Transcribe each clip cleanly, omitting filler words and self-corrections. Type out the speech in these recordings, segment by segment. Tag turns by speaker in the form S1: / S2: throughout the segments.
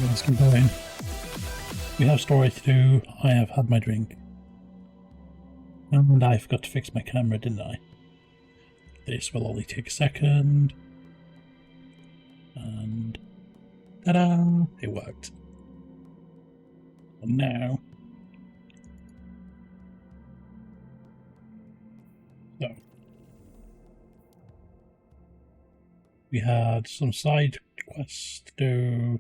S1: Let's keep going. We have story to do. I have had my drink. And I forgot to fix my camera, didn't I? This will only take a second. And ta-da! It worked. And now... So... we had some side quests to do.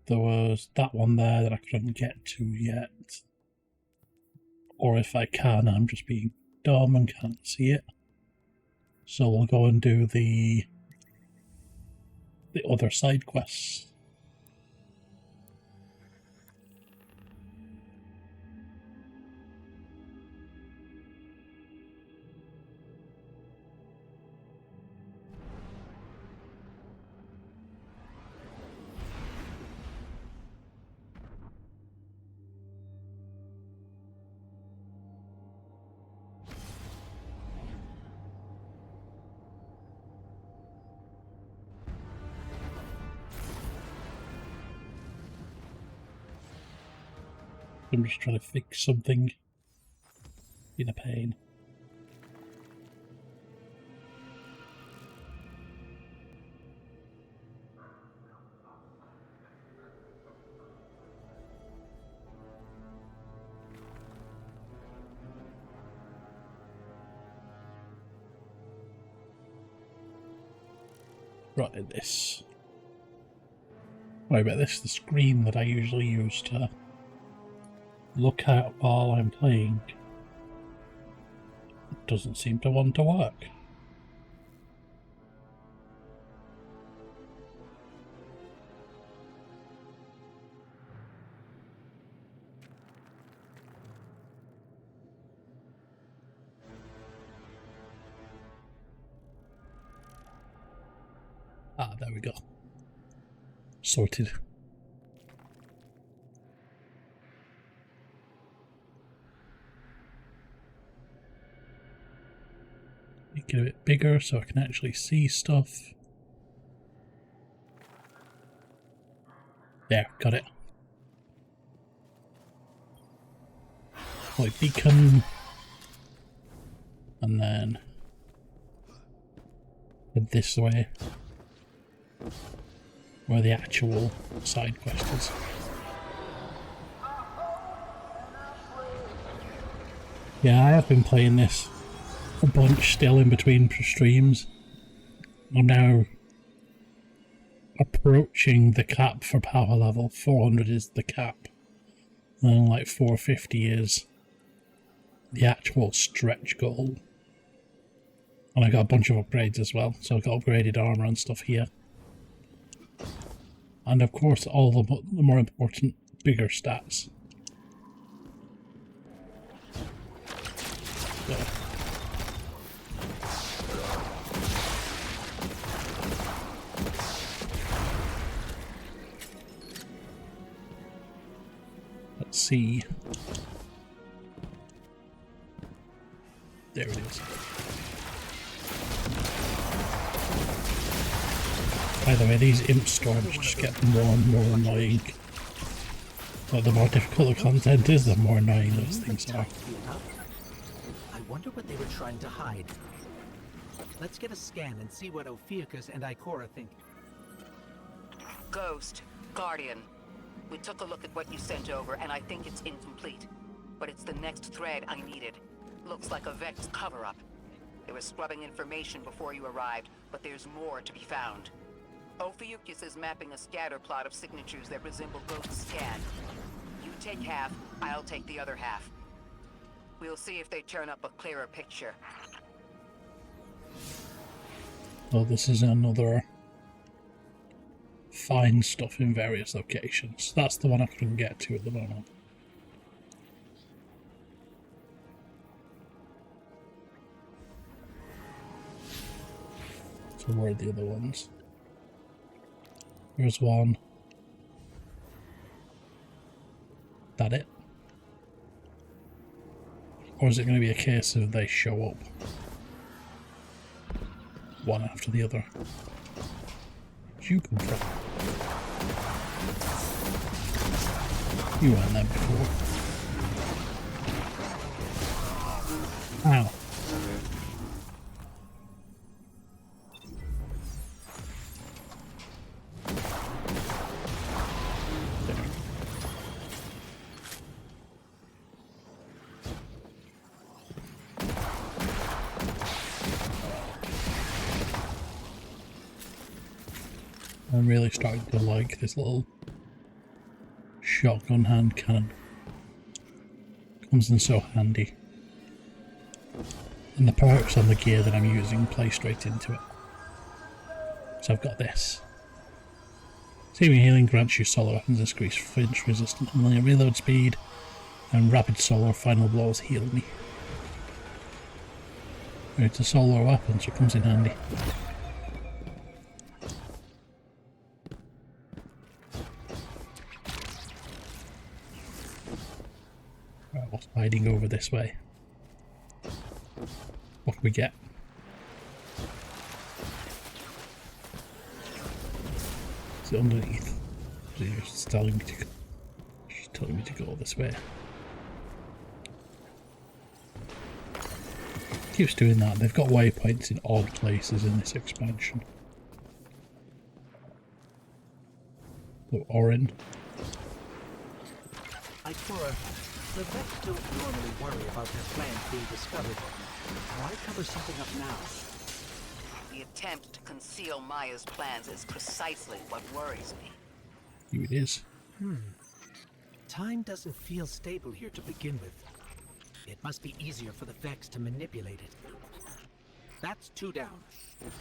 S1: There was that one there that I couldn't get to yet. Or if I can, I'm just being dumb and can't see it. So we'll go and do the other side quests. I'm just trying to fix something. Been a pain. Right, this. Wait about this, the screen that I usually use to look at while I'm playing doesn't seem to want to work. Ah, there we go. Sorted. make it a bit bigger so I can actually see stuff. There, got it. Like beacon. And then head this way. Where the actual side quest is. Yeah, I have been playing this a bunch still in between streams. I'm now approaching the cap for power level. 400 is the cap. And like 450 is the actual stretch goal. And I got a bunch of upgrades as well. So I've got upgraded armor and stuff here. And of course all the more important, bigger stats. So. Let's see. There it is. By the way, these imp storms just get more and more annoying. But the more difficult the content is, the more annoying those things are.
S2: I wonder what they were trying to hide. Let's get a scan and see what Ophiuchus and Ikora think.
S3: Ghost, Guardian. We took a look at what you sent over, and I think it's incomplete. But it's the next thread I needed. Looks like a Vex cover-up. They were scrubbing information before you arrived, but there's more to be found. Ophiuchus is mapping a scatter plot of signatures that resemble Ghost's scan. You take half, I'll take the other half. We'll see if they turn up a clearer picture.
S1: Well, this is another find stuff in various locations. That's the one I couldn't get to at the moment. So where are the other ones? Here's one. That it? Or is it going to be a case of they show up one after the other? Where'd you come from? You weren't there before. Ow. I'm really starting to like this little shotgun hand cannon. Comes in so handy. And the perks on the gear that I'm using play straight into it. So I've got this. Saving healing grants you solo weapons increase flinch resistant and reload speed, and rapid solo final blows heal me. It's a solo weapon, so it comes in handy. Right, what's hiding over this way? What can we get? Is it underneath? She's telling me to go this way. Keeps doing that. They've got waypoints in odd places in this expansion. So Orin.
S2: Ikora, the Vex don't normally worry about their plans being discovered. Why cover something up now?
S3: The attempt to conceal Maya's plans is precisely what worries me.
S1: Here it is.
S2: Time doesn't feel stable here to begin with. It must be easier for the Vex to manipulate it. That's 2 down.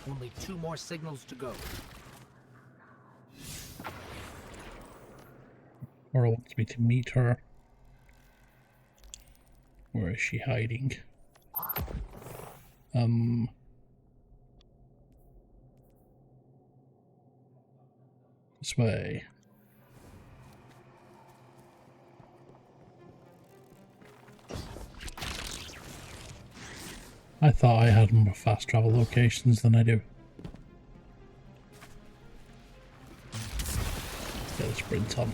S2: Only 2 more signals to go.
S1: Cora wants me to meet her. Where is she hiding? This way. I thought I had more fast travel locations than I do. Get the sprint on.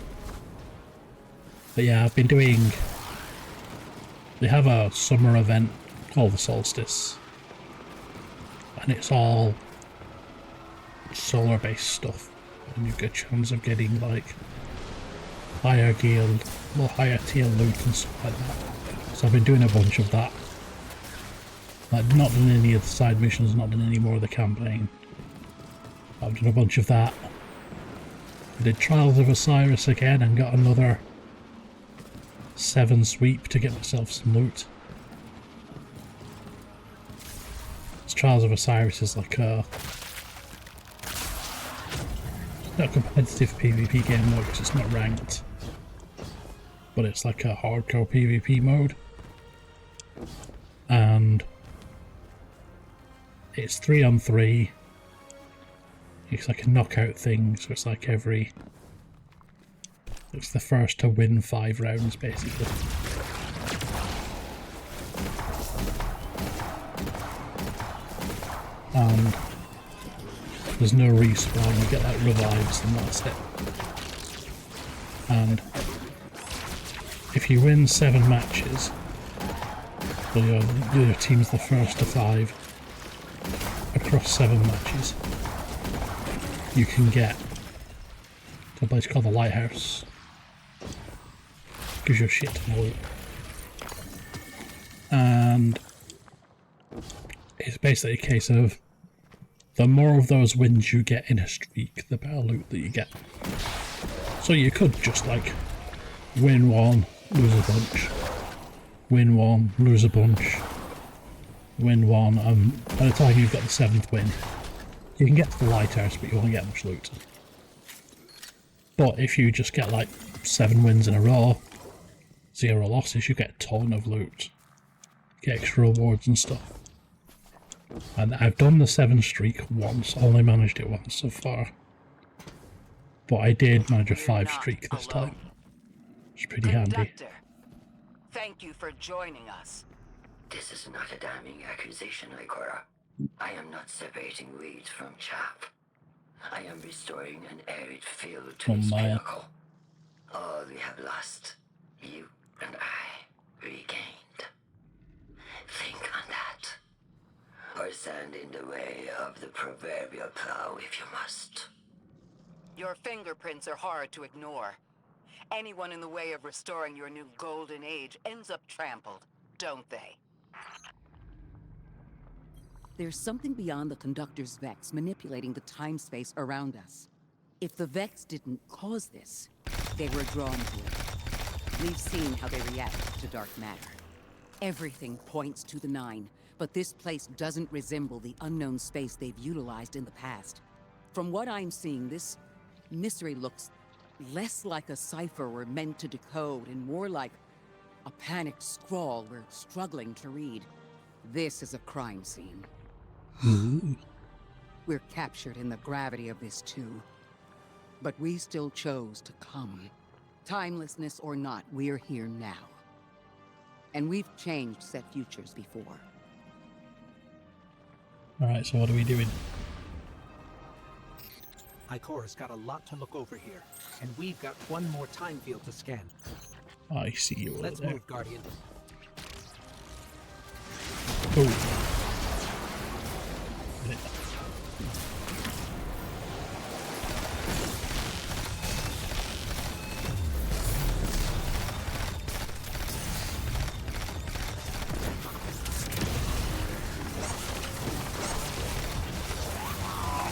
S1: But yeah, I've been doing... They have a summer event called the Solstice. And it's all solar based stuff. And you've got a chance of getting like higher gear, more higher tier loot and stuff like that. So I've been doing a bunch of that. Like, not done any of the side missions, not done any more of the campaign. I've done a bunch of that. I did Trials of Osiris again and got another 7 sweep to get myself some loot. Trials of Osiris is like a... It's not a competitive PvP game mode because it's not ranked. But it's like a hardcore PvP mode. And it's 3 on 3. It's like a knockout thing, so it's like every... It's the first to win 5 rounds, basically. And there's no respawn, you get like revives and that's it. And if you win 7 matches, well, your team's the first to 5 across 7 matches, you can get to a place called the Lighthouse. Gives you a shit ton of loot. And it's basically a case of the more of those wins you get in a streak, the better loot that you get. So you could just like win 1, lose a bunch, win 1, lose a bunch, win 1, and by the time you've got the 7th win, you can get to the Lighthouse, but you won't get much loot. But if you just get like 7 wins in a row, 0 losses, you get a ton of loot, get extra rewards and stuff. And I've done the 7 streak once, only managed it once so far. But I did manage a 5 streak this time. It's pretty handy.
S3: Thank you for joining us.
S4: This is not a damning accusation, Ikora. I am not separating weeds from chaff. I am restoring an arid field to its pinnacle. All we have lost, you and I regained. Think on that. Or stand in the way of the proverbial plow if you must.
S3: Your fingerprints are hard to ignore. Anyone in the way of restoring your new golden age ends up trampled, don't they?
S5: There's something beyond the Conductor's Vex manipulating the time-space around us. If the Vex didn't cause this, they were drawn to it. We've seen how they react to dark matter. Everything points to the Nine, but this place doesn't resemble the unknown space they've utilized in the past. From what I'm seeing, this mystery looks less like a cipher we're meant to decode and more like a panicked scrawl we're struggling to read. This is a crime scene. We're captured in the gravity of this too. But we still chose to come. Timelessness or not, we're here now. And we've changed set futures before.
S1: Alright, so what are we doing?
S2: Ikora's got a lot to look over here, and we've got one more time field to scan.
S1: I see you over
S2: Let's
S1: there.
S2: move, Guardian.
S1: Oh.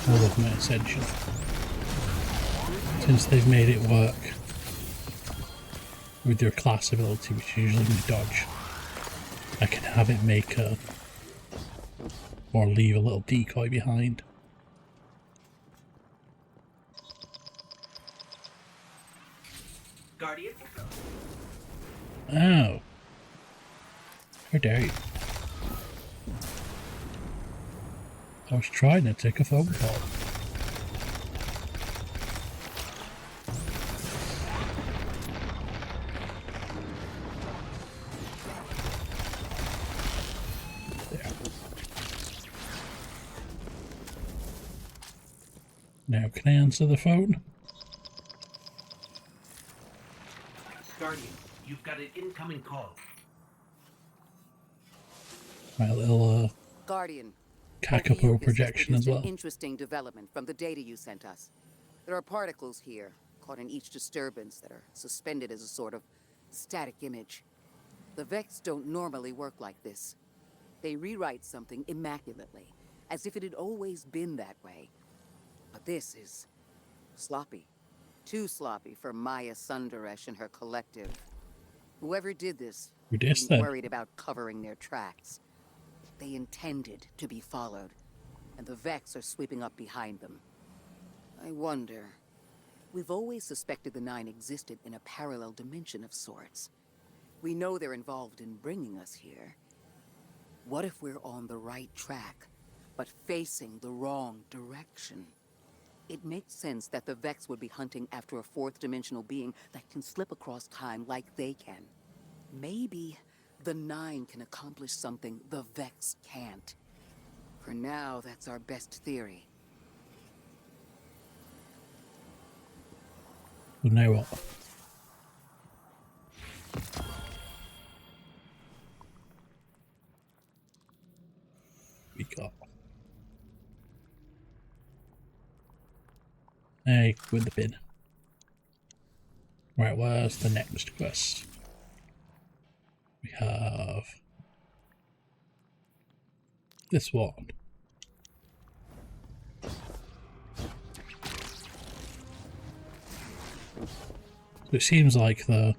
S1: I love my Ascension. Since they've made it work with your class ability, which is usually my dodge, I can have it make a or leave a little decoy behind.
S2: Guardian?
S1: Oh. How dare you? I was trying to take a phone call. There. Now, can I answer the phone?
S2: Guardian, you've got an incoming call.
S1: My little
S5: Guardian.
S1: Kakapo
S5: OPU has just
S1: projection as
S5: produced
S1: well.
S5: An interesting development from the data you sent us. There are particles here, caught in each disturbance, that are suspended as a sort of static image. The Vex don't normally work like this. They rewrite something immaculately, as if it had always been that way. But this is sloppy. Too sloppy for Maya Sundaresh and her collective. Whoever did this
S1: Who dis
S5: wasn't
S1: then?
S5: worried about covering their tracks. They intended to be followed, and the Vex are sweeping up behind them. I wonder... We've always suspected the Nine existed in a parallel dimension of sorts. We know they're involved in bringing us here. What if we're on the right track, but facing the wrong direction? It makes sense that the Vex would be hunting after a fourth-dimensional being that can slip across time like they can. Maybe the Nine can accomplish something the Vex can't. For now, that's our best theory.
S1: Well, now what? We got. Hey, with the bin. Right, where's the next quest? We have this one. It seems like the...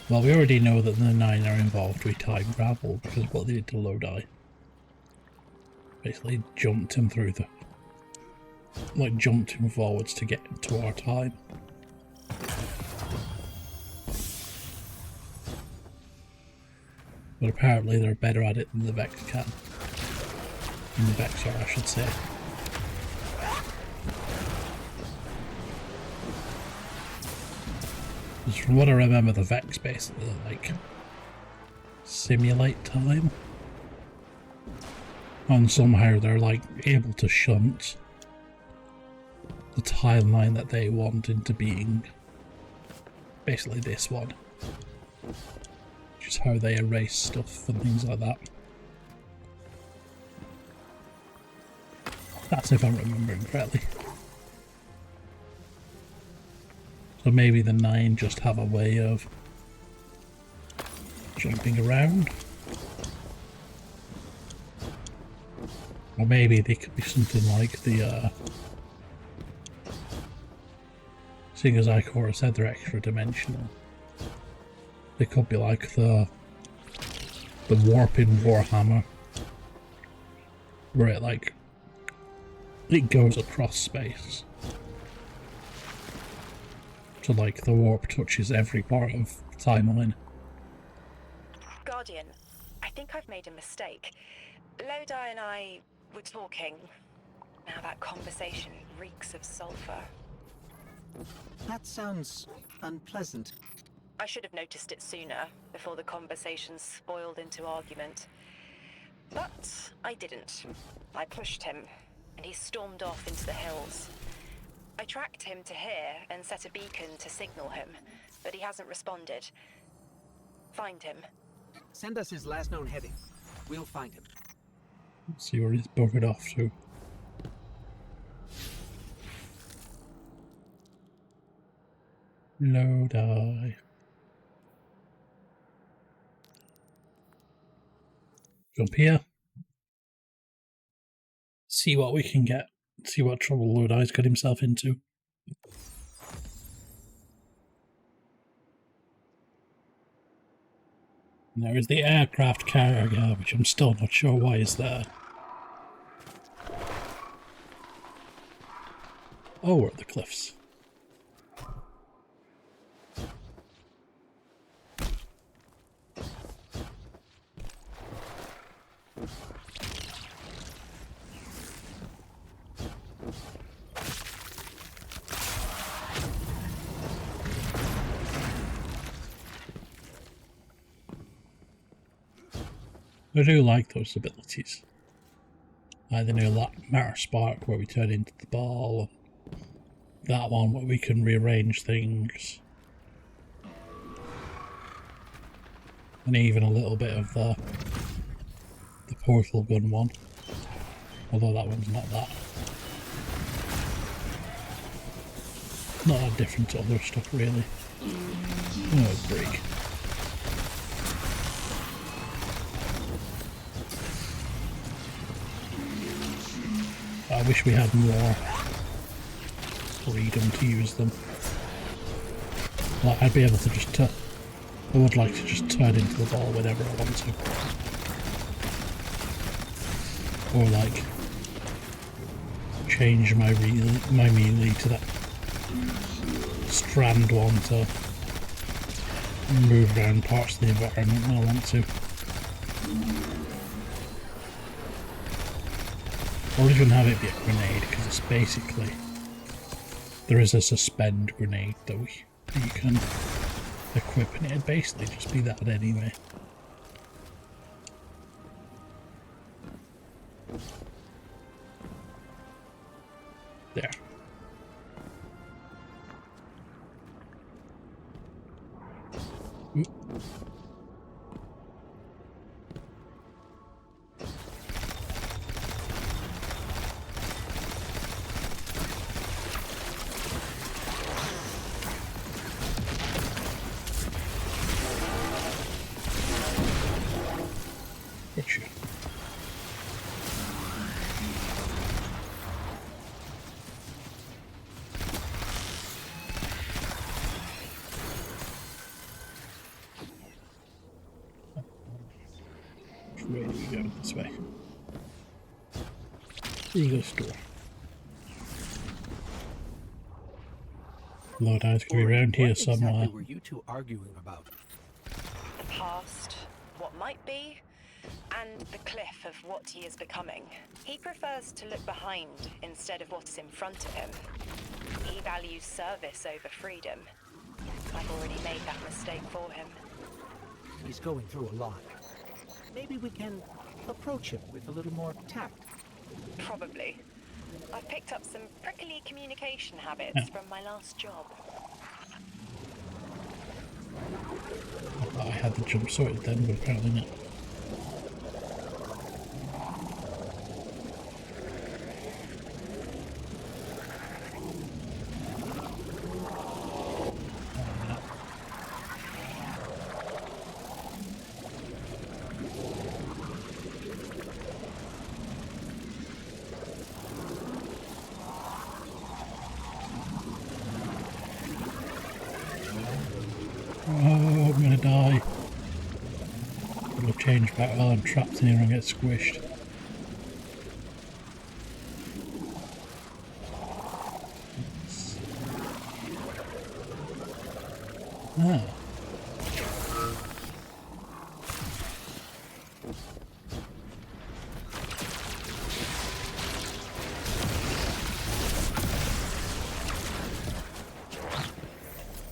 S1: Well, we already know that the Nine are involved with time travel because of what they did to Lodi. Basically jumped him through the... Like, jumped him forwards to get to our time. But apparently they're better at it than the Vex can. And the Vex are, I should say. Because from what I remember, the Vex basically, like, simulate time. And somehow they're, like, able to shunt the timeline that they want into being basically this one. Which is how they erase stuff and things like that. That's if I'm remembering correctly. So maybe the Nine just have a way of jumping around. Or maybe they could be something like the seeing as Ikora said they're extra dimensional. They could be like the warp in Warhammer. Where it goes across space. So like the warp touches every part of the timeline.
S6: Guardian, I think I've made a mistake. Lodi and I were talking. Now that conversation reeks of sulfur.
S2: That sounds unpleasant.
S6: I should have noticed it sooner, before the conversation spoiled into argument. But I didn't. I pushed him, and he stormed off into the hills. I tracked him to here and set a beacon to signal him, but he hasn't responded. Find him.
S2: Send us his last known heading. We'll find him.
S1: Let's see where he's buggered off to. Lodi. Jump here. See what we can get. See what trouble Lodi's got himself into. And there is the aircraft carrier, which I'm still not sure why is there. Oh, we're at the cliffs. I do like those abilities. Either know that Matter Spark where we turn into the ball, that one where we can rearrange things, and even a little bit of the portal gun one, although that one's not that different to other stuff really. Oh, break. I wish we had more freedom to use them. Like, I'd be able to just I would like to just turn into the ball whenever I want to. Or like change my melee to that strand one to move around parts of the environment when I want to. Or even have it be a grenade, because it's basically, there is a suspend grenade that you can equip, and it'd basically just be that anyway. There. Gotcha. Where do we go? This way. Eagle store. Lodi's gonna be around here somewhere.
S2: What exactly were you two arguing about?
S6: The past, what might be, and the cliff of what he is becoming. He prefers to look behind instead of what's in front of him. He values service over freedom. I've already made that mistake for him.
S2: He's going through a lot. Maybe we can approach him with a little more tact.
S6: Probably. I've picked up some prickly communication habits from my last job.
S1: I thought I had the jump sorted then, but apparently not. Oh, I'm gonna die. It'll change back while I'm trapped in here and get squished. Ah.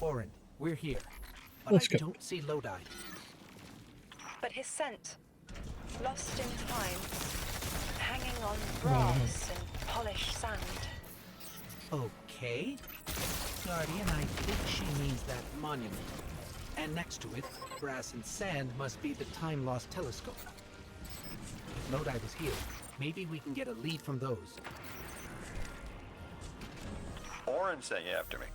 S2: Orin, we're here. But
S1: Let's
S2: I
S1: go.
S2: don't see Lodi.
S6: But his scent, lost in time, hanging on brass and polished sand.
S2: Okay. Guardian, I think she means that monument. And next to it, brass and sand must be the time-lost telescope. If Lodi was here, maybe we can get a lead from those.
S7: Orin sent you after me.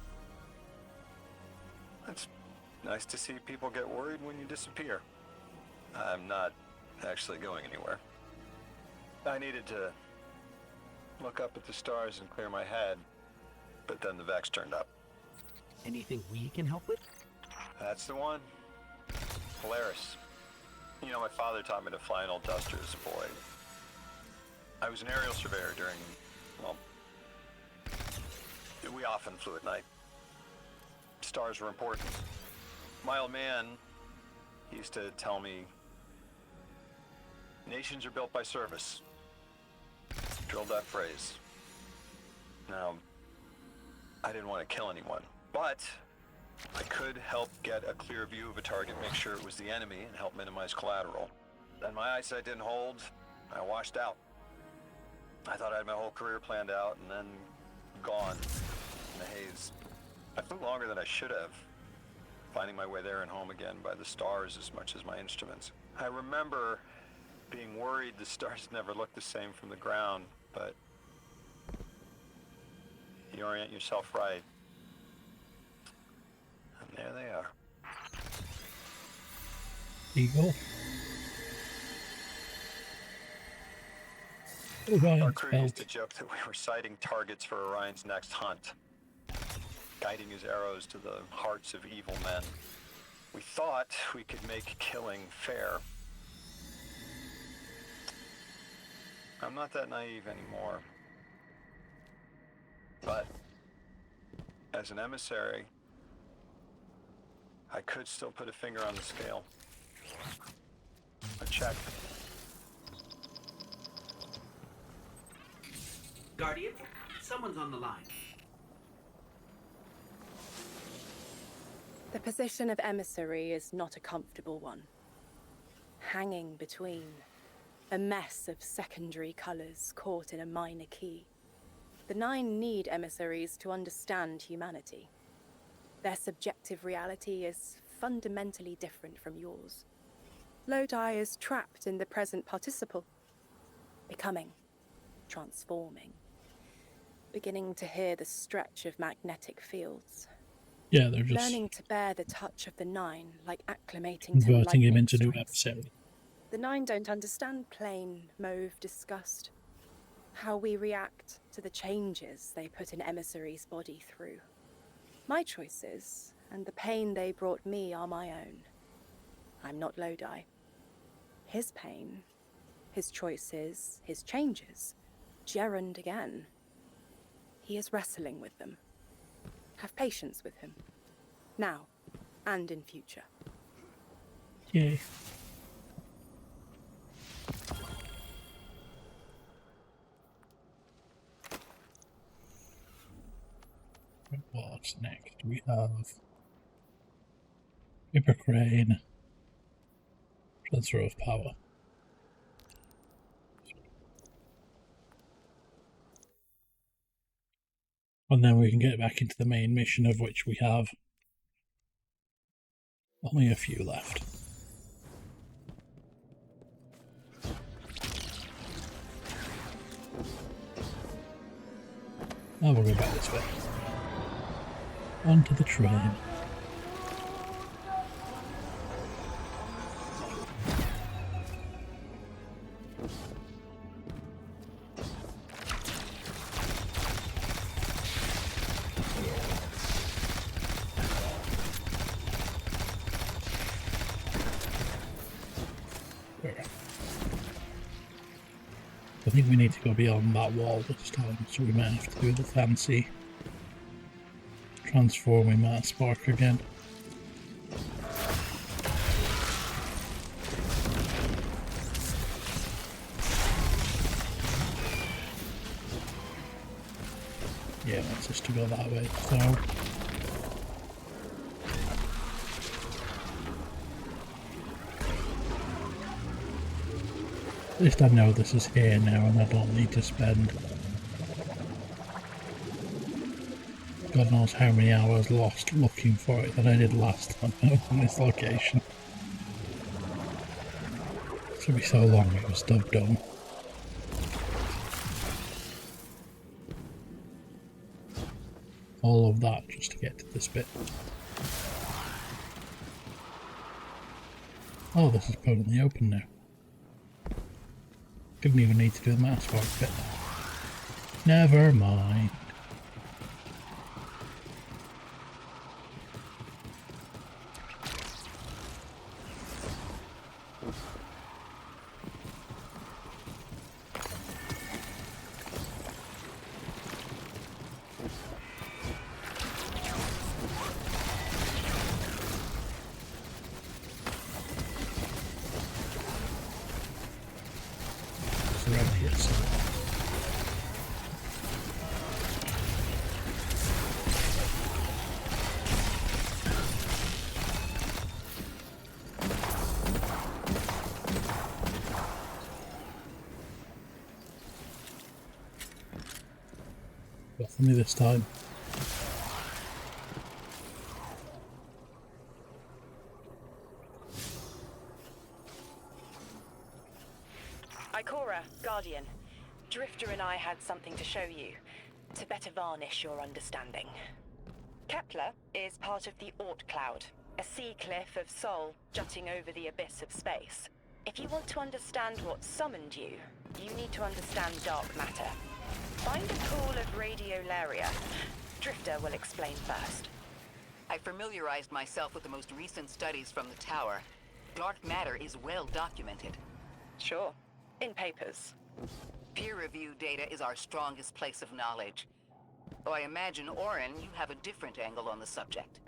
S7: It's nice to see people get worried when you disappear. I'm not actually going anywhere. I needed to look up at the stars and clear my head, but then the Vex turned up.
S2: Anything we can help with?
S7: That's the one. Polaris. You know, my father taught me to fly an old duster as a boy. I was an aerial surveyor during, well, we often flew at night. Stars were important. My old man, he used to tell me, nations are built by service. Drilled that phrase. Now, I didn't want to kill anyone, but I could help get a clear view of a target, make sure it was the enemy, and help minimize collateral. Then my eyesight didn't hold, I washed out. I thought I had my whole career planned out, and then gone in the haze. I flew longer than I should have, finding my way there and home again by the stars as much as my instruments. I remember being worried the stars never look the same from the ground, but you orient yourself right, and there they are.
S1: Eagle.
S7: Our crew used to joke that we were sighting targets for Orion's next hunt, guiding his arrows to the hearts of evil men. We thought we could make killing fair. I'm not that naive anymore. But as an emissary, I could still put a finger on the scale. A check.
S2: Guardian, someone's on the line.
S8: The position of emissary is not a comfortable one. Hanging between a mess of secondary colors caught in a minor key. The Nine need emissaries to understand humanity. Their subjective reality is fundamentally different from yours. Lodi is trapped in the present participle, becoming, transforming, beginning to hear the stretch of magnetic fields.
S1: Yeah, they're just
S8: learning to bear the touch of the Nine, like acclimating to
S1: converting him
S8: lightning
S1: into new
S8: strikes.
S1: emissary.
S8: The Nine don't understand plain, mauve disgust. How we react to the changes they put an emissary's body through. My choices and the pain they brought me are my own. I'm not Lodi. His pain, his choices, his changes, gerund again. He is wrestling with them. Have patience with him. Now, and in future.
S1: Yay. What's next? We have Paper Crane, Transfer of Power. And then we can get back into the main mission, of which we have only a few left. Now we'll go back this way. Onto the train. I think we need to go beyond that wall this time, so we might have to do the fancy transforming that spark again. Yeah, it wants us to go that way, so at least I know this is here now and I don't need to spend God knows how many hours lost looking for it that I did last time I was in this location. It's gonna be so long it was dubbed on. All of that just to get to this bit. Oh, this is permanently open now. Didn't even need to do the mass work bit. Never mind. Around here somewhere. for me this time.
S6: Ikora, Guardian. Drifter and I had something to show you, to better varnish your understanding. Kepler is part of the Oort Cloud, a sea cliff of Sol jutting over the abyss of space. If you want to understand what summoned you, you need to understand dark matter. Find a pool of radiolaria. Drifter will explain first.
S3: I familiarized myself with the most recent studies from the tower. Dark matter is well documented.
S6: Sure. In papers.
S3: Peer-reviewed data is our strongest place of knowledge. Though I imagine, Orin, you have a different angle on the subject.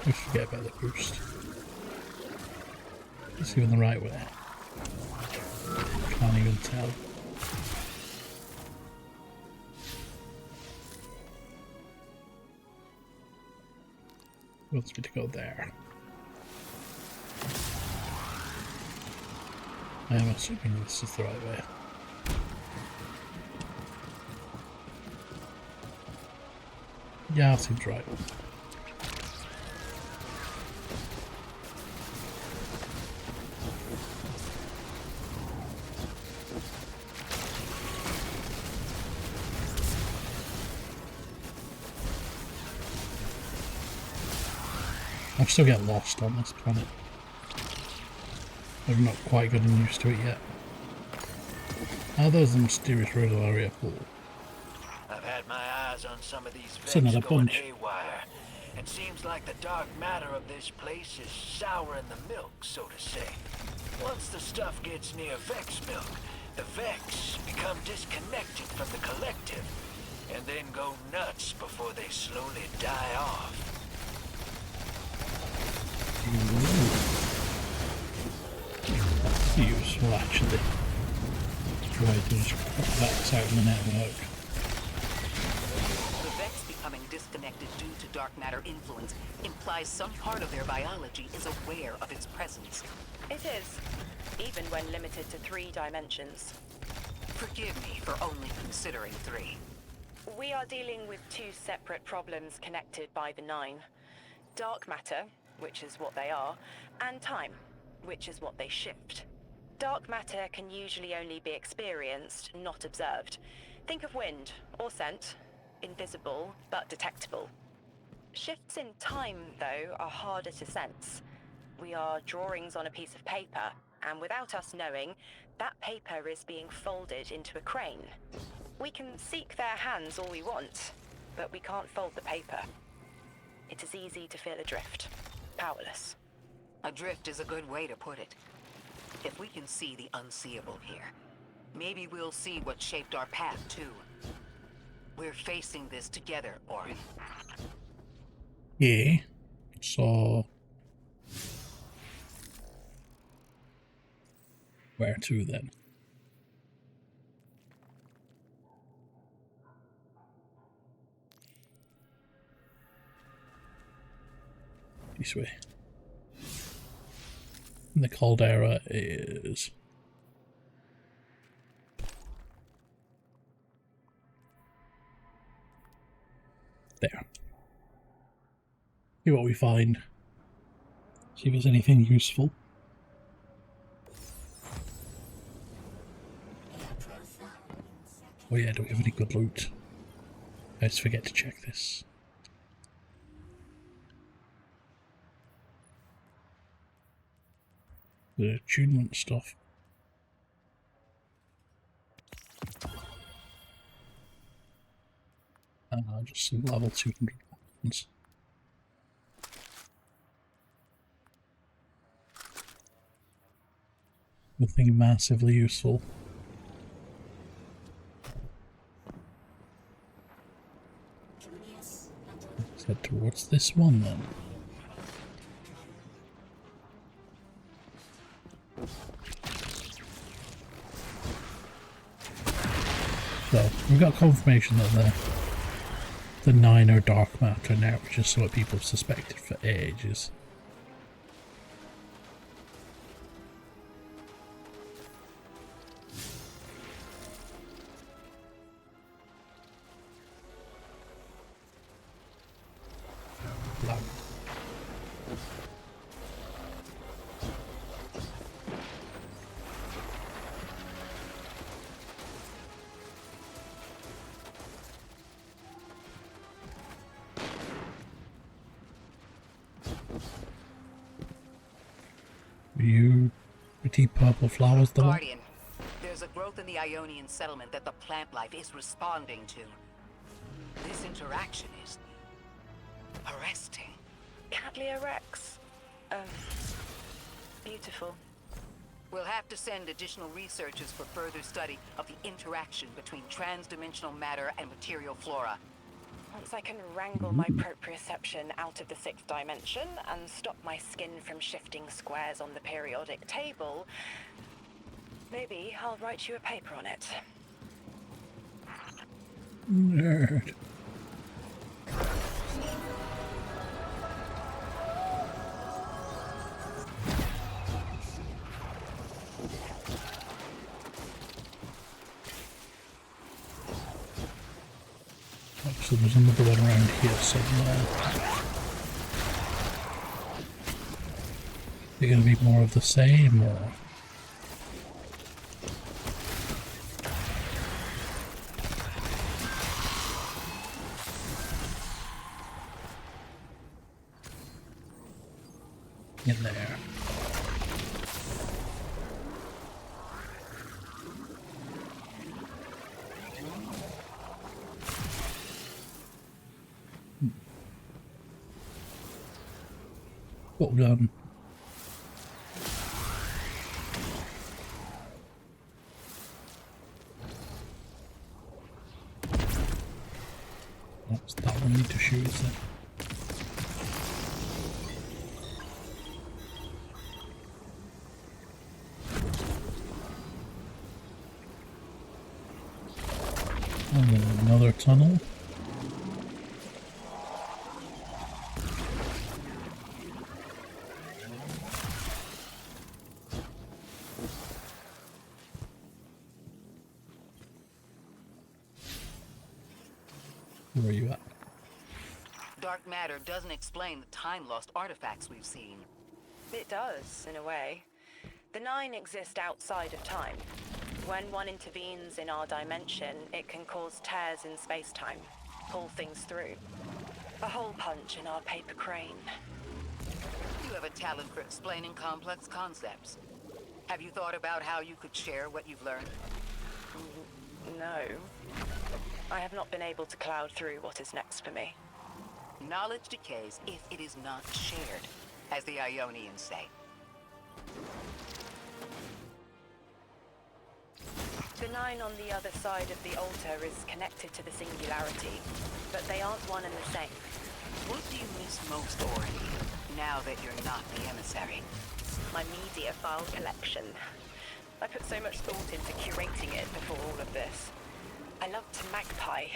S1: I forget about the boost. It's even the right way. Can't even tell. Wants me to go there. I am assuming this is the right way. Yeah, seems right. I still get lost on this planet. I'm not quite getting used to it yet. Ah, there's the mysterious radiolaria pool.
S9: I've had my eyes on some of these
S1: It's another
S9: vents going
S1: bunch.
S9: haywire. It seems like the dark matter of this place is souring the milk, so to say. Once the stuff gets near Vex milk, the Vex become disconnected from the collective, and then go nuts before they slowly die off.
S1: Useful, actually. Try to just put that out in the network.
S3: The Vex becoming disconnected due to dark matter influence implies some part of their biology is aware of its presence.
S6: It is, even when limited to 3 dimensions.
S3: Forgive me for only considering 3.
S6: We are dealing with 2 separate problems connected by the 9. Dark matter, which is what they are, and time, which is what they shift. Dark matter can usually only be experienced, not observed. Think of wind, or scent. Invisible, but detectable. Shifts in time, though, are harder to sense. We are drawings on a piece of paper, and without us knowing, that paper is being folded into a crane. We can seek their hands all we want, but we can't fold the paper. It is easy to feel adrift, powerless.
S3: Adrift is a good way to put it. If we can see the unseeable here, maybe we'll see what shaped our path, too. We're facing this together, Orin.
S1: Yeah. So... where to, then? This way. And the caldera is... there. See what we find. See if there's anything useful. Oh yeah, do we have any good loot? I just forget to check this. The attunement stuff. Just some level 200 ones. Nothing massively useful. Let's head towards this one then. So, we've got confirmation that the 9 are dark matter now, which is what people have suspected for ages. Land. You pretty purple flowers though.
S3: Guardian, there's a growth in the Ionian settlement that the plant life is responding to. This interaction is arresting.
S6: Cattleya Rex. Beautiful.
S3: We'll have to send additional researchers for further study of the interaction between transdimensional matter and material flora.
S6: Once I can wrangle my proprioception out of the 6th dimension and stop my skin from shifting squares on the periodic table, maybe I'll write you a paper on it.
S1: Nerd. So there's another one around here somewhere. They're going to be more of the same, or? In there. Well done. What's that one need to shoot, is it? And then another tunnel. Where are you at?
S3: Dark matter doesn't explain the time-lost artifacts we've seen.
S6: It does, in a way. The 9 exist outside of time. When one intervenes in our dimension, it can cause tears in space-time, pull things through. A hole punch in our paper crane.
S3: You have a talent for explaining complex concepts. Have you thought about how you could share what you've learned?
S6: No. I have not been able to cloud through what is next for me.
S3: Knowledge decays if it is not shared, as the Ionians say.
S6: The 9 on the other side of the altar is connected to the singularity, but they aren't one and the same.
S3: What do you miss most, Orin, now that you're not the emissary?
S6: My media file collection. I put so much thought into curating it before all of this. I loved Magpie.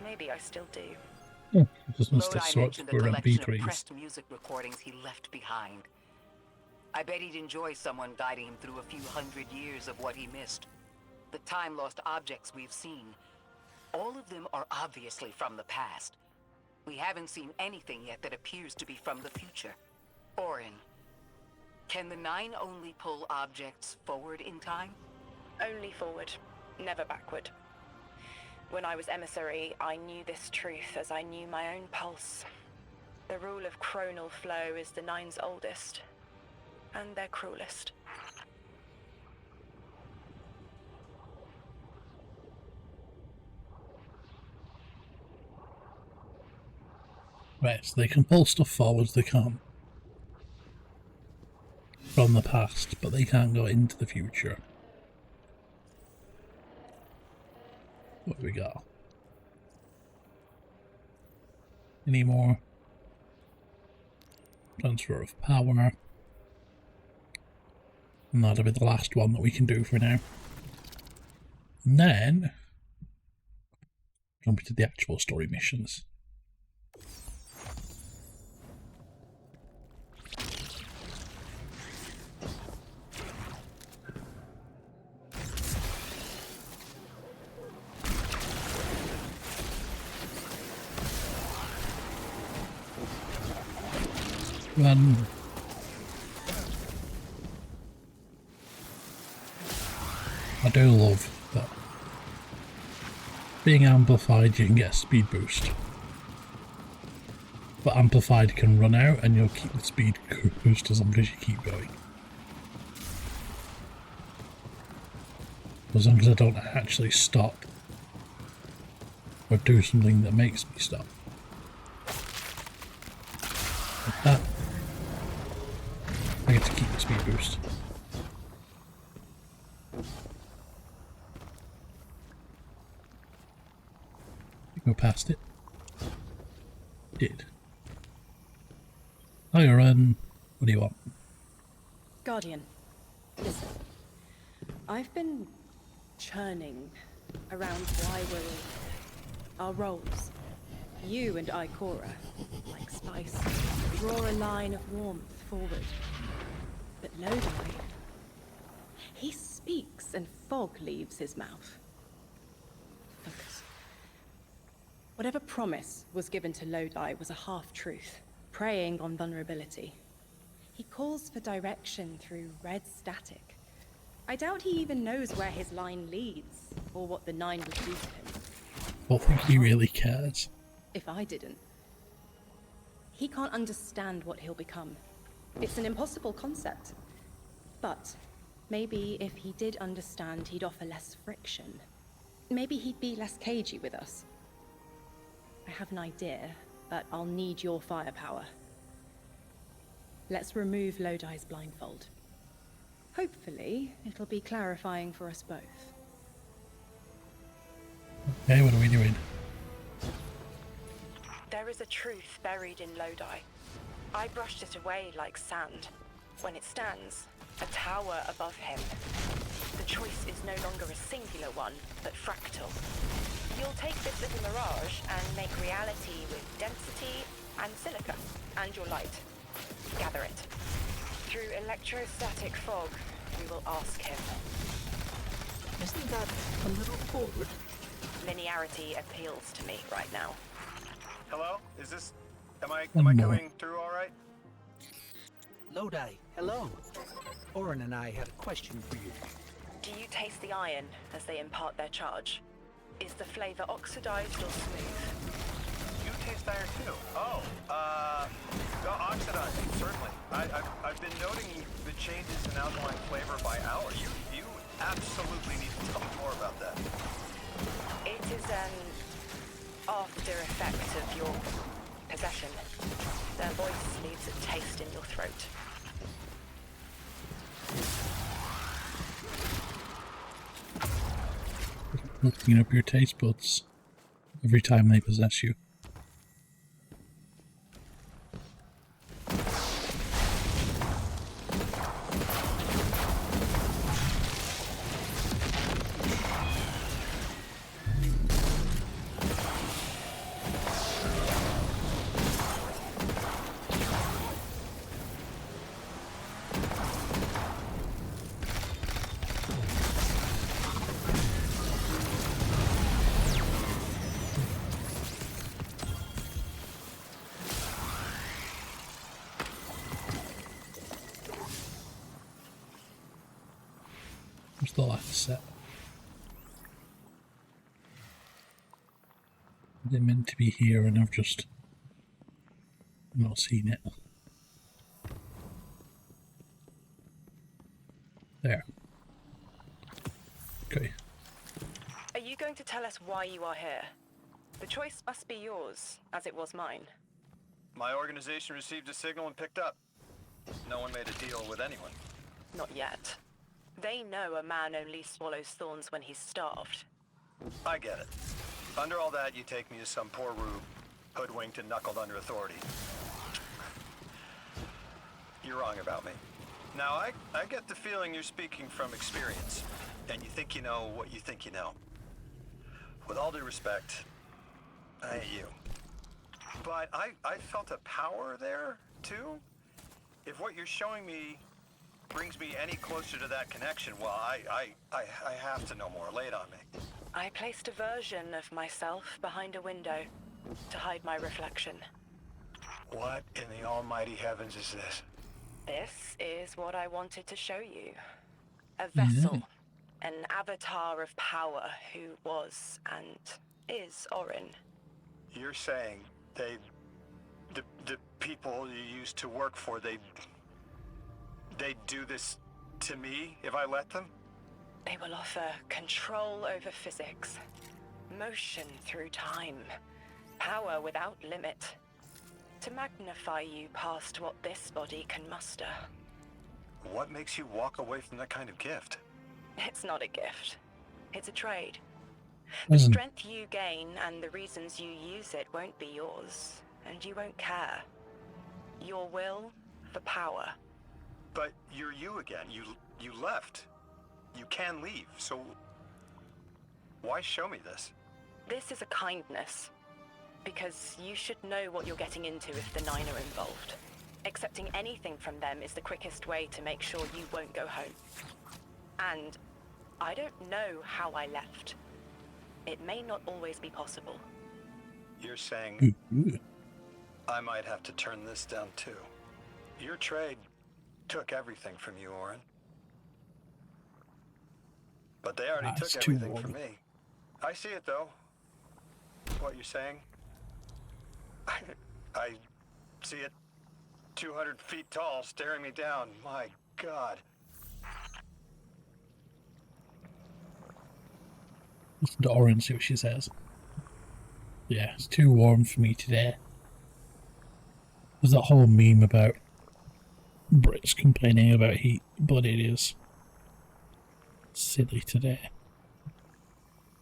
S6: Maybe I still do.
S1: Oh, this must have
S3: Lodi
S1: sorted
S3: mentioned
S1: for
S3: the collection of
S1: MP3s.
S3: pressed music recordings he left behind. I bet he'd enjoy someone guiding him through a few hundred years of what he missed. The time-lost objects we've seen, all of them are obviously from the past. We haven't seen anything yet that appears to be from the future. Orin, can the 9 only pull objects forward in time?
S6: Only forward, never backward. When I was emissary, I knew this truth as I knew my own pulse. The rule of chronal flow is the 9's oldest, and their cruelest.
S1: Right, so they can pull stuff forwards, they can't. From the past, but they can't go into the future. What have we got? anymore. Transfer of power. And that'll be the last one that we can do for now. And then jump into the actual story missions. Run. I do love that being amplified you can get a speed boost, but amplified can run out and you'll keep the speed boost as long as you keep going. As long as I don't actually stop or do something that makes me stop. Like that. I get to keep the speed boost. Go past it. Did. Hi, Aaron. What do you want?
S8: Guardian, listen. I've been churning around why we're our roles. You and Ikora, like spice, draw a line of warmth forward. But Lodi, he speaks and fog leaves his mouth. Focus. Whatever promise was given to Lodi was a half-truth, preying on vulnerability. He calls for direction through red static. I doubt he even knows where his line leads, or what the Nine would do to him.
S1: I don't think he really cares.
S8: If I didn't. He can't understand what he'll become. It's an impossible concept. But maybe if he did understand, he'd offer less friction. Maybe he'd be less cagey with us. I have an idea, but I'll need your firepower. Let's remove Lodi's blindfold. Hopefully, it'll be clarifying for us both.
S1: Okay, what are we doing?
S6: There is a truth buried in Lodi. I brushed it away like sand. When it stands, a tower above him. The choice is no longer a singular one, but fractal. You'll take this little mirage and make reality with density and silica, and your light. Gather it. Through electrostatic fog, we will ask him.
S2: Isn't that a little forward?
S6: Linearity appeals to me right now.
S7: Hello? Is this... Am I
S1: One more.
S7: coming through all right?
S2: Lodi, hello. Orin and I had a question for you.
S6: Do you taste the iron as they impart their charge? Is the flavor oxidized or smooth?
S7: You taste iron too. Oh, no, oxidizing, certainly. I've been noting the changes in alkaline flavor by hour. You absolutely need to tell me more about that.
S6: It is an after effect of your possession. Their voice leaves a taste in your throat.
S1: Looking up your taste buds every time they possess you. What's the last set? They're meant to be here and I've just not seen it. There. Okay.
S6: Are you going to tell us why you are here? The choice must be yours, as it was mine.
S7: My organization received a signal and picked up. No one made a deal with anyone.
S6: Not yet. They know a man only swallows thorns when he's starved.
S7: I get it. Under all that, you take me to some poor rube hoodwinked and knuckled under authority. You're wrong about me. Now, I get the feeling you're speaking from experience, and you think you know what you think you know. With all due respect, I ain't you. But I felt a power there, too. If what you're showing me brings me any closer to that connection, well, I have to know more. Lay it on me.
S6: I placed a version of myself behind a window to hide my reflection.
S9: What in the almighty heavens is this?
S6: This is what I wanted to show you. A vessel. An avatar of power who was and is Orin.
S7: You're saying the people you used to work for, they'd do this to me if I let them?
S6: They will offer control over physics, motion through time, power without limit, to magnify you past what this body can muster.
S7: What makes you walk away from that kind of gift?
S6: It's not a gift. It's a trade. The strength you gain and the reasons you use it won't be yours, and you won't care. Your will for power.
S7: But you're you again. You left. You can leave, so why show me this?
S6: This is a kindness, because you should know what you're getting into if the Nine are involved. Accepting anything from them is the quickest way to make sure you won't go home. And I don't know how I left. It may not always be possible.
S7: You're saying I might have to turn this down too. Your trade took everything from you, Orin. But they already took everything from me. I see it though. What you're saying. I see it 200 feet tall staring me down. My God.
S1: Listen to Orin, see what she says. Yeah, it's too warm for me today. There's that whole meme about Brits complaining about heat, but it is silly today.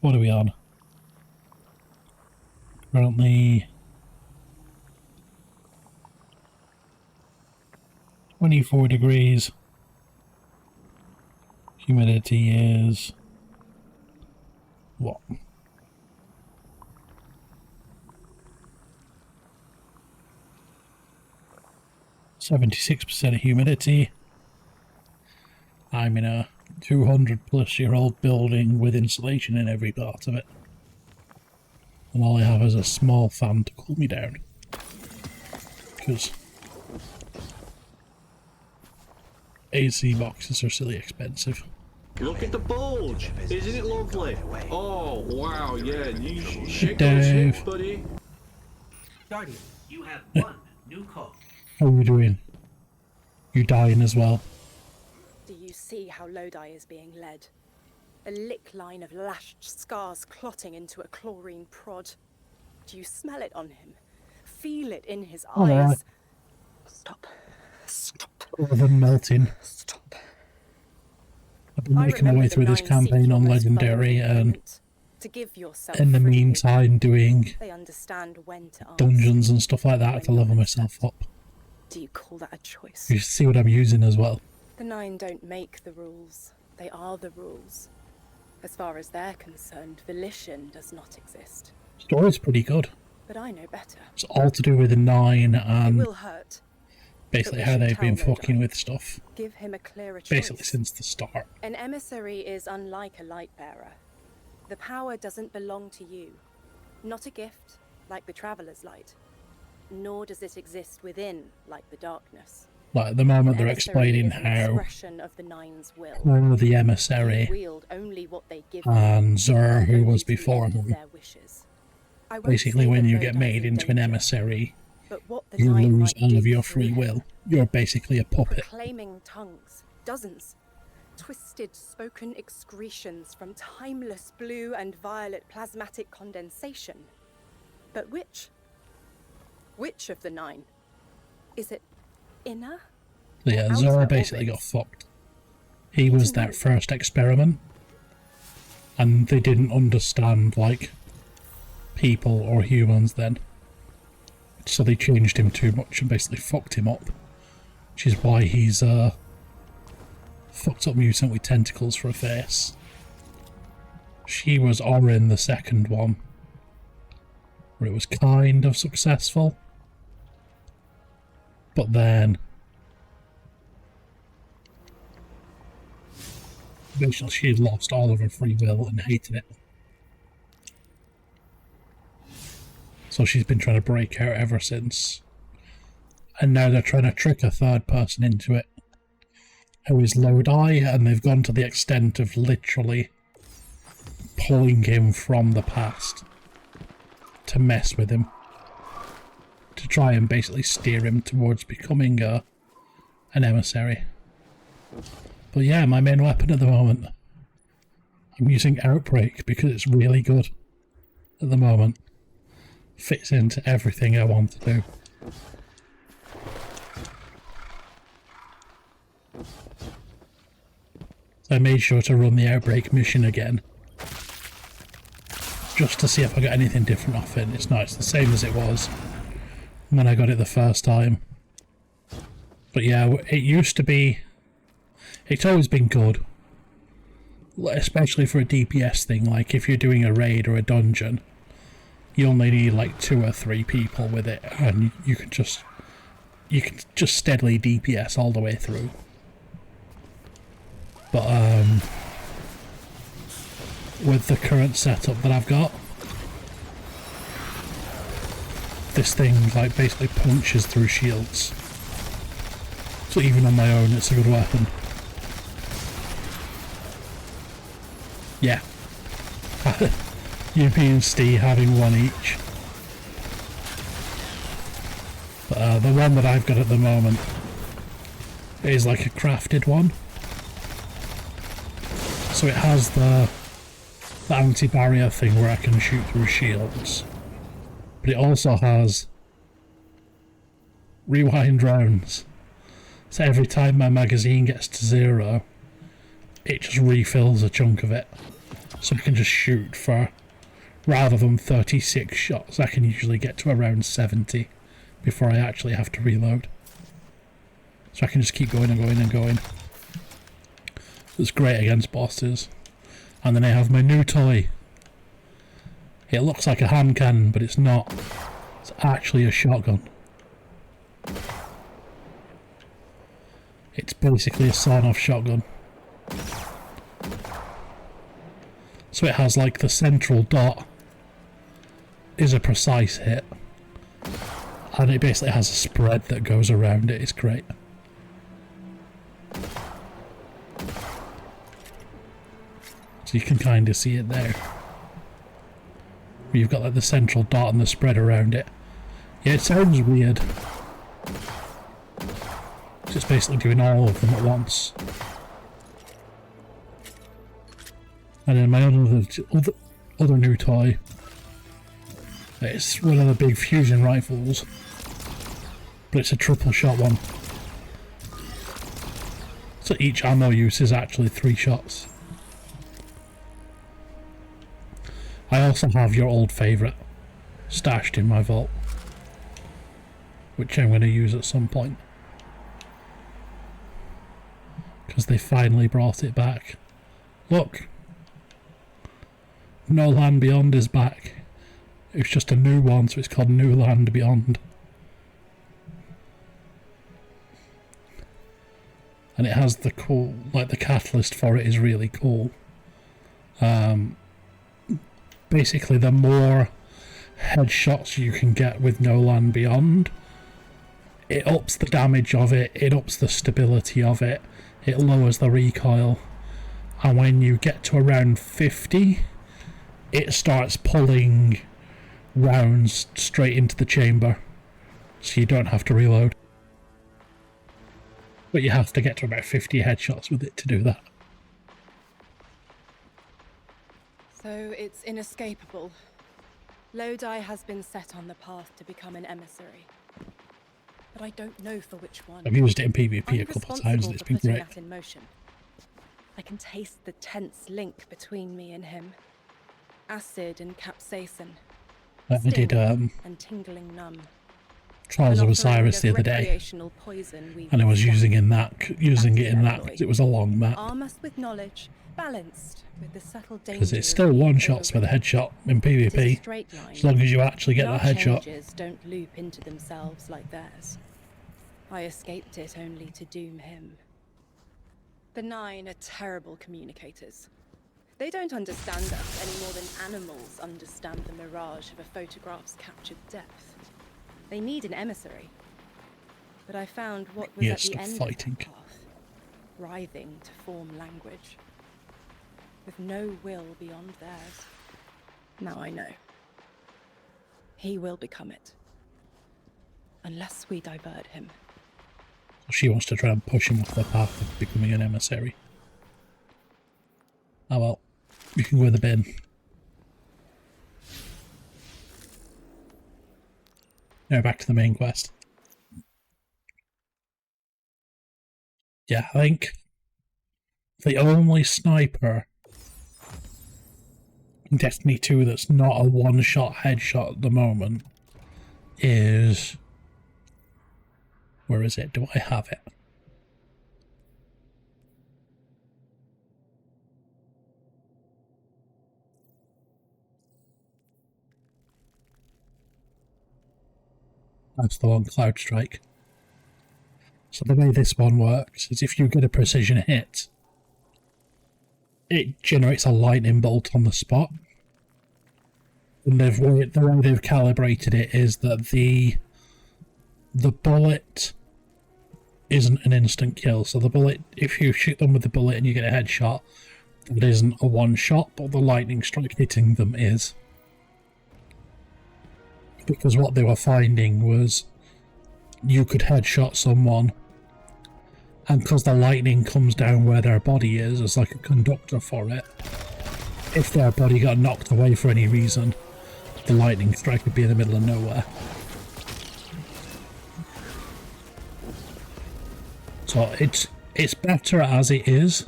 S1: What are we on? Currently 24 degrees. Humidity is what? %76% humidity. I'm in a 200-plus-year-old building with insulation in every part of it. And all I have is a small fan to cool me down. Because AC boxes are silly expensive.
S10: Look at the bulge! Isn't it lovely? Oh, wow, yeah, you shake
S1: those
S10: hips, buddy.
S2: Guardian, you have one new call.
S1: How are we doing? You dying as well?
S8: Do you see how Lodi is being led? A lick line of lashed scars clotting into a chlorine prod. Do you smell it on him? Feel it in his eyes?
S1: Right.
S8: Stop. Stop.
S1: Other than melting.
S8: Stop.
S1: I've been making my way through this campaign on Legendary, and in the meantime doing
S8: they understand when to ask.
S1: Dungeons and stuff like that to level myself up.
S8: Do you call that a choice?
S1: You see what I'm using as well.
S8: The Nine don't make the rules. They are the rules. As far as they're concerned, volition does not exist.
S1: Story's pretty good.
S8: But I know better.
S1: It's all to do with the Nine and
S8: it will hurt.
S1: basically how they've been fucking with stuff.
S8: Give him a clearer choice.
S1: Basically since the start.
S8: An emissary is unlike a light bearer. The power doesn't belong to you. Not a gift, like the Traveler's Light. Nor does it exist within, like the darkness.
S1: Like at the moment they're explaining how
S8: of the Nine's will.
S1: Paul the Emissary and Zur, who was before him, basically when you get made into an emissary, you lose all of your free will. You're basically a puppet.
S8: Proclaiming tongues, dozens. Twisted spoken excretions from timeless blue and violet plasmatic condensation. But which? Which of the Nine? Is it inner?
S1: So yeah, Zur basically got fucked. He was that first experiment, and they didn't understand, like, people or humans then. So they changed him too much and basically fucked him up. Which is why he's fucked up mutant with tentacles for a face. She was Orin, the second one, where it was kind of successful. But then basically she had lost all of her free will and hated it. So she's been trying to break out ever since. And now they're trying to trick a third person into it, who is Lodi, and they've gone to the extent of literally pulling him from the past to mess with him. To try and basically steer him towards becoming an emissary. But yeah, my main weapon at the moment, I'm using Outbreak because it's really good at the moment. Fits into everything I want to do. I made sure to run the Outbreak mission again, just to see if I got anything different off it. It's not, it's the same as it was when I got it the first time. But yeah, it used to be, it's always been good, especially for a DPS thing. Like if you're doing a raid or a dungeon, you only need like 2 or 3 people with it, and you can just steadily DPS all the way through. But with the current setup that I've got, this thing like basically punches through shields. So even on my own, it's a good weapon. Yeah. UP and Steve having one each. But the one that I've got at the moment is like a crafted one. So it has the anti-barrier thing where I can shoot through shields. But it also has rewind rounds. So every time my magazine gets to 0, it just refills a chunk of it. So I can just shoot for, rather than 36 shots, I can usually get to around 70 before I actually have to reload. So I can just keep going and going and going. It's great against bosses. And then I have my new toy. It looks like a hand cannon, but it's not. It's actually a shotgun. It's basically a sawn-off shotgun. So it has like the central dot is a precise hit, and it basically has a spread that goes around it. It's great. So you can kind of see it there. You've got like the central dot and the spread around it. Yeah, it sounds weird. It's just basically doing all of them at once. And then my other new toy, it's one of the big fusion rifles, but it's a triple shot one. So each ammo use is actually 3 shots. I also have your old favourite stashed in my vault, which I'm going to use at some point, because they finally brought it back. Look! No Land Beyond is back. It's just a new one, so it's called New Land Beyond. And it has the cool, like the catalyst for it is really cool. Basically, the more headshots you can get with No Land Beyond, it ups the damage of it, it ups the stability of it, it lowers the recoil, and when you get to around 50, it starts pulling rounds straight into the chamber, so you don't have to reload. But you have to get to about 50 headshots with it to do that.
S8: So it's inescapable. Lodi has been set on the path to become an emissary. But I don't know for which one.
S1: I've used it in PvP
S8: I'm
S1: a couple of times and it's been
S8: putting
S1: great.
S8: that in motion. I can taste the tense link between me and him. Acid and capsaicin.
S1: I did
S8: And tingling numb.
S1: Trials
S8: An
S1: of
S8: offering
S1: Osiris the other day,
S8: recreational poison we
S1: and I was
S8: sell.
S1: using it in that because
S8: That's
S1: it was a long map.
S8: Arm us with knowledge, balanced with the subtle danger.
S1: Because it's still one shots with a headshot in PvP, as long as you actually get that headshot.
S8: Changes don't loop into themselves like theirs. I escaped it only to doom him. The Nine are terrible communicators. They don't understand us any more than animals understand the mirage of a photograph's captured depth. They need an emissary. But I found what was
S1: Yes,
S8: at the
S1: stop
S8: end
S1: fighting.
S8: of that path, writhing to form language, with no will beyond theirs. Now I know. He will become it. Unless we divert him.
S1: She wants to try and push him off the path of becoming an emissary. Oh well, you can go in the bin. Now back to the main quest. Yeah, I think the only sniper in Destiny 2 that's not a one-shot headshot at the moment is... Where is it? Do I have it? That's the one, Cloud Strike. So the way this one works is if you get a precision hit, it generates a lightning bolt on the spot. And the way they've calibrated it is that the bullet isn't an instant kill. So the bullet, if you shoot them with the bullet and you get a headshot, it isn't a one shot, but the lightning strike hitting them is. Because what they were finding was you could headshot someone, and because the lightning comes down where their body is as like a conductor for it, if their body got knocked away for any reason, the lightning strike would be in the middle of nowhere. So it's better as it is,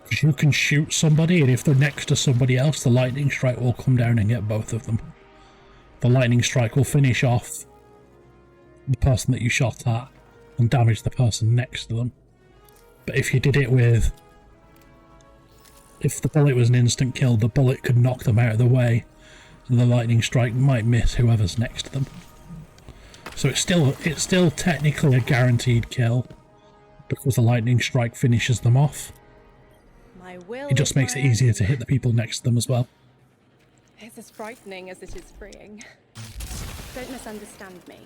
S1: because you can shoot somebody, and if they're next to somebody else, the lightning strike will come down and get both of them. The lightning strike will finish off the person that you shot at and damage the person next to them. But if you did it with... If the bullet was an instant kill, the bullet could knock them out of the way, and the lightning strike might miss whoever's next to them. So it's still technically a guaranteed kill, because the lightning strike finishes them off.
S8: My will
S1: It just makes it easier to hit the people next to them as well.
S8: It's as frightening as it is freeing. Don't misunderstand me.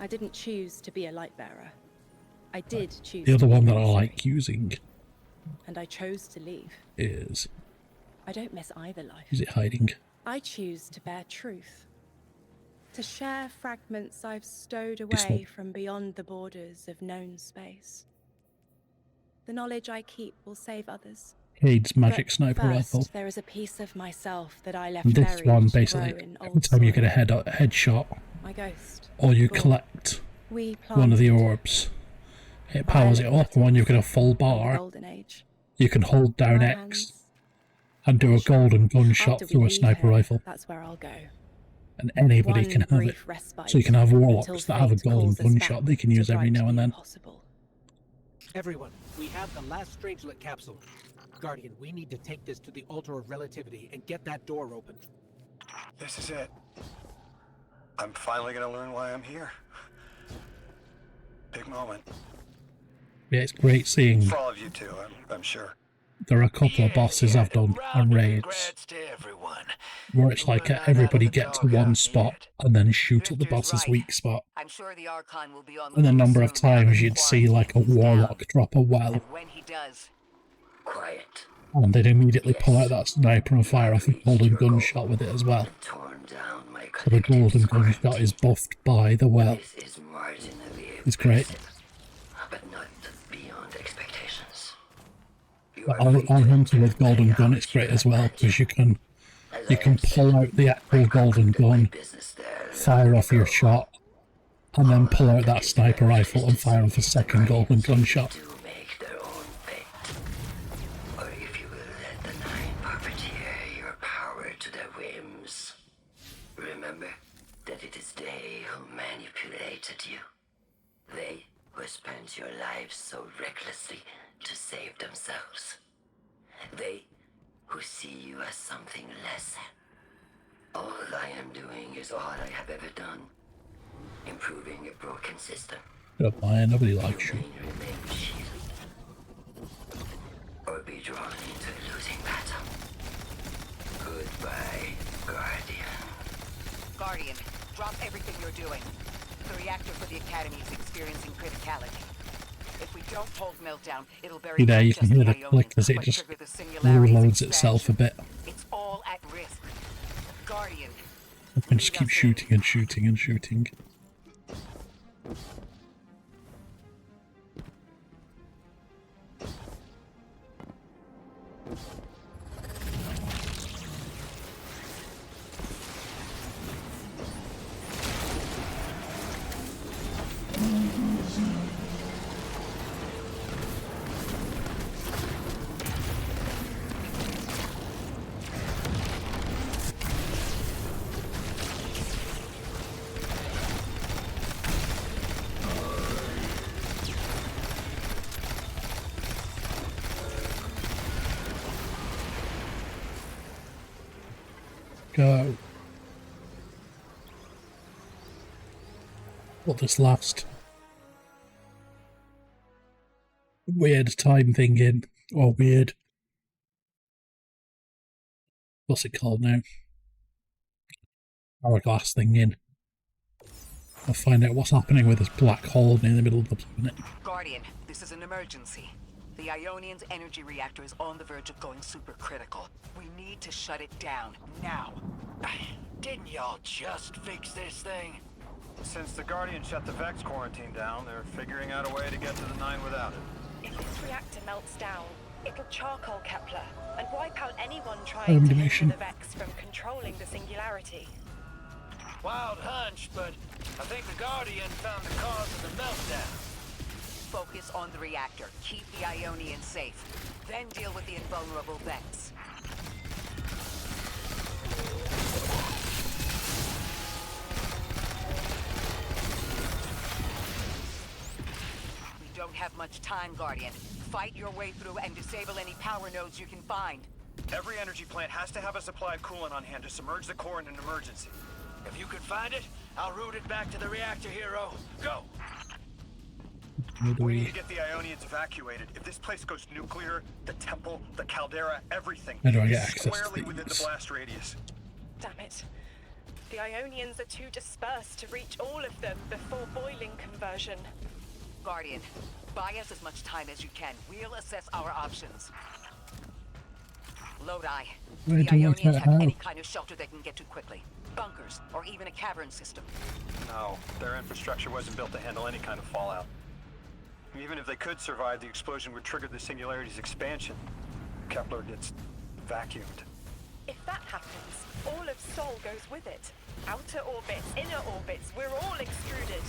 S8: I didn't choose to be a light bearer. I did choose
S1: The other
S8: to be
S1: one
S8: an
S1: that I
S8: emissary,
S1: like using
S8: and I chose to leave.
S1: is...
S8: I don't miss either life.
S1: Is it hiding?
S8: I choose to bear truth. To share fragments I've stowed
S1: This
S8: away
S1: one.
S8: from beyond the borders of known space. The knowledge I keep will save others.
S1: Cade's magic
S8: But
S1: sniper
S8: first,
S1: rifle.
S8: there is a piece of myself that I left
S1: And this
S8: buried
S1: one,
S8: to grow
S1: basically,
S8: in
S1: every
S8: old
S1: time you get a
S8: soil.
S1: headshot,
S8: My ghost.
S1: or you
S8: Gone.
S1: collect
S8: We
S1: one of the
S8: planted
S1: orbs, it powers it up, and when you get a full
S8: in the
S1: bar,
S8: golden age.
S1: you can hold down
S8: My
S1: X
S8: hands,
S1: and do a golden gunshot
S8: after we
S1: through a
S8: leave
S1: sniper
S8: here,
S1: rifle,
S8: That's where I'll go.
S1: and anybody
S8: One
S1: can have it.
S8: brief respite
S1: So you can have warlocks
S8: until
S1: that have a
S8: fate
S1: golden
S8: calls us
S1: gunshot
S8: back
S1: they can
S8: to
S1: use every
S8: right
S1: now and
S8: the
S1: then.
S8: impossible.
S2: Everyone, we have the last Strangelet capsule. Guardian, we need to take this to the Altar of Relativity and get that door open.
S7: This is it. I'm finally gonna learn why I'm here. Big moment.
S1: Yeah, it's great seeing
S7: For all of you too, I'm sure.
S1: there are a couple of bosses I've done on raids
S9: Congrats to everyone.
S1: where it's like everybody get to one spot and then shoot at the
S3: Victor's
S1: boss's
S3: right.
S1: weak spot.
S3: I'm sure the Archon will be on the
S1: And a
S3: move
S1: number of
S3: soon now that
S1: times
S3: the
S1: you'd see like a
S3: quarantine is
S1: warlock
S3: down.
S1: drop a well,
S3: And when he does,
S4: Quiet.
S1: and they'd immediately pull out that sniper and fire off a golden gunshot with it as well.
S4: Torn down my
S1: So the golden
S4: collective's
S1: gunshot
S4: gratitude.
S1: is buffed by the well.
S4: This is marginally
S1: It's great.
S4: impressive, but not beyond expectations. You
S1: But
S4: are
S1: on
S4: free to
S1: Hunter with
S4: interpret
S1: Golden
S4: how
S1: Gun,
S4: much
S1: it's great
S4: you
S1: as well,
S4: have
S1: because you can
S4: imagined. As I have
S1: pull
S4: said,
S1: out the actual
S4: I
S1: golden
S4: concluded my
S1: gun,
S4: business there
S1: fire
S4: long
S1: off your
S4: ago.
S1: shot, and then pull out that
S4: All
S1: sniper
S4: that
S1: rifle and fire off a second golden gunshot.
S4: To make their own fate. Or if you will let the Nine puppeteer your power to their whims. Remember, that it is they who manipulated you. They who spent your lives so recklessly to save themselves. They who see you as something lesser. All I am doing is all I have ever done. Improving a broken system.
S1: Don't mind, nobody likes you.
S4: Remain shield. Or be drawn into a losing battle. Goodbye, Guardian.
S3: Guardian, drop everything you're doing. The reactor for the Academy is experiencing criticality. If we don't hold Meltdown, it'll bury
S1: There you
S3: not
S1: can
S3: just
S1: hear
S3: the
S1: the click
S3: Ionians,
S1: as it
S3: but
S1: just
S3: trigger the Singularity's
S1: reloads itself a bit.
S3: It's all at risk. Guardian.
S1: I can just keep shooting and shooting and shooting. Go. Will this last? Weird time thing in, or weird. What's it called now? Hourglass thing in. I'll find out what's happening with this black hole in the middle of the planet.
S3: Guardian, this is an emergency. The Ionian's energy reactor is on the verge of going supercritical. We need to shut it down, now.
S9: Didn't y'all just fix this thing?
S7: Since the Guardian shut the Vex quarantine down, they're figuring out a way to get to the 9 without it.
S6: If this reactor melts down, it'll charcoal Kepler and wipe out anyone trying to hinder the Vex from controlling the Singularity.
S9: Wild hunch, but I think the Guardian found the cause of the meltdown.
S3: Focus on the reactor. Keep the Ionians safe. Then deal with the invulnerable Vex. We don't have much time, Guardian. Fight your way through and disable any power nodes you can find.
S7: Every energy plant has to have a supply of coolant on hand to submerge the core in an emergency.
S9: If you can find it, I'll route it back to the reactor, Hero. Go!
S7: We need to get the Ionians evacuated. If this place goes nuclear, the temple, the caldera, everything
S1: How do I
S7: is
S1: get access to
S7: squarely within the
S1: these?
S7: blast radius.
S6: Damn it. The Ionians are too dispersed to reach all of them before boiling conversion.
S3: Guardian, buy us as much time as you can. We'll assess our options. Lodi,
S1: Where
S3: the
S1: do I
S3: Ionians
S1: get
S3: have
S1: out?
S3: any kind of shelter they can get to quickly. Bunkers, or even a cavern system.
S7: No, their infrastructure wasn't built to handle any kind of fallout. Even if they could survive, the explosion would trigger the Singularity's expansion. Kepler gets vacuumed.
S6: If that happens, all of Sol goes with it. Outer orbits, inner orbits, we're all extruded.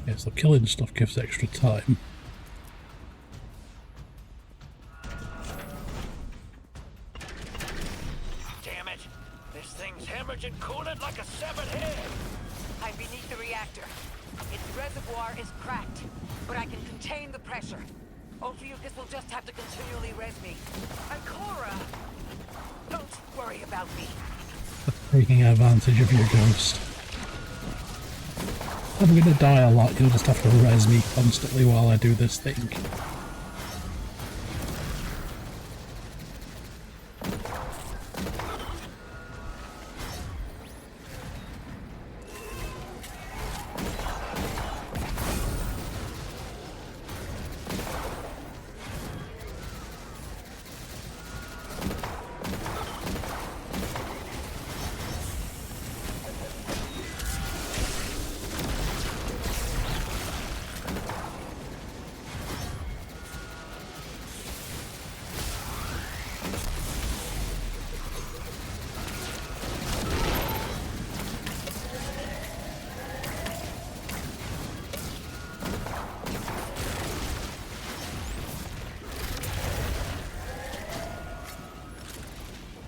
S1: Yeah, so killing stuff gives extra time.
S9: Damn it! This thing's hemorrhaging coolant like a severed head!
S3: I'm beneath the reactor. Its reservoir is cracked, but I can contain the pressure. Ophiuchus will just have to continually res me. Ikora! Don't worry about me.
S1: Taking advantage of your ghost. I'm gonna die a lot, you'll just have to res me constantly while I do this thing.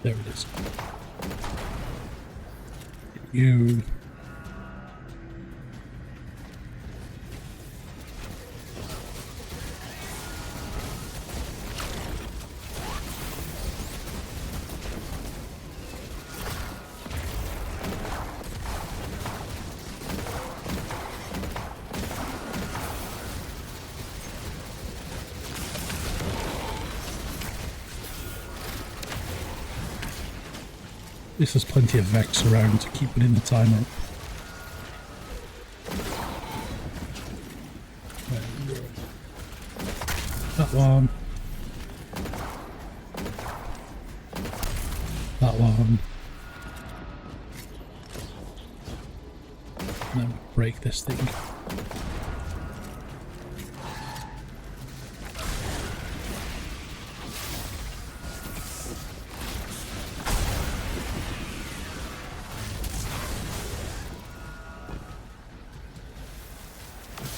S1: There it is. You. At least there's plenty of Vex around to keep within the time up. That one. That one. And then break this thing.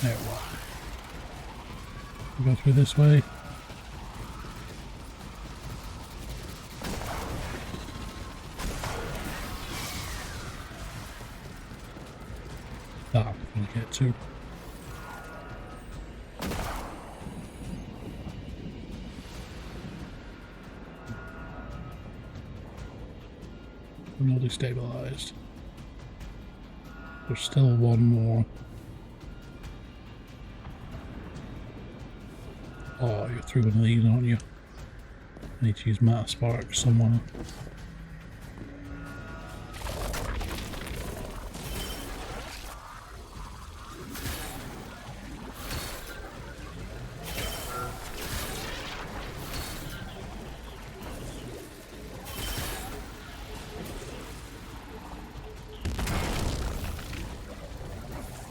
S1: There we go. We go through this way. That I'm gonna get to. I'm not destabilized. There's still one more. Oh, you're through one of these, aren't you? I need to use Matter Spark somewhere.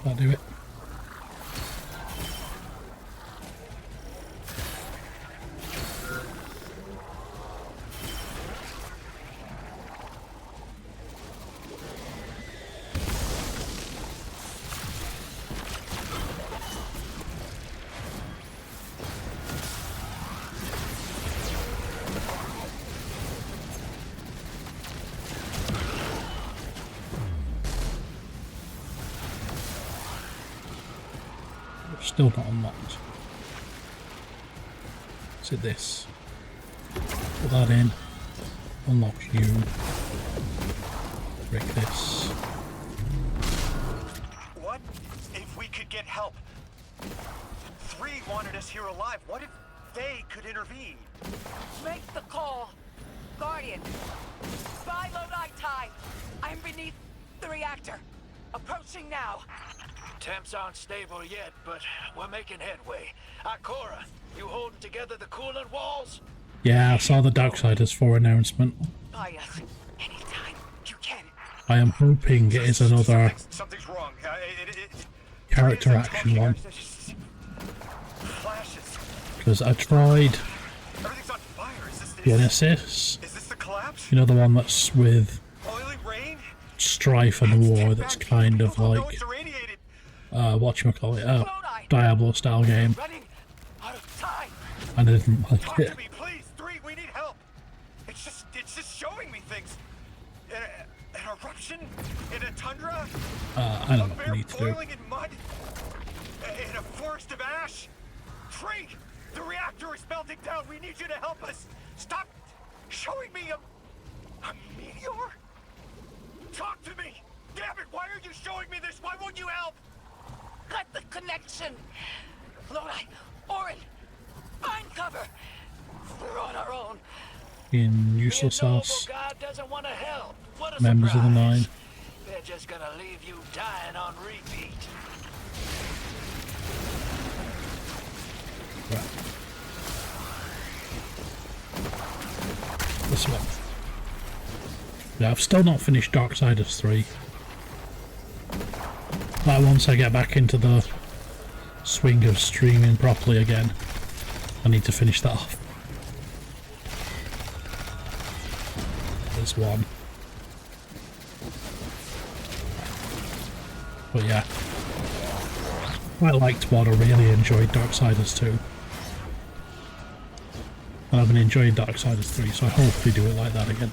S1: That'll do it. Still not unlocked. Is it this? Put that in. Unlock you. Break this.
S11: What if we could get help? 3 wanted us here alive. What if they could intervene?
S3: Make the call. Guardian. By Lodi time. I'm beneath the reactor. Approaching now.
S9: Temps aren't stable yet, but we're making headway. Ikora, you holding together the coolant walls?
S1: Yeah, I saw the Darksiders 4 announcement.
S3: By us. Anytime you can.
S1: I am hoping it is another
S11: Something's wrong.
S1: character action one.
S11: Flashes.
S1: Because I tried
S11: Everything's on fire.
S1: Genesis.
S11: Is this the collapse?
S1: You know, the one that's with
S11: Oily rain?
S1: Strife and War, that's kind of like whatchamacallit, Diablo style game.
S3: Running out of time.
S1: And I didn't like
S11: Talk
S1: it.
S11: to me, please. 3, we need help. It's just showing me things. An eruption in a tundra.
S1: I don't know what we need to do.
S11: Boiling in mud. In a forest of ash. Tree, the reactor is melting down. We need you to help us. Stop showing me a meteor. Talk to me. Damn it! Why are you showing me this? Why won't you help?
S3: Cut the connection. Lodi, Orin, find cover. We're on our own.
S1: In useless ass
S9: God doesn't want to help. What a
S1: members of the
S9: surprise.
S1: Nine.
S9: They're just gonna leave you dying on repeat.
S1: Right. This one. Yeah, I've still not finished Darksiders 3. But once I get back into the swing of streaming properly again, I need to finish that off. There's one. But yeah. I liked one, I really enjoyed Darksiders 2. And I've been enjoying Darksiders 3, so I hope they do it like that again.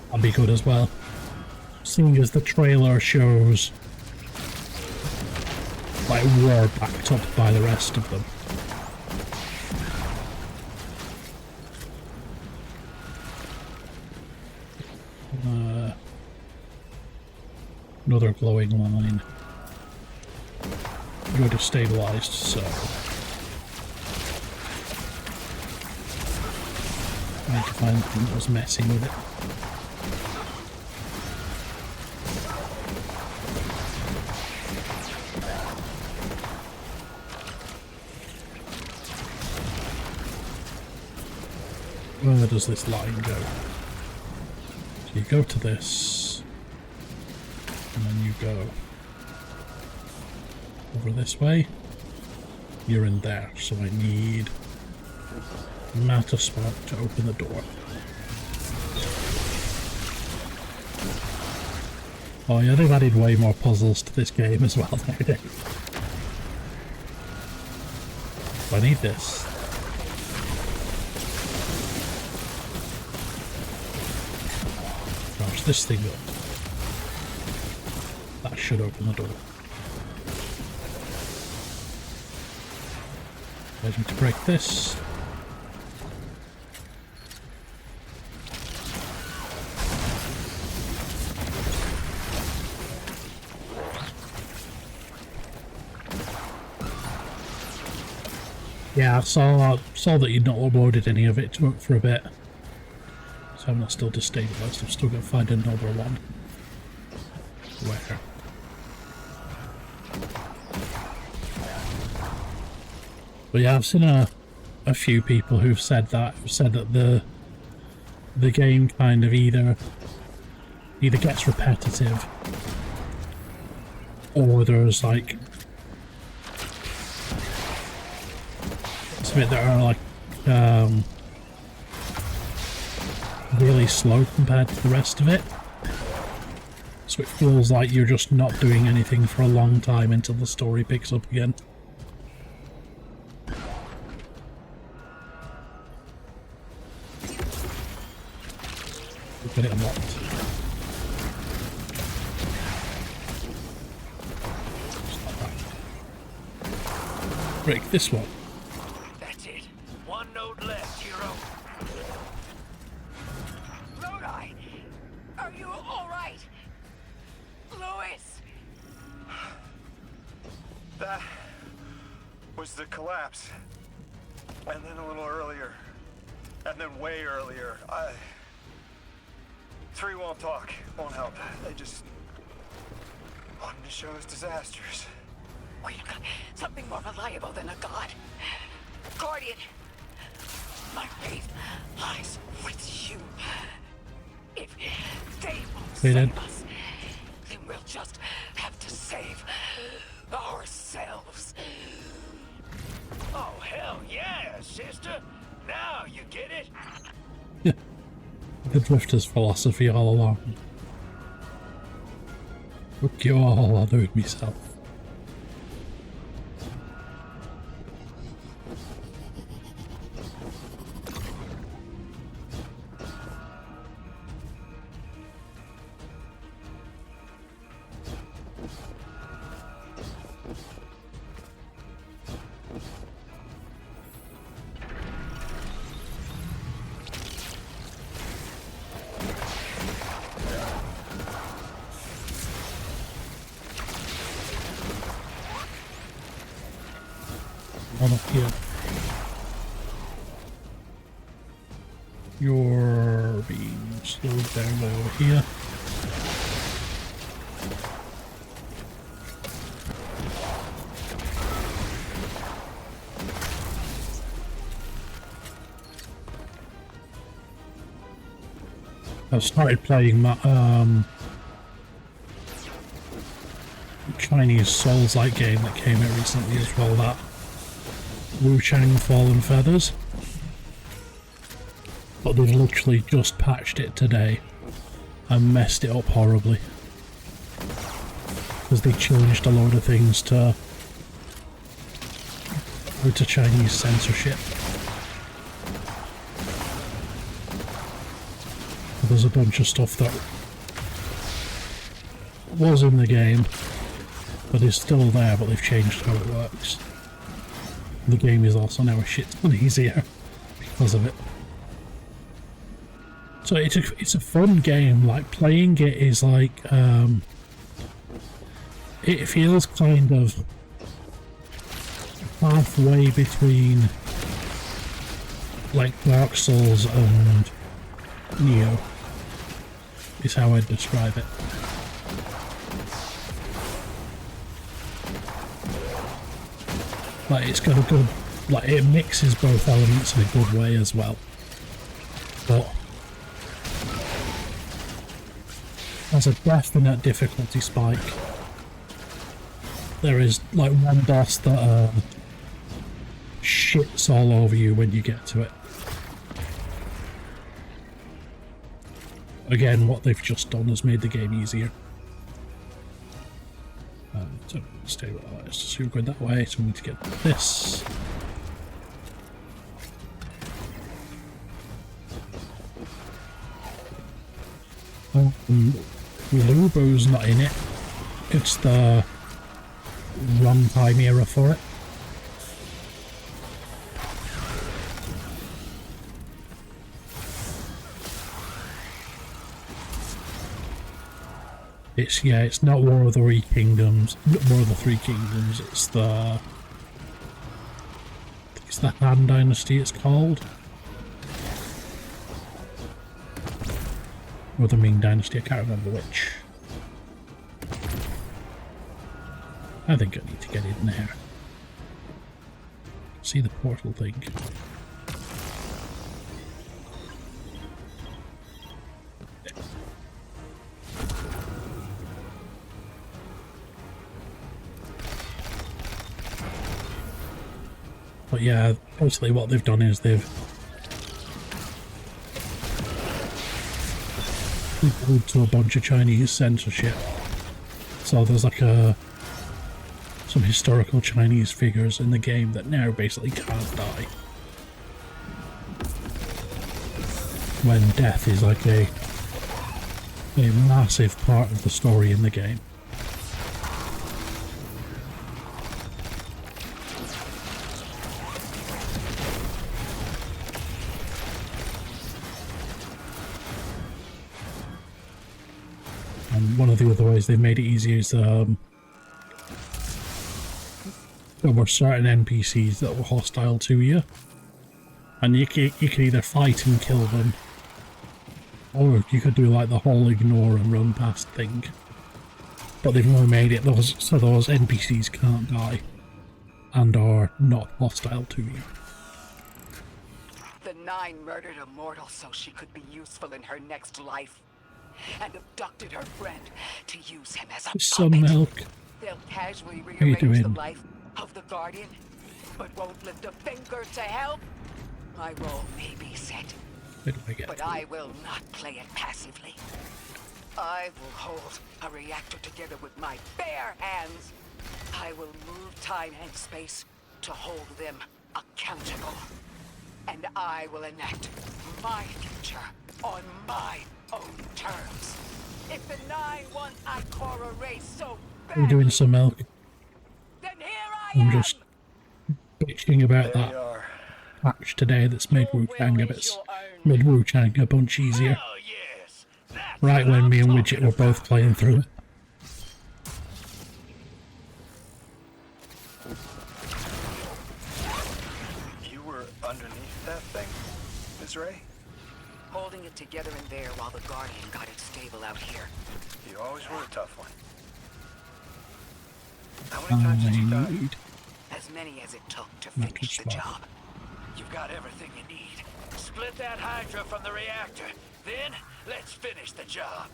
S1: That'd be good as well. Seeing as the trailer shows like we're backed up by the rest of them. Another glowing line. Would have stabilized, so I need to find something that was messing with it. Where does this line go? So you go to this, and then you go over this way. You're in there, so I need Matter Spark to open the door. Oh yeah, they've added way more puzzles to this game as well nowadays. I need this. Charge this thing up. That should open the door. I need to break this. Yeah, I saw that you'd not uploaded any of it for a bit. So I'm not still destabilized. I've still got to find another one. Where? But yeah, I've seen a few people who've said that the game kind of either gets repetitive, or there's like some bit that are like really slow compared to the rest of it. So it feels like you're just not doing anything for a long time until the story picks up again. Get it unlocked. Break this one.
S9: That's it. One node left, hero.
S3: Lodi! Are you alright? Louis!
S11: That was the collapse. And then a little earlier. And then way earlier. 3 won't talk, won't help. They just wanted to show us disasters.
S3: We've got something more reliable than a god. Guardian, my faith lies with you. If they won't save us, then we'll just have to save ourselves.
S9: Oh, hell yeah, sister. Now you get it.
S1: Yeah. The Drifter's philosophy all along. Fuck you all, I'll do it myself. One up here. You're being slowed down by over here. I've started playing my Chinese Souls-like game that came out recently as well, that Wuchang Fallen Feathers. But they've literally just patched it today and messed it up horribly. because they changed a load of things to Chinese censorship. There's a bunch of stuff that was in the game, but is still there, but they've changed how it works. The game is also now a shit ton easier because of it. So it's a fun game. Like, playing it is like it feels kind of halfway between like Dark Souls and Neo, is how I'd describe it. Like, it's got a good, like, it mixes both elements in a good way as well. But has a definite difficulty spike. There is like one boss that shits all over you when you get to it. Again, what they've just done has made the game easier. So stay with that. So we're going that way, so we need to get this. Lubo's not in it. It's the wrong time era for it. It's not War of the Three Kingdoms. War of the Three Kingdoms. It's the Han Dynasty. It's called, or the Ming Dynasty. I can't remember which. I think I need to get in there. See the portal thing. But yeah, basically what they've done is they've moved to a bunch of Chinese censorship. So there's like some historical Chinese figures in the game that now basically can't die. When death is like a massive part of the story in the game. And one of the other ways they've made it easier is there were certain NPCs that were hostile to you, and you can either fight and kill them, or you could do like the whole ignore and run past thing. But they've only made it so those NPCs can't die and are not hostile to you.
S3: The Nine murdered a mortal so she could be useful in her next life, and abducted her friend to use him as a
S1: Some
S3: puppet.
S1: milk.
S3: They'll casually
S1: How you
S3: rearrange the
S1: doing?
S3: life of the Guardian, but won't lift a finger to help. My role may be set,
S1: Where do I get
S3: but
S1: to?
S3: I will not play it passively. I will hold a reactor together with my bare hands. I will move time and space to hold them accountable. And I will enact my future on my own terms. If the Nine want Ikora race so bad,
S1: We're doing some milk.
S3: then here I am.
S1: I'm just bitching about
S7: There
S1: that
S7: you are.
S1: patch today that's made Wu-Chang a bunch easier.
S9: Oh, yes. That's
S1: Right
S9: what
S1: when
S9: I'm
S1: me and
S9: talking
S1: Widget were both playing through it.
S7: You were underneath that thing, Ms. Ray?
S3: Holding it together in there while the Guardian got it stable out here.
S7: You always were a tough one. How many times did you die?
S1: Need
S3: As many as it took to
S1: Not
S3: finish
S1: too
S3: the
S1: small.
S3: job.
S9: You've got everything you need. Split that Hydra from the reactor. Then, let's finish the job.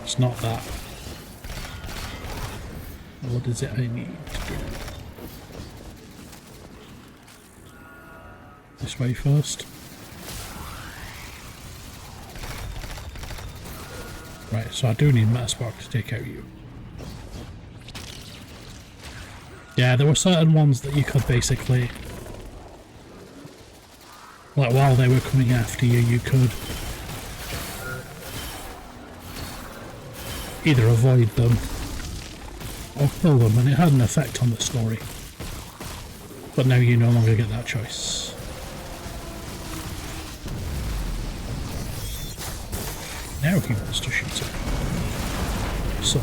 S1: It's not that. What is it I need to do? this way first. Right, so I do need Metaspark to take out you. Yeah, there were certain ones that you could basically... like, while they were coming after you, you could either avoid them or kill them, and it had an effect on the story. But now you no longer get that choice. Now he wants to shoot it. So...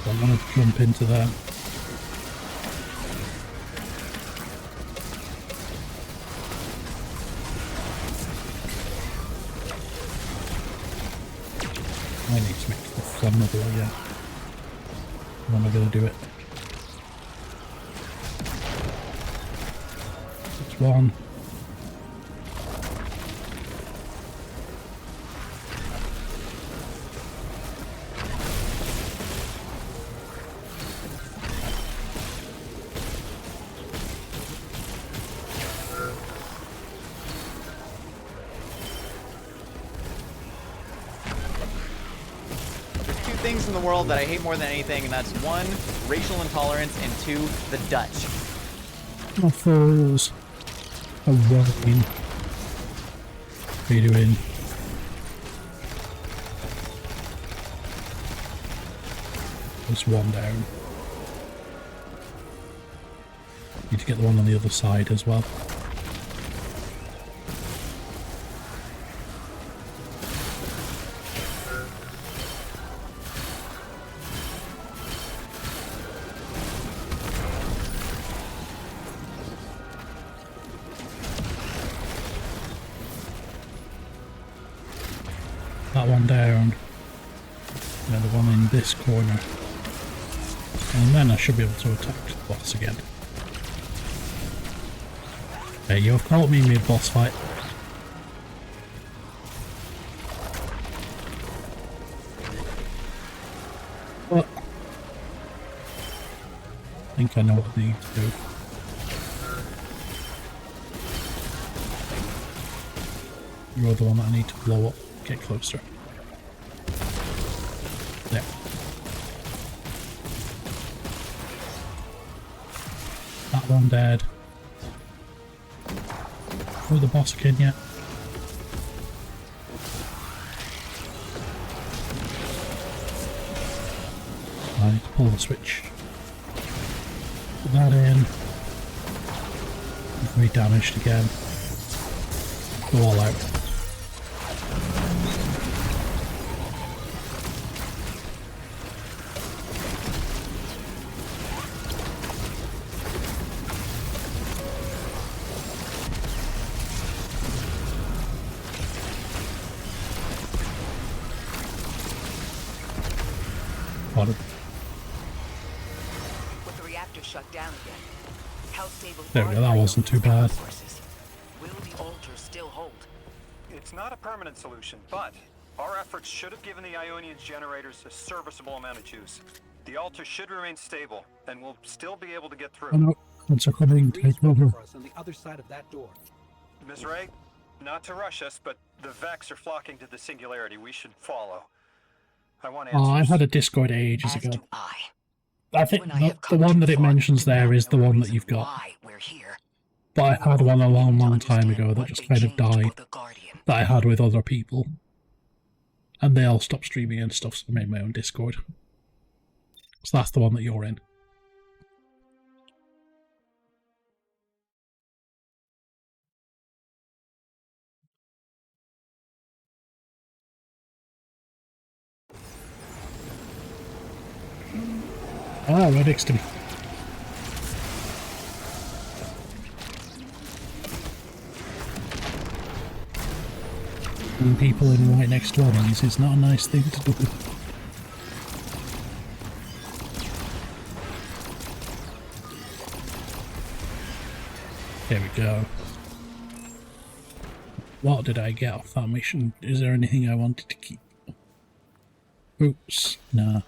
S1: I want to jump into that. I need to make the flammable again. When am I going to do it? That's one.
S12: Things in the world that I hate more than anything, and that's 1, racial intolerance, and 2, the Dutch.
S1: Waffles. A wine. How you doing? There's one down. Need to get the one on the other side as well. That one down, and the one in this corner, and then I should be able to attack the boss again. Okay, you've caught me mid-boss fight. But I think I know what I need to do. You're the one that I need to blow up. Get closer. There. That one dead. Oh, the boss again yet? I need to pull the switch. Put that in. Very damaged again. Go all out.
S3: With the reactor shut down again, how stable
S1: there we go, that wasn't too bad.
S3: Will the altar still hold?
S7: It's not a permanent solution, but our efforts should have given the Ionians generators a serviceable amount of juice. The altar should remain stable, and we'll still be able to get through.
S1: Oh no, once they're coming, take over.
S2: For us on the other side of that door.
S7: Ms. Ray, not to rush us, but the Vex are flocking to the Singularity. We should follow. I want answers.
S1: Oh, I've had a Discord ages
S3: As
S1: ago.
S3: do I.
S1: I think
S3: When I have
S1: the
S3: come
S1: one
S3: too
S1: that it
S3: far
S1: mentions
S3: to
S1: there
S3: know
S1: is the
S3: the
S1: one that
S3: reason
S1: you've got.
S3: why we're here.
S1: But I had one a long, long time ago that
S3: What
S1: just
S3: they
S1: kind of
S3: changed
S1: died.
S3: for the Guardian.
S1: That I had with other people. And they all stopped streaming and stuff, so I made my own Discord. So that's the one that you're in. Ah, right next to me. Seeing people in right next to enemies is not a nice thing to do. There we go. What did I get off that mission? Is there anything I wanted to keep? Boots? Nah.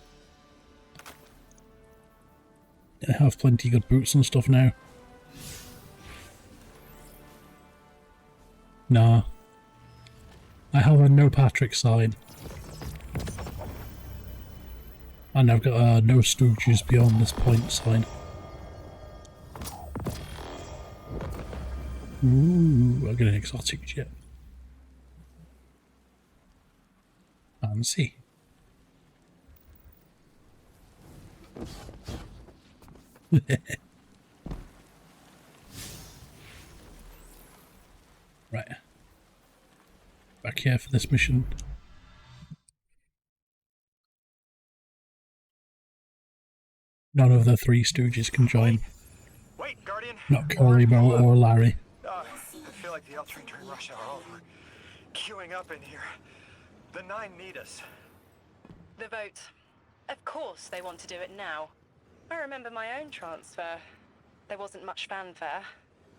S1: I have plenty good boots and stuff now. Nah. I have a no Patrick sign. And I've got a no Stooges beyond this point sign. Ooh, I got an exotic jet. Fancy. Right. Back here for this mission. None of the three Stooges can join.
S11: Wait, Guardian.
S1: Not Curly, Mo, or Larry.
S11: I feel like the L train during rush hour all over. Queuing up in here. The 9 need us.
S6: The vote. Of course they want to do it now. I remember my own transfer. There wasn't much fanfare,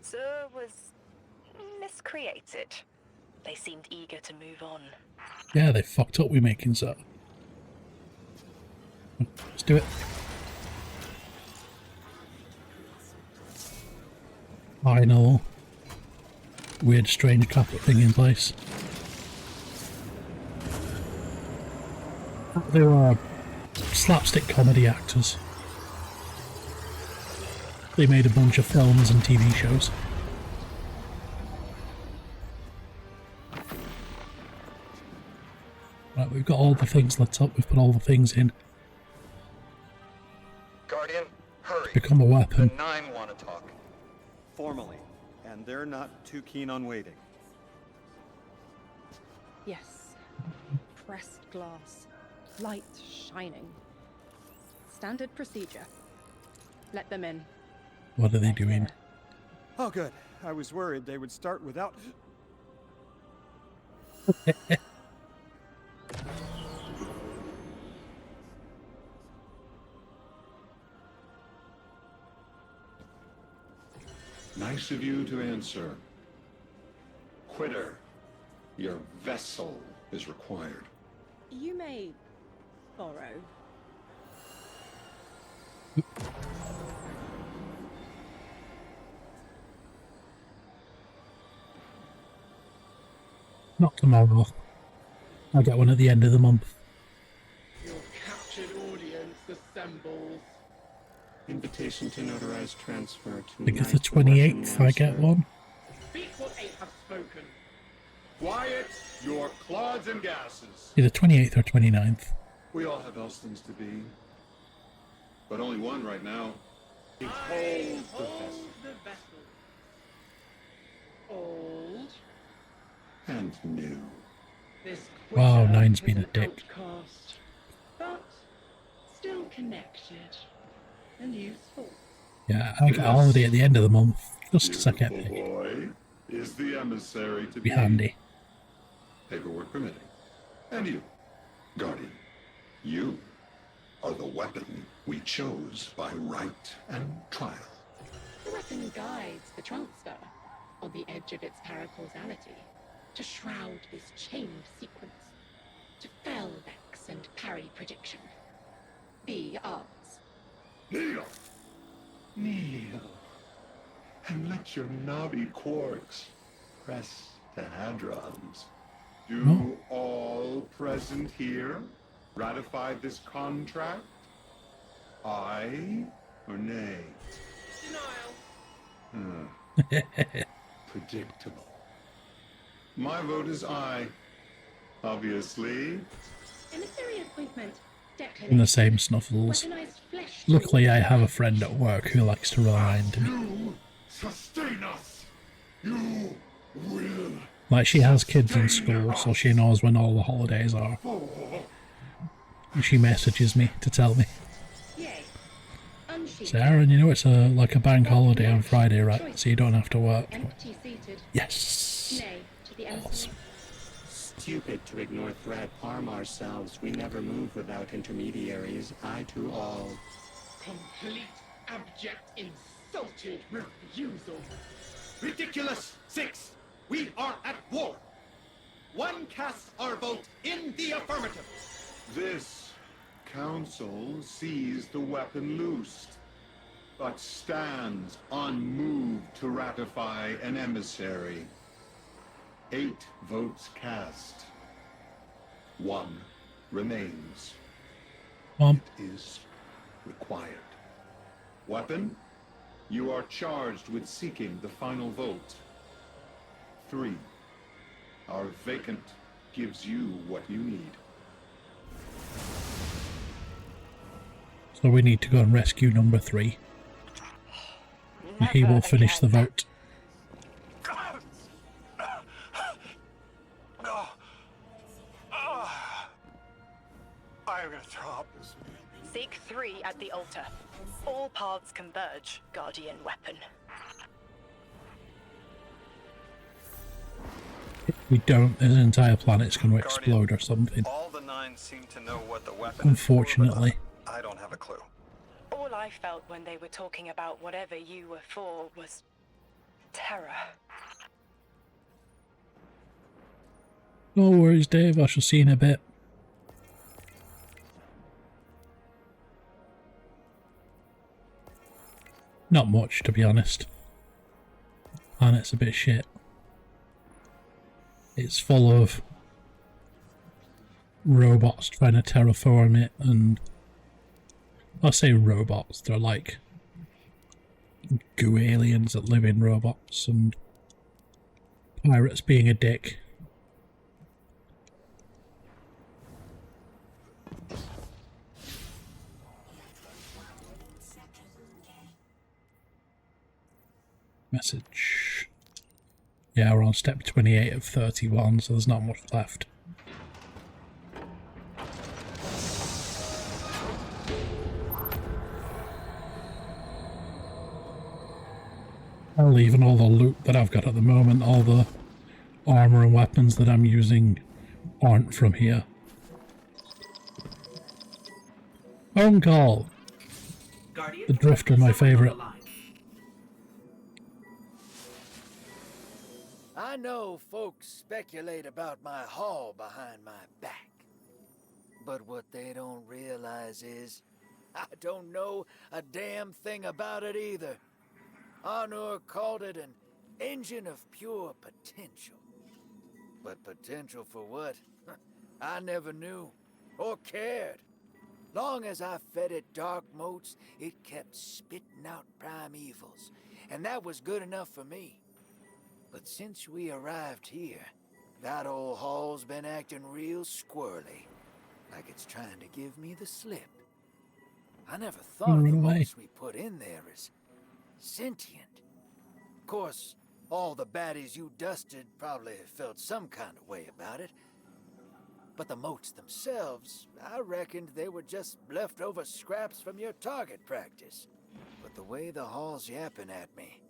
S6: so it was miscreated. They seemed eager to move on.
S1: Yeah, they fucked up with making so. Let's do it. Final weird, strange carpet thing in place. They were slapstick comedy actors. They made a bunch of films and TV shows. Right, we've got all the things lit up, we've put all the things in.
S11: Guardian, hurry.
S1: Become a weapon.
S11: The 9 want to talk.
S13: Formally, and they're not too keen on waiting.
S8: Yes. Pressed glass. Light shining. Standard procedure. Let them in.
S1: What are they doing?
S13: Oh, good. I was worried they would start without...
S14: Nice of you to answer. Quitter, your vessel is required.
S8: You may borrow.
S1: Not tomorrow. I'll get one at the end of the month.
S15: Your captured audience assembles.
S14: Invitation to notarize transfer to...
S1: I think it's the 28th I get one.
S15: Speak what 8 have spoken. Quiet your clods and gases.
S1: Either 28th or 29th.
S14: We all have else things to be. But only one right now.
S15: Behold the vessel. Old.
S14: And new.
S15: This
S1: Wow,
S15: Quitter
S1: 9's
S15: is
S1: been a
S15: an
S1: dick.
S15: outcast, but still connected and useful.
S1: Yeah, I get a holiday at the end of the month. Just as I get
S14: Beautiful
S1: paid.
S14: boy is the emissary to
S1: Be handy.
S14: Paperwork permitting. And you, Guardian, you are the weapon we chose by right and trial.
S16: The weapon guides the transfer on the edge of its paracausality to shroud this chained sequence, to fell Vex and parry prediction. Be ours.
S14: Kneel! Kneel. And let your knobby quarks press the hadrons. Do all present here ratify this contract? Aye or nay?
S15: Denial.
S14: Predictable. My vote is aye. Obviously.
S16: Emissary appointment.
S1: In the same snuffles. Luckily, I have a friend at work who likes to roll around to me.
S14: You sustain us. You will.
S1: Like, she has kids in school, so she knows when all the holidays are. And she messages me to tell me. Sarah, you know it's like a bank holiday on Friday, right? So you don't have to work. Yes. Awesome.
S17: stupid to ignore threat, harm ourselves. We never move without intermediaries. I to all.
S15: Complete, abject, insulted refusal.
S11: Ridiculous! 6! We are at war! One casts our vote in the affirmative!
S14: This council sees the weapon loosed, but stands unmoved to ratify an emissary. 8 votes cast. 1 remains. It is required. Weapon, you are charged with seeking the final vote. 3. Our vacant gives you what you need.
S1: So we need to go and rescue number 3. And he will finish the vote.
S11: I'm gonna throw up.
S6: Seek 3 at the altar. All paths converge, Guardian Weapon.
S1: If we don't, this entire planet's going to explode or something.
S7: All the 9 seem to know what the weapon
S1: Unfortunately.
S7: is for, but I don't have a clue.
S6: All I felt when they were talking about whatever you were for was terror.
S1: No worries, Dave. I shall see you in a bit. Not much, to be honest. Planet's a bit shit. It's full of robots trying to terraform it, and I say robots, they're like goo aliens that live in robots, and pirates being a dick. Message. Yeah, we're on step 28 of 31, so there's not much left. Hell, even all the loot that I've got at the moment, all the armor and weapons that I'm using aren't from here. Phone call! The Drifter, my favourite.
S9: I know folks speculate about my haul behind my back. But what they don't realize is, I don't know a damn thing about it either. Arnor called it an engine of pure potential. But potential for what? I never knew, or cared. Long as I fed it dark motes, it kept spitting out primevals, and that was good enough for me. But since we arrived here, that old hall's been acting real squirrely. Like it's trying to give me the slip. I never thought of the motes we put in there as sentient. Of course, all the baddies you dusted probably felt some kind of way about it. But the motes themselves, I reckoned they were just leftover scraps from your target practice. But the way the hall's yapping at me,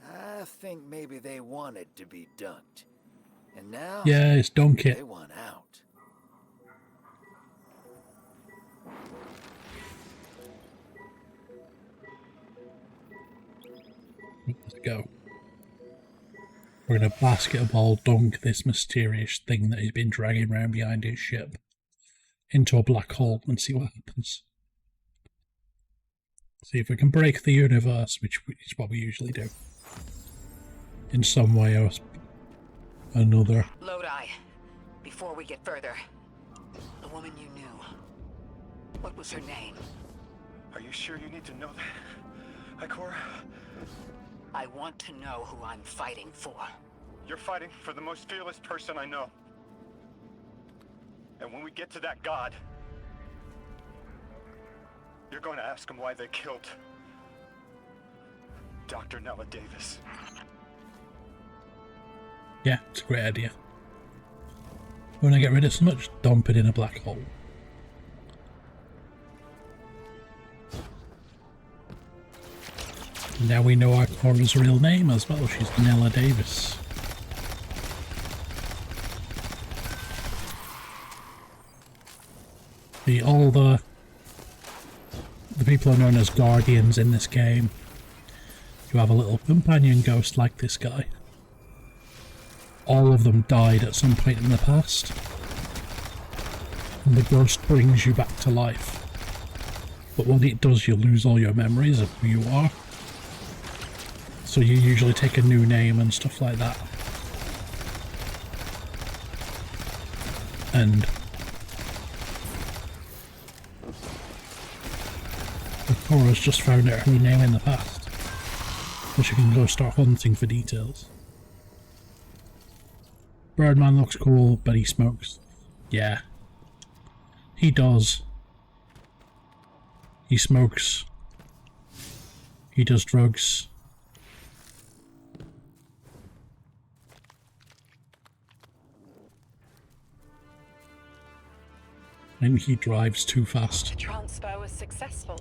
S9: I think maybe they wanted to be dunked. And now,
S1: yeah, it's dunk it.
S9: They want out.
S1: Let's go. We're going to basketball dunk this mysterious thing that he's been dragging around behind his ship into a black hole and see what happens. See if we can break the universe, which is what we usually do. In some way or another.
S3: Lodi, before we get further, the woman you knew, what was her name?
S11: Are you sure you need to know that, Ikora?
S3: I want to know who I'm fighting for.
S11: You're fighting for the most fearless person I know. And when we get to that god, you're going to ask him why they killed Dr. Nella Davis.
S1: Yeah, it's a great idea. When I get rid of so much, dump it in a black hole. Now we know Ikora's real name as well. She's Nella Davis. All the people are known as guardians in this game. You have a little companion ghost like this guy. All of them died at some point in the past. And the ghost brings you back to life. But when it does, you lose all your memories of who you are. So you usually take a new name and stuff like that. And Cora's just found out her name in the past. So she can go start hunting for details. Birdman looks cool, but he smokes. Yeah. He does. He smokes. He does drugs. And he drives too fast.
S6: The transfer was successful.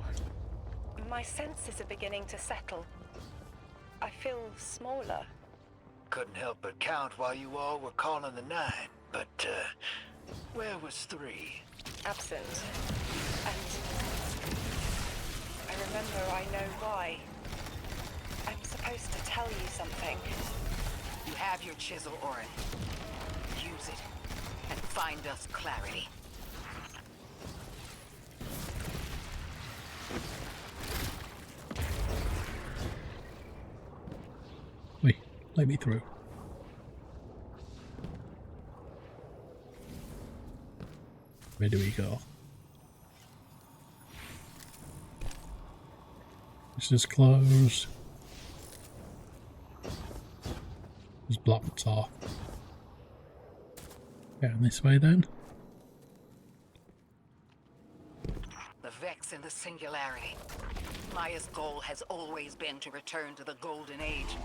S6: My senses are beginning to settle. I feel smaller.
S9: Couldn't help but count while you all were calling the 9, but, where was 3?
S6: Absent. And I remember I know why. I'm supposed to tell you something.
S3: You have your chisel, Orin. Use it, and find us clarity.
S1: Wait, let me through. Where do we go? This is closed. It's blocked off. Going this way then.
S3: The Vex in the Singularity. Maya's goal has always been to return to the Golden Age.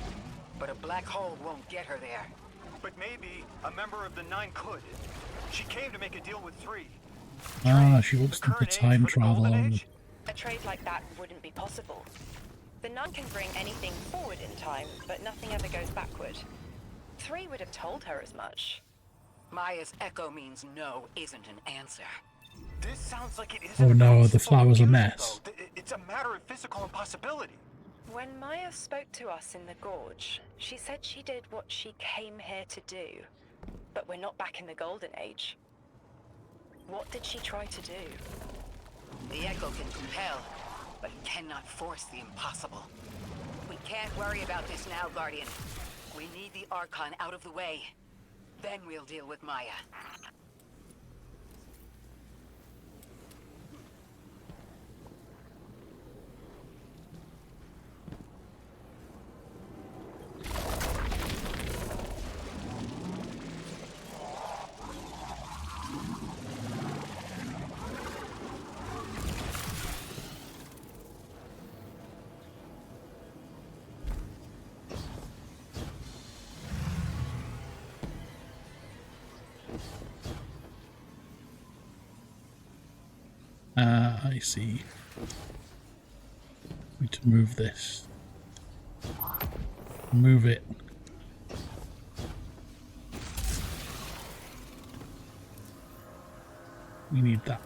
S3: But a black hole won't get her there.
S11: But maybe a member of the 9 could. She came to make a deal with 3.
S1: Ah, she wants to time travel on.
S6: A trade like that wouldn't be possible. The 9 can bring anything forward in time, but nothing ever goes backward. 3 would have told her as much.
S3: Maya's echo means no isn't an answer.
S11: This sounds like it isn't.
S1: Oh no, the flower's a mess.
S11: It's a matter of physical impossibility.
S6: When Maya spoke to us in the gorge, she said she did what she came here to do. But we're not back in the Golden Age. What did she try to do?
S3: The echo can compel, but it cannot force the impossible. We can't worry about this now, Guardian. We need the Archon out of the way. Then we'll deal with Maya.
S1: I see. Need to move this. Move it. We need that.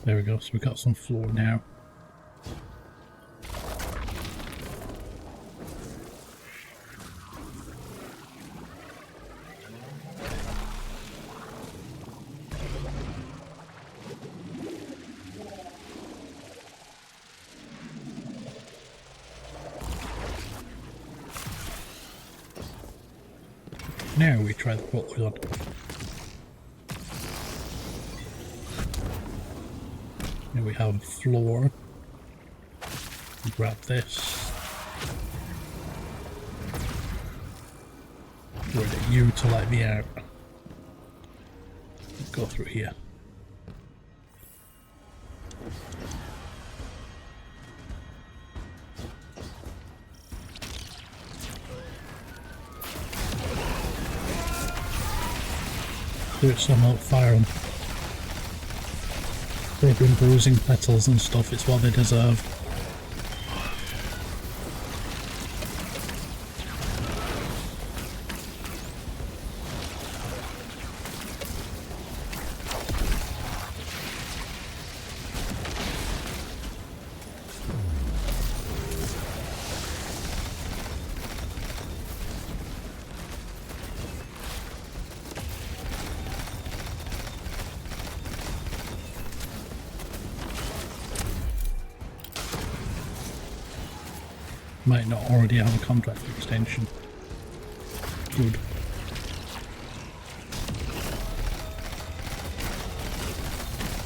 S1: There we go, so we've got some floor now. Now we try the portal on. Here we have a floor. Grab this. Word at you to let me out. Go through here. Do it some out, fire them. They've been bruising petals and stuff, it's what they deserve. Might not already have a contract extension. Good.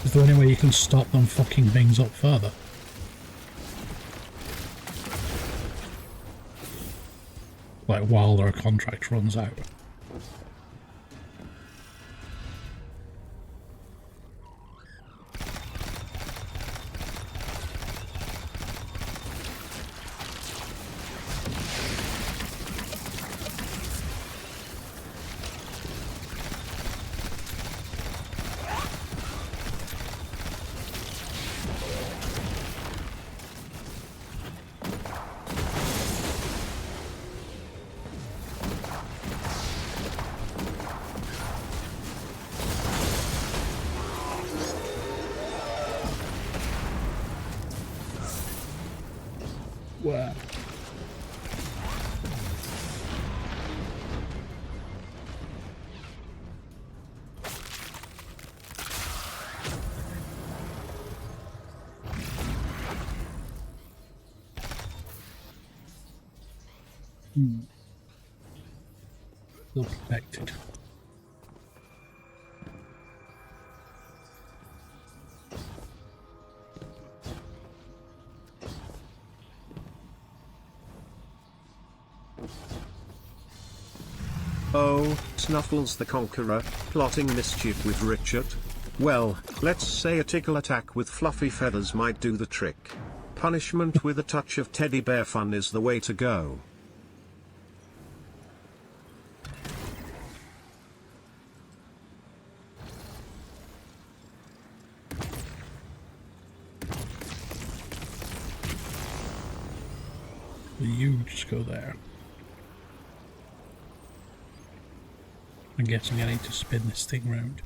S1: Is there any way you can stop them fucking things up further? Like while their contract runs out? Wow. Still protected.
S18: Oh, Snuffles the Conqueror, plotting mischief with Richard? Well, let's say a tickle attack with fluffy feathers might do the trick. Punishment with a touch of teddy bear fun is the way to go.
S1: You just go there. I'm guessing I need to spin this thing round.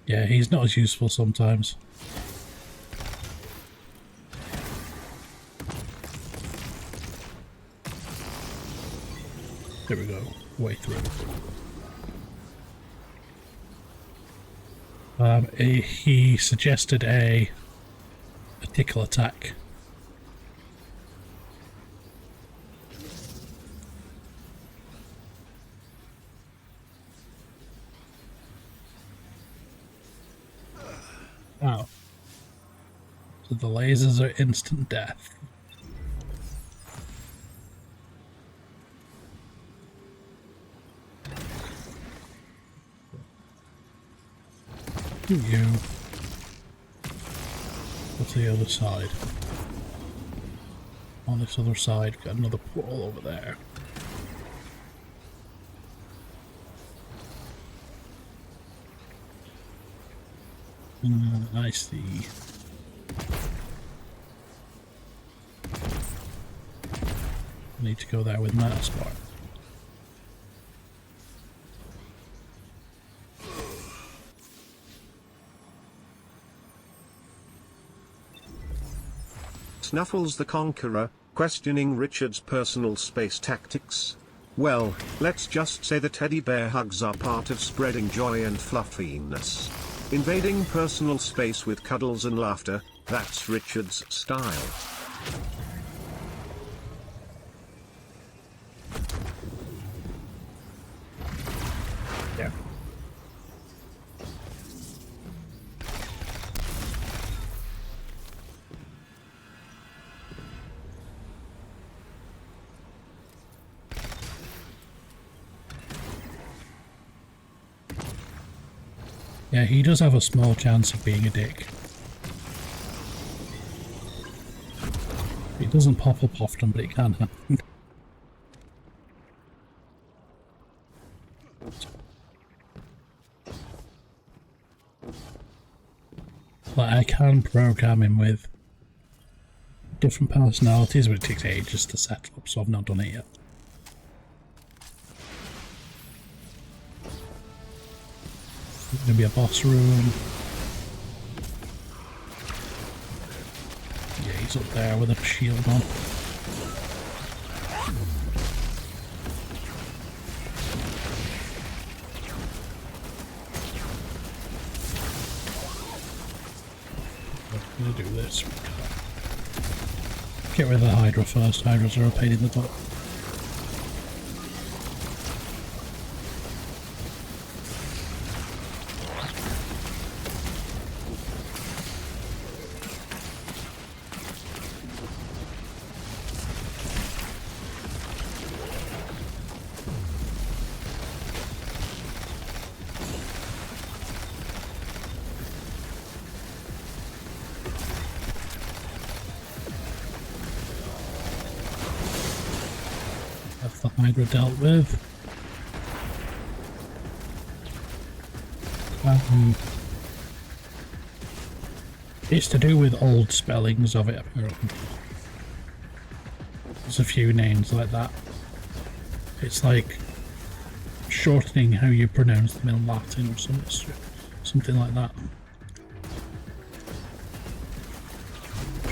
S1: Yeah, he's not as useful sometimes. There we go, way through. He suggested a tickle attack. Oh. So the lasers are instant death. You. What's the other side? On this other side, got another portal over there. I see. I need to go there with Mataspar.
S18: Snuffles the Conqueror, questioning Richard's personal space tactics? Well, let's just say the teddy bear hugs are part of spreading joy and fluffiness. Invading personal space with cuddles and laughter, that's Richard's style.
S1: Yeah. Yeah, he does have a small chance of being a dick. It doesn't pop up often, but it can happen. Like, I can program him with different personalities, but it takes ages to set up, so I've not done it yet. There's gonna be a boss room. Yeah, he's up there with a shield on. gonna do this. Get rid of the Hydra first. Hydras are a pain in the butt. The Hydra dealt with. It's to do with old spellings of it, apparently. There's a few names like that. It's like shortening how you pronounce them in Latin or something like that.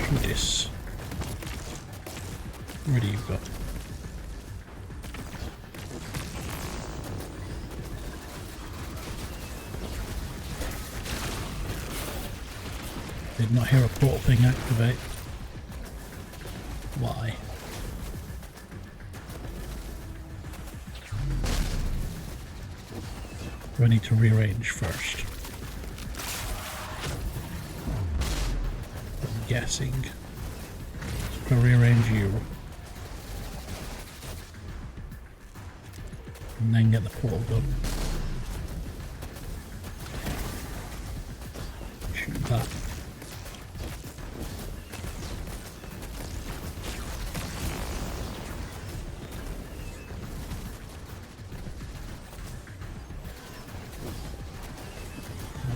S1: Judas. Where do you go? Did not hear a portal thing activate. Why? Do I need to rearrange first? I'm guessing. So I'll rearrange you. And then get the portal done. Shoot that.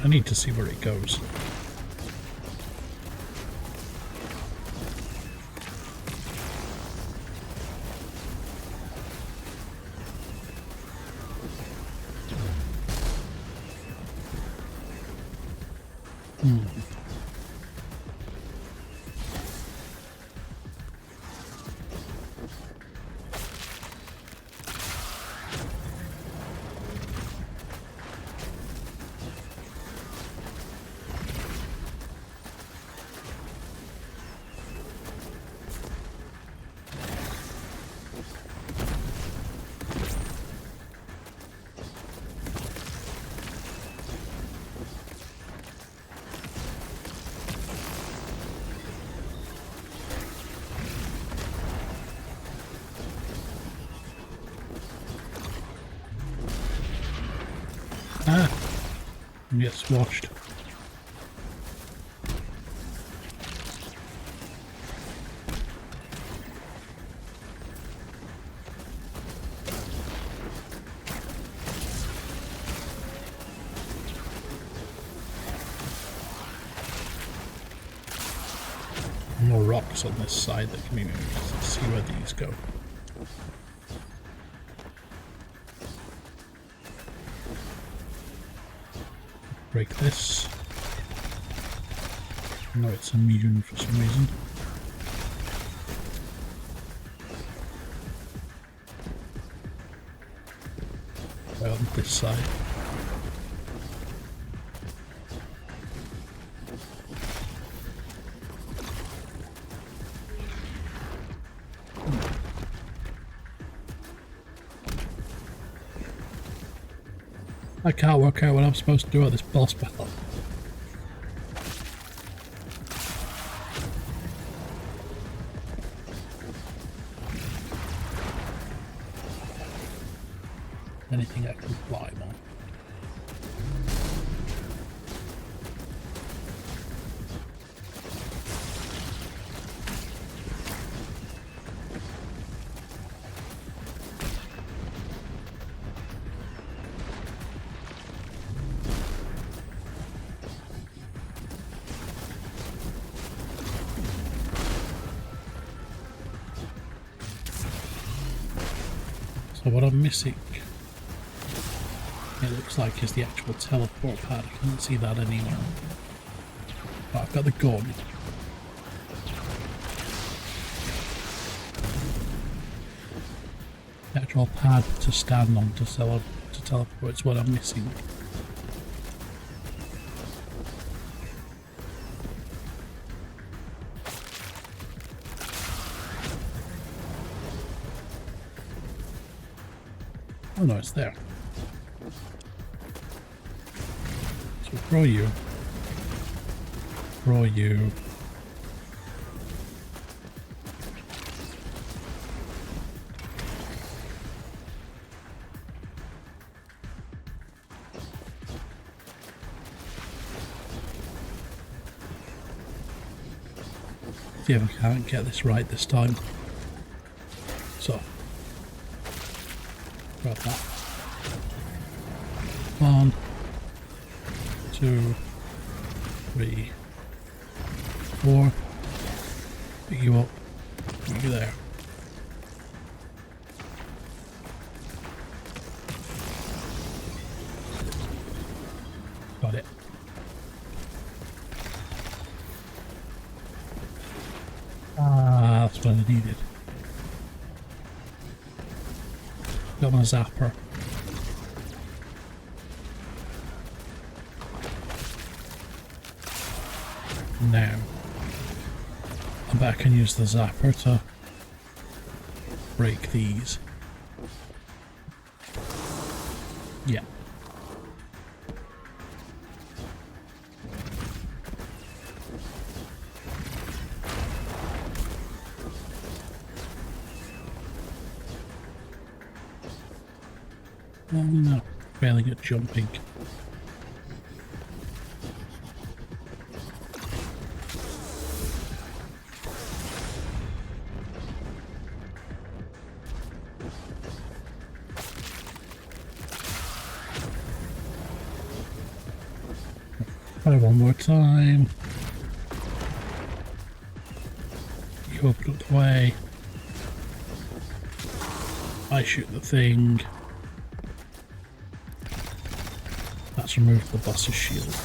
S1: I need to see where it goes. Ah! And get squashed. More rocks on this side that can be moved. Let's see where these go. Break this. No, it's immune for some reason. Right on this side. I can't work out what I'm supposed to do at this boss battle. Anything I can fly on. So what I'm missing, it looks like, is the actual teleport pad. I can't see that anywhere. But I've got the gun. The actual pad to stand on to teleport is what I'm missing. Oh no, it's there. So throw you. Throw you. See if I can't get this right this time. So, grab that. 1, 2, 3, 4. Pick you up. Put you there. Got it. Ah, that's what I needed. Got my zapper. Now, I bet I can use the zapper to break these. Yeah. Oh no, failing at jumping. Try one more time. You open up the way. I shoot the thing. That's removed the boss's shield.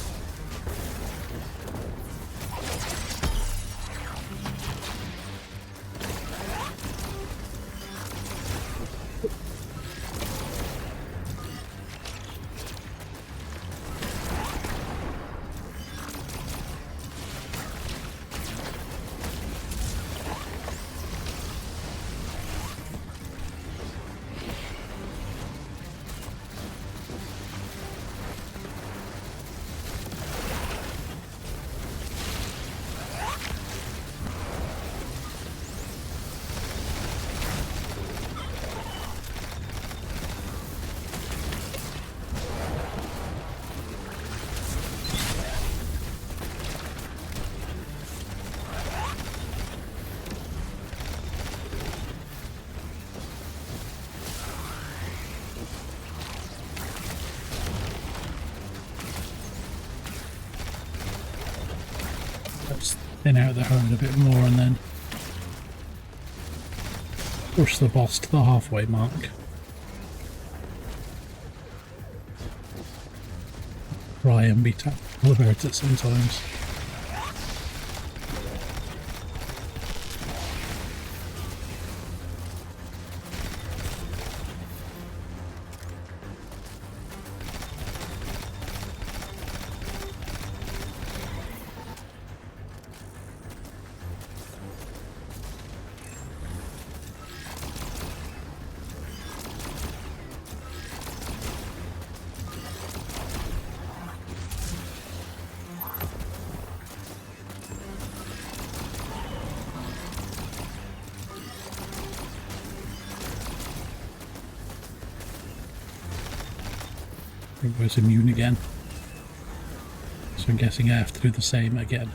S1: Let's thin out the herd a bit more and then push the boss to the halfway mark. Try and be tactful about it sometimes. It was immune again, so I'm guessing I have to do the same again.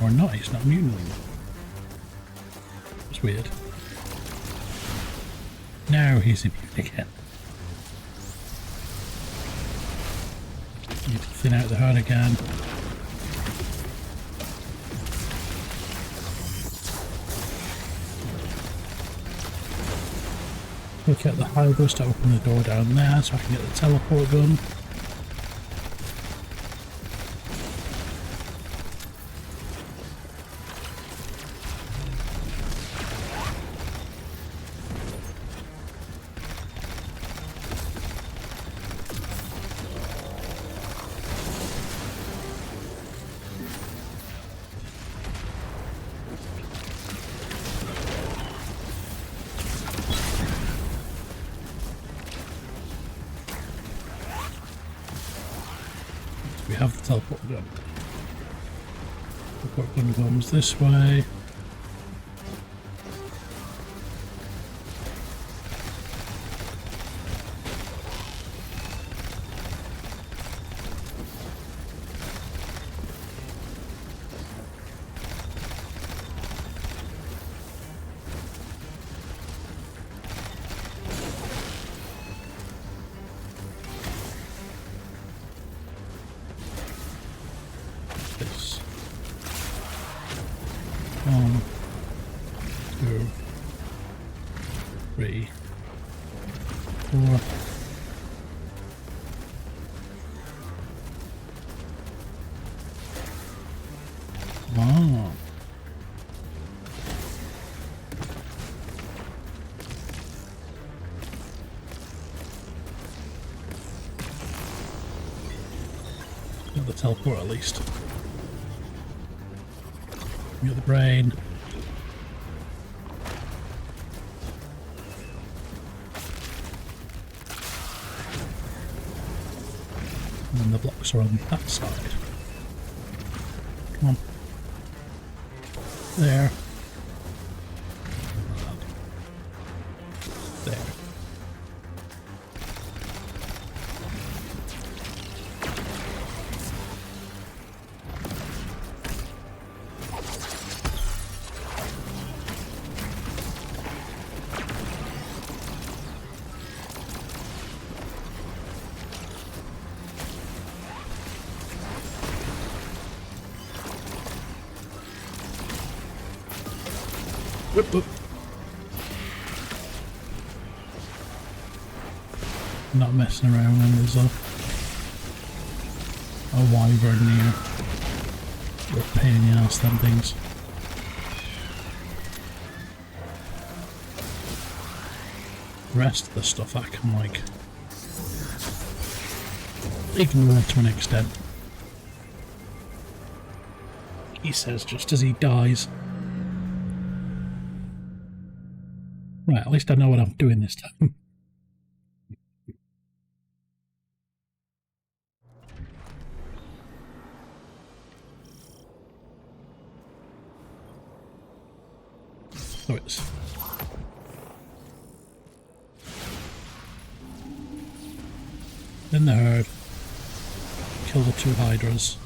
S1: Or not, he's not immune anymore. It's weird. Now he's immune again. Need to thin out the herd again. Look at the Hydras to open the door down there so I can get the teleport gun. we have the teleport gun. Teleport gun comes this way. This. 1, 2, 3, 4. Wow. Got the teleport at least. We got the brain. And then the blocks are on that side. Come on. There. There. Whoop, whoop. Not messing around when there's a wyvern near. They're a pain in the ass, them things. The rest of the stuff I can, like, ignore to an extent. He says just as he dies. Right, at least I know what I'm doing this time. So it's in the herd, kill the 2 hydras.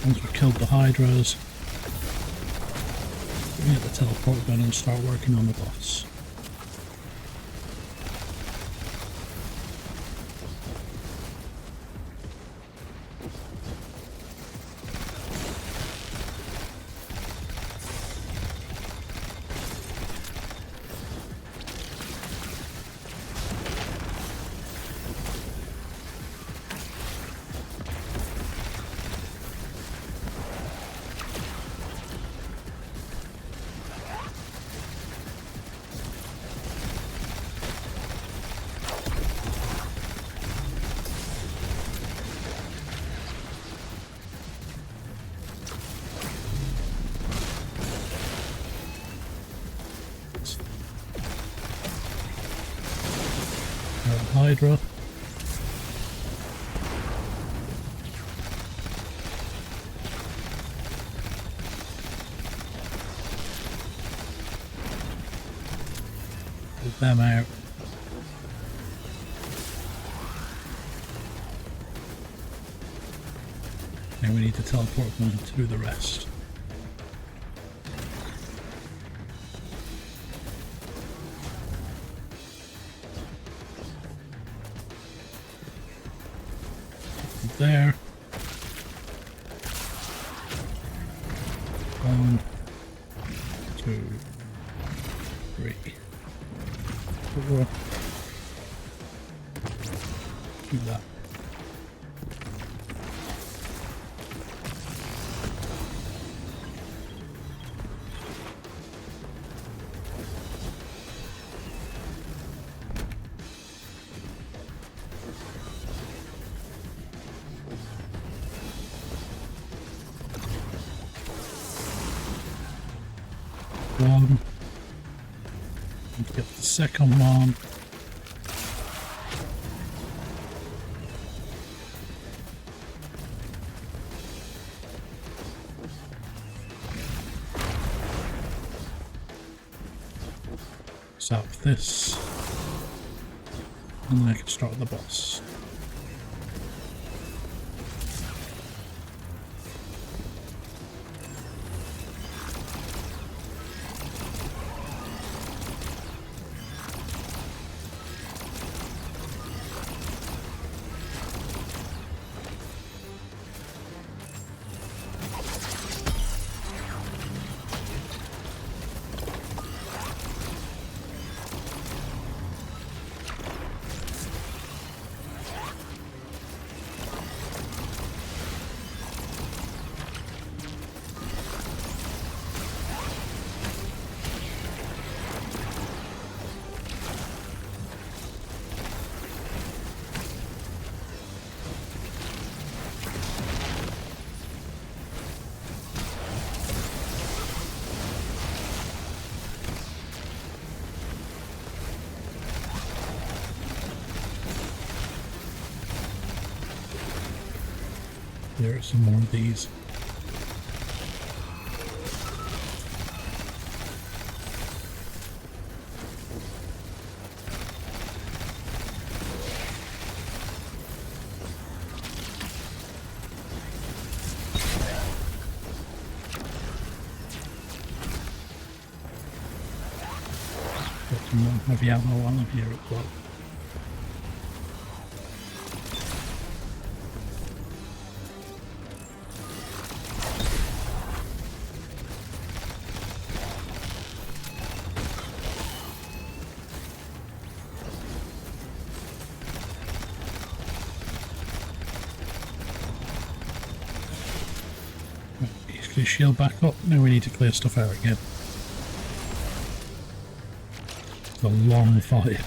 S1: Once we've killed the hydras, we can get the teleport gun and start working on the boss. Hydra. Pull them out. Now we need to teleport them to the rest. There. 1, 2, 3, 4. Do that. one. And get the second one. Zap this. And then I can start the boss. There are some more of these. Got some more heavy ammo on here as well. Get his shield back up. Now we need to clear stuff out again. It's a long fight.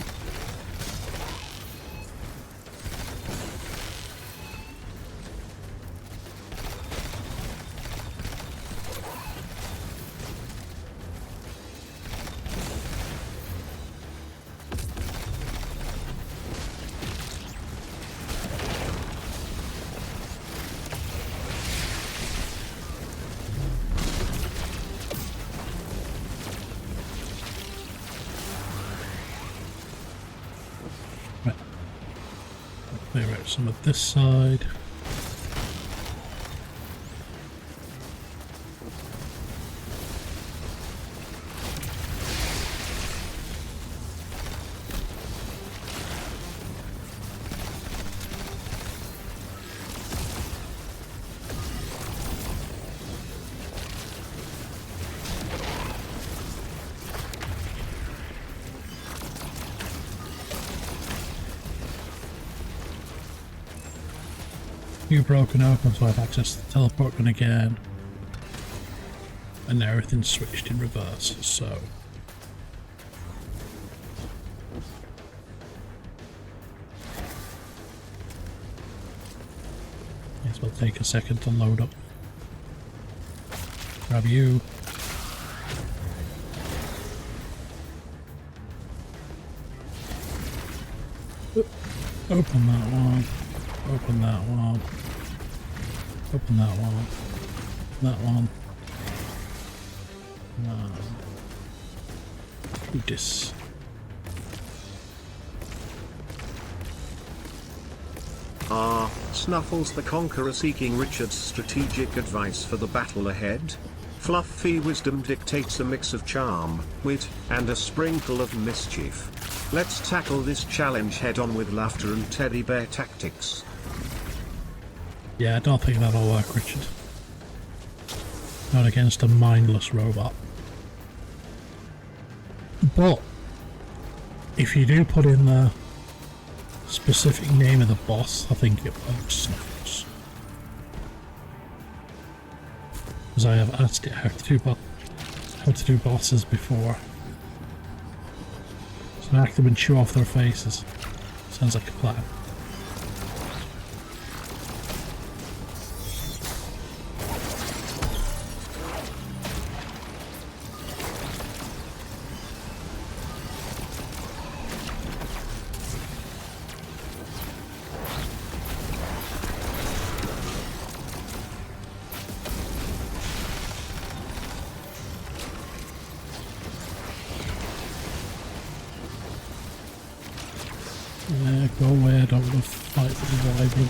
S1: Clear out some of this side. You're broken open, so I've access to the teleport gun again. And now everything's switched in reverse, so. Guess we'll take a second to load up. Grab you. Open that one. Open that one. Open that one. That one. Do this.
S18: Snuffles the Conqueror seeking Richard's strategic advice for the battle ahead. Fluffy wisdom dictates a mix of charm, wit, and a sprinkle of mischief. Let's tackle this challenge head on with laughter and teddy bear tactics.
S1: Yeah, I don't think that'll work, Richard. Not against a mindless robot. But if you do put in the specific name of the boss, I think it works, Snuffles. Because I have asked it how to do bosses before. So I them and chew off their faces. Sounds like a plan. Yeah, go away, I don't want to fight with the wyvern.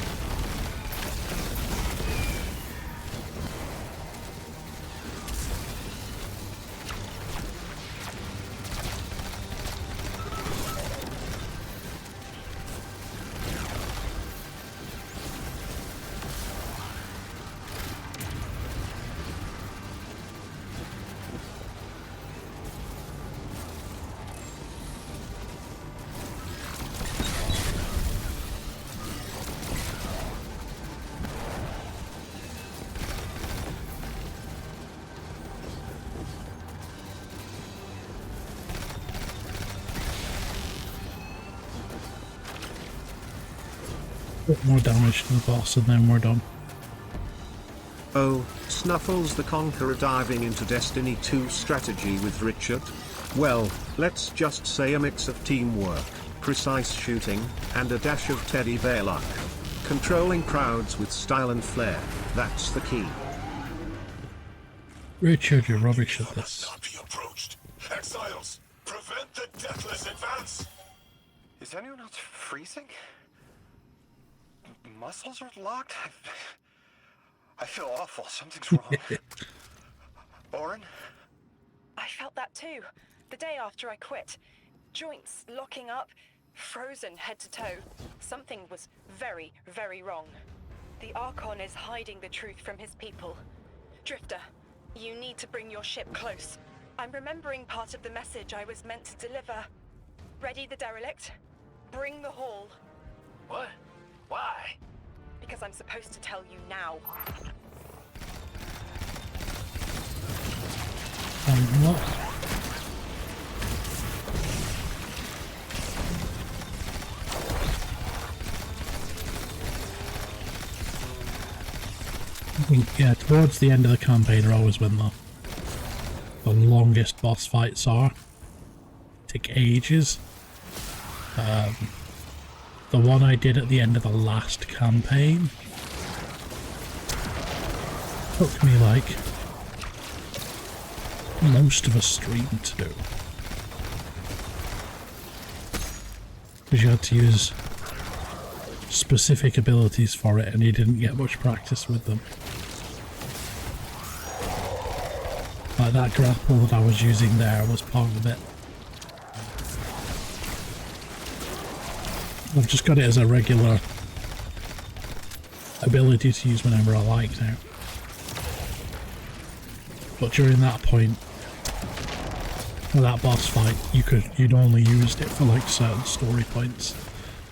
S1: Bit more damage to the boss and then we're done.
S18: Oh, Snuffles the Conqueror diving into Destiny 2 strategy with Richard? Well, let's just say a mix of teamwork, precise shooting, and a dash of teddy bear luck. Controlling crowds with style and flair, that's the key.
S1: Richard, you're rubbish at this.
S11: Not be approached. Exiles, prevent the deathless advance.
S7: Is anyone else freezing? Muscles are locked? I feel awful. Something's wrong. Orin?
S6: I felt that too. The day after I quit. Joints locking up, frozen head to toe. Something was very, very wrong. The Archon is hiding the truth from his people. Drifter, you need to bring your ship close. I'm remembering part of the message I was meant to deliver. Ready the derelict? Bring the haul.
S9: What? Why?
S6: Because I'm supposed to tell you now.
S1: What? Yeah, towards the end of the campaign are always when the longest boss fights are. Take ages. The one I did at the end of the last campaign took me like most of a stream to do. Because you had to use specific abilities for it and you didn't get much practice with them. Like that grapple that I was using there was part of it. I've just got it as a regular ability to use whenever I like now. But during that point, for that boss fight, you'd only used it for like certain story points.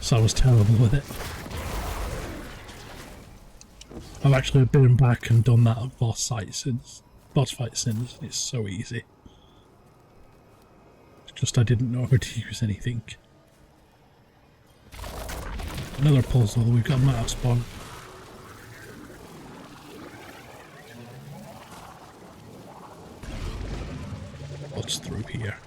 S1: So I was terrible with it. I've actually been back and done that boss fight since, and it's so easy. It's just I didn't know how to use anything. Another puzzle, we've got Meta Spawn. What's through here?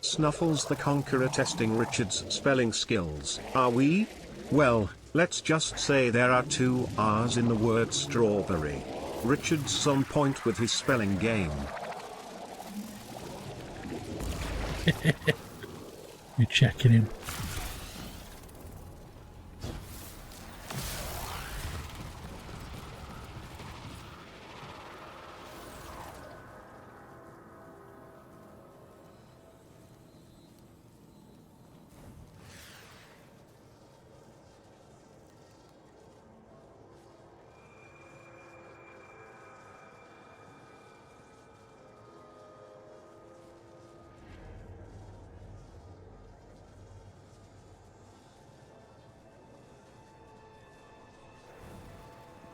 S18: Snuffles the Conqueror testing Richard's spelling skills. Are we? Well, let's just say there are 2 R's in the word strawberry. Richard's on point with his spelling game.
S1: You're checking him.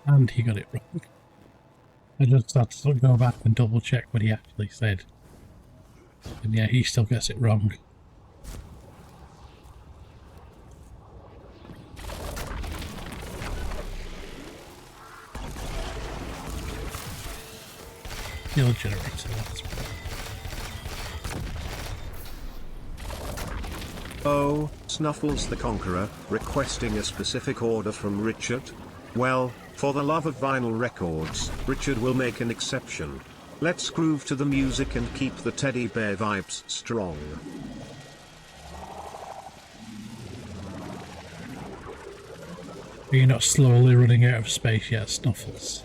S1: And he got it wrong. I just had to go back and double check what he actually said. And yeah, he still gets it wrong. Fuel generator, that's right.
S18: Oh, Snuffles the Conqueror, requesting a specific order from Richard? Well, for the love of vinyl records, Richard will make an exception. Let's groove to the music and keep the teddy bear vibes strong.
S1: Are you not slowly running out of space yet, Snuffles?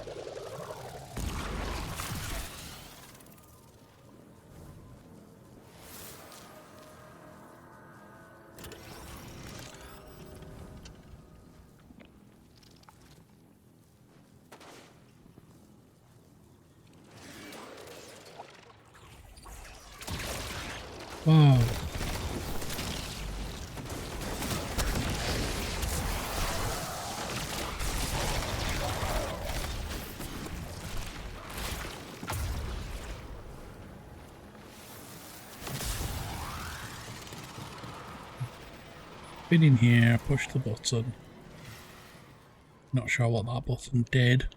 S1: Wow. Been in here, push the button. Not sure what that button did.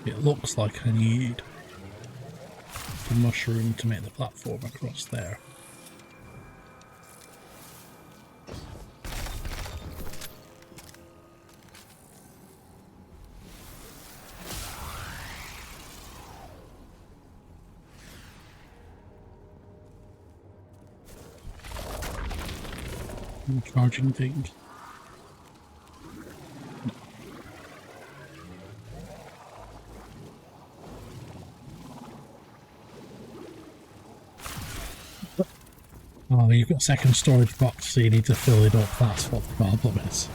S1: It looks like I need the mushroom to make the platform across there. Charging things. Oh, you've got a second storage box, so you need to fill it up. That's what the problem is.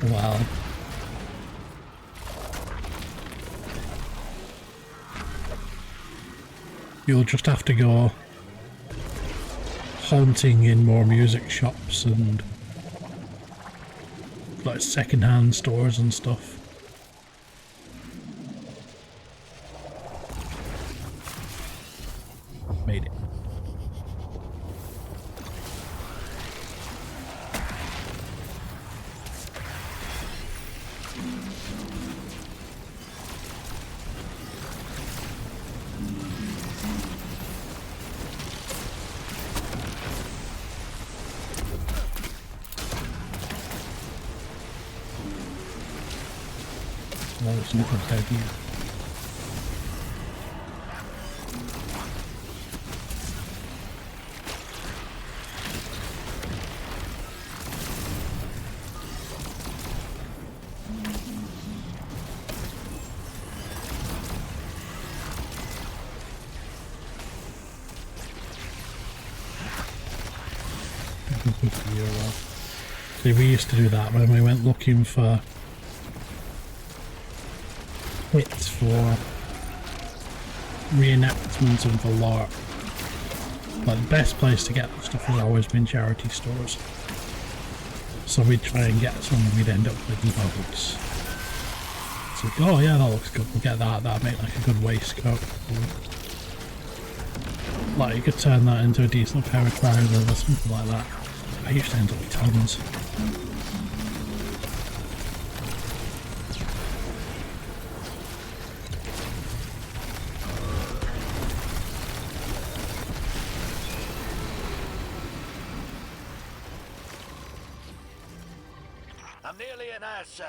S1: Well. You'll just have to go haunting in more music shops and like second-hand stores and stuff. Made it. Well, it's not a good idea. See, we used to do that when we went looking for hits for reenactments of the lore. But the best place to get that stuff has always been charity stores. So we'd try and get some and we'd end up with loads. So we'd go, oh yeah, that looks good, we'll get that, that'll make like a good waistcoat. Like you could turn that into a decent pair of trousers or something like that. I used to end up with tons.
S9: I'm nearly an eyesight.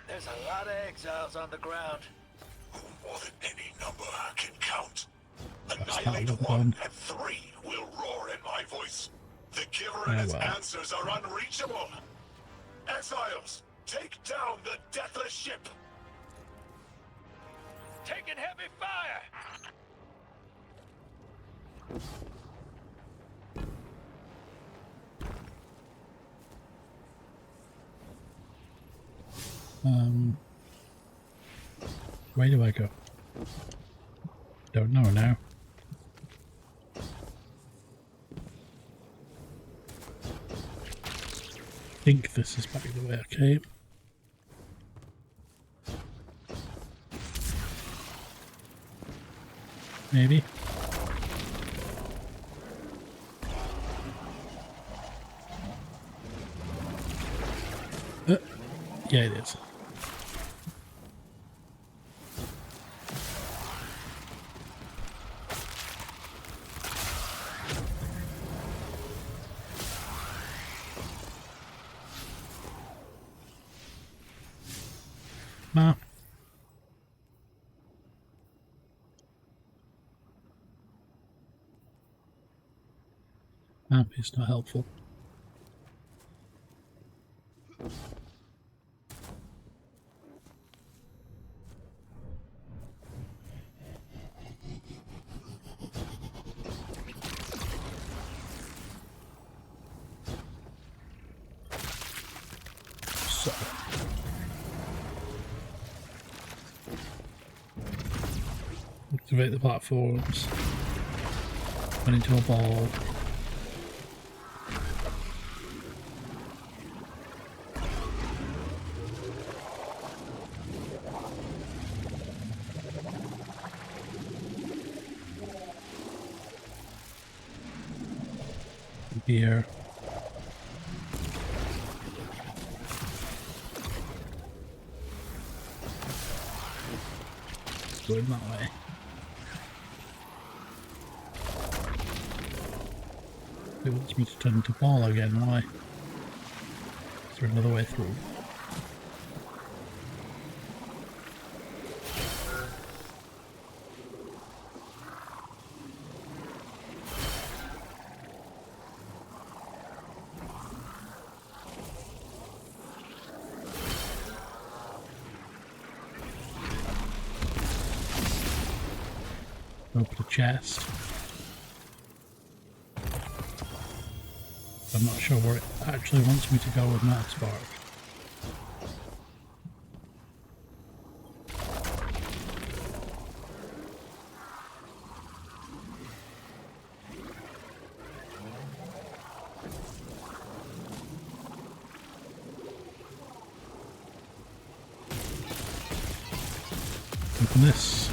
S9: There's a lot of exiles on the ground.
S14: More than any number I can count.
S1: That's
S14: Annihilate
S1: not
S14: 1 and 3 will roar in my voice. The giver and its answers are unreachable. Exiles, take down the deathless ship.
S9: Taking heavy fire!
S1: Where do I go? Don't know now. I think this is back the way I came. Maybe. Yeah, it is. Map is not helpful. So. Activate the platforms. Turn into a ball. Here. Going that way. It wants me to turn into ball again, why? Is there another way through? Open a chest. I'm not sure where it actually wants me to go with Max Spark. Open this.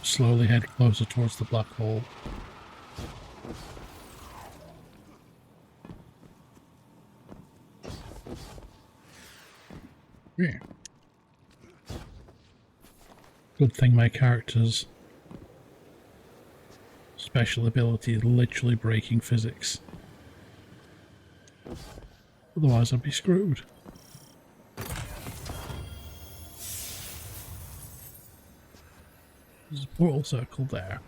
S1: Slowly head closer towards the black hole. Yeah. Good thing my character's special ability is literally breaking physics. Otherwise I'd be screwed. There's a portal circle there.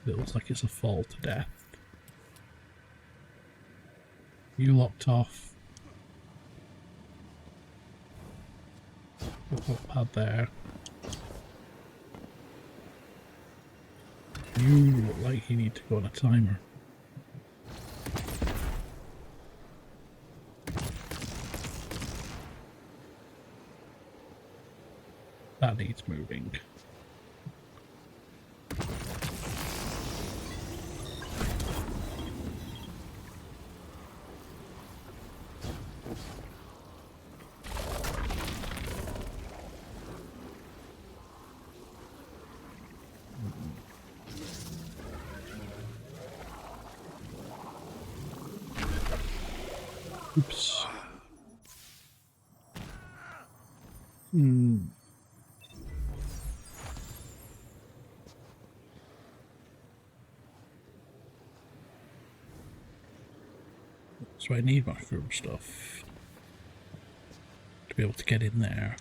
S1: It looks like it's a fall to death. You locked off. Pop pad there. You look like you need to go on a timer. That needs moving. Oops. So I need mushroom stuff to be able to get in there.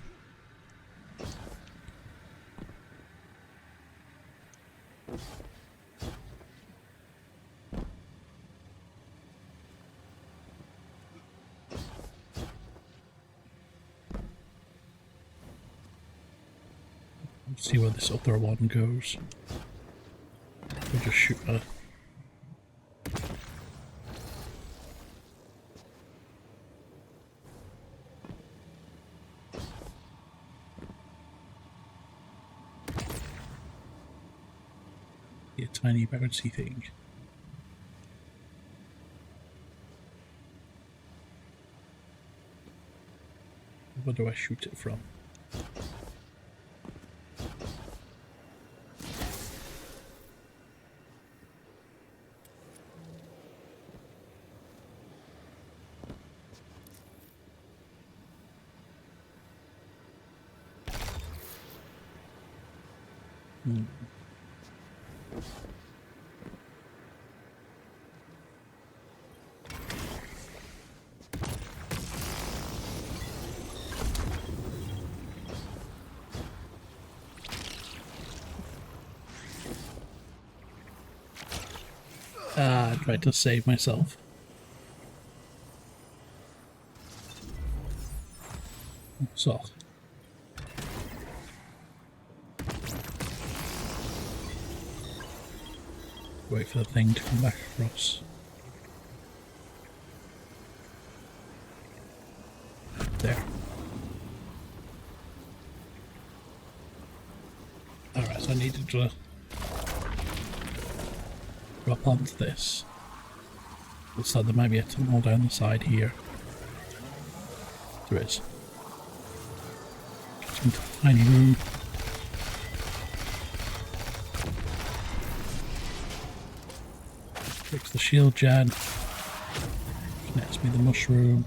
S1: Let's see where this other one goes. We'll just shoot her. A tiny bouncy thing. Where do I shoot it from? Tried to save myself. So. Wait for the thing to come back across. There. Alright, so I needed to drop onto this. Looks like there might be a tunnel down the side here. There is. Just into a tiny room. Fix the shield gen. Connects me the mushroom.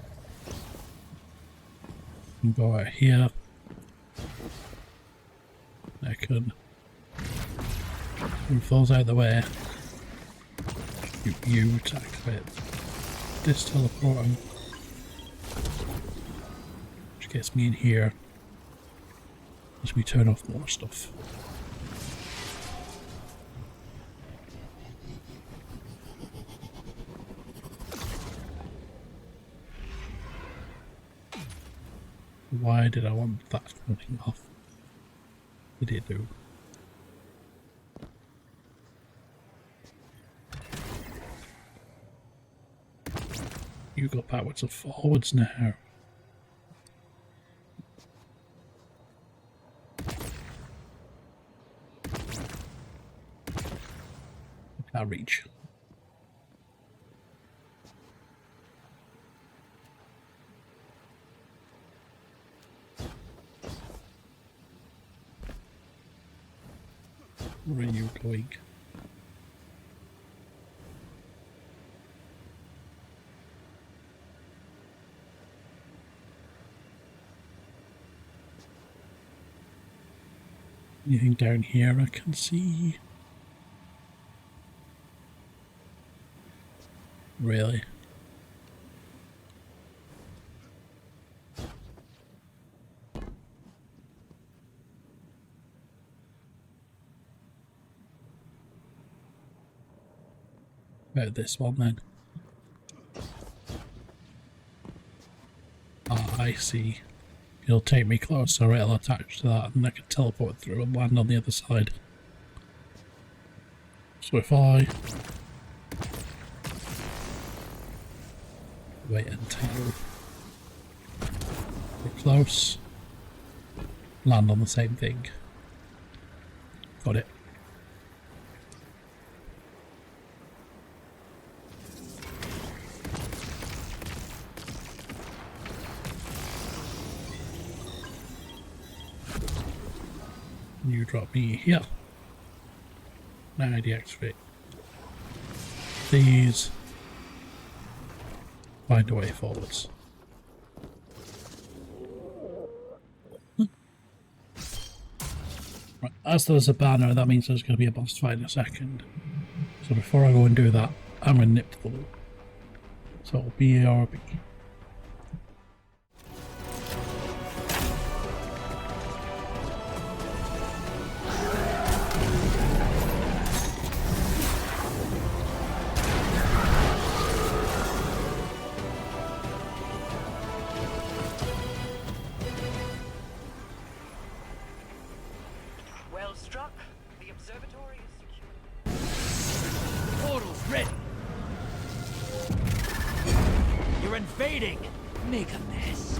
S1: And go out here. I can move those out of the way. You to activate this teleporting, which gets me in here as we turn off more stuff. Why did I want that running off? What did it do? You go backwards and forwards now. I can't reach. Where are you going? Anything down here I can see? Really? About this one then. Ah, I see. It'll take me closer, it'll attach to that, and I can teleport through and land on the other side. So if I wait until we're close, land on the same thing. Got it. You drop me here. Now I deactivate these. Find a way forwards. Right, as there's a banner, that means there's going to be a boss fight in a second. So before I go and do that, I'm going to nip the loop. So it'll be BRB.
S9: Make a mess.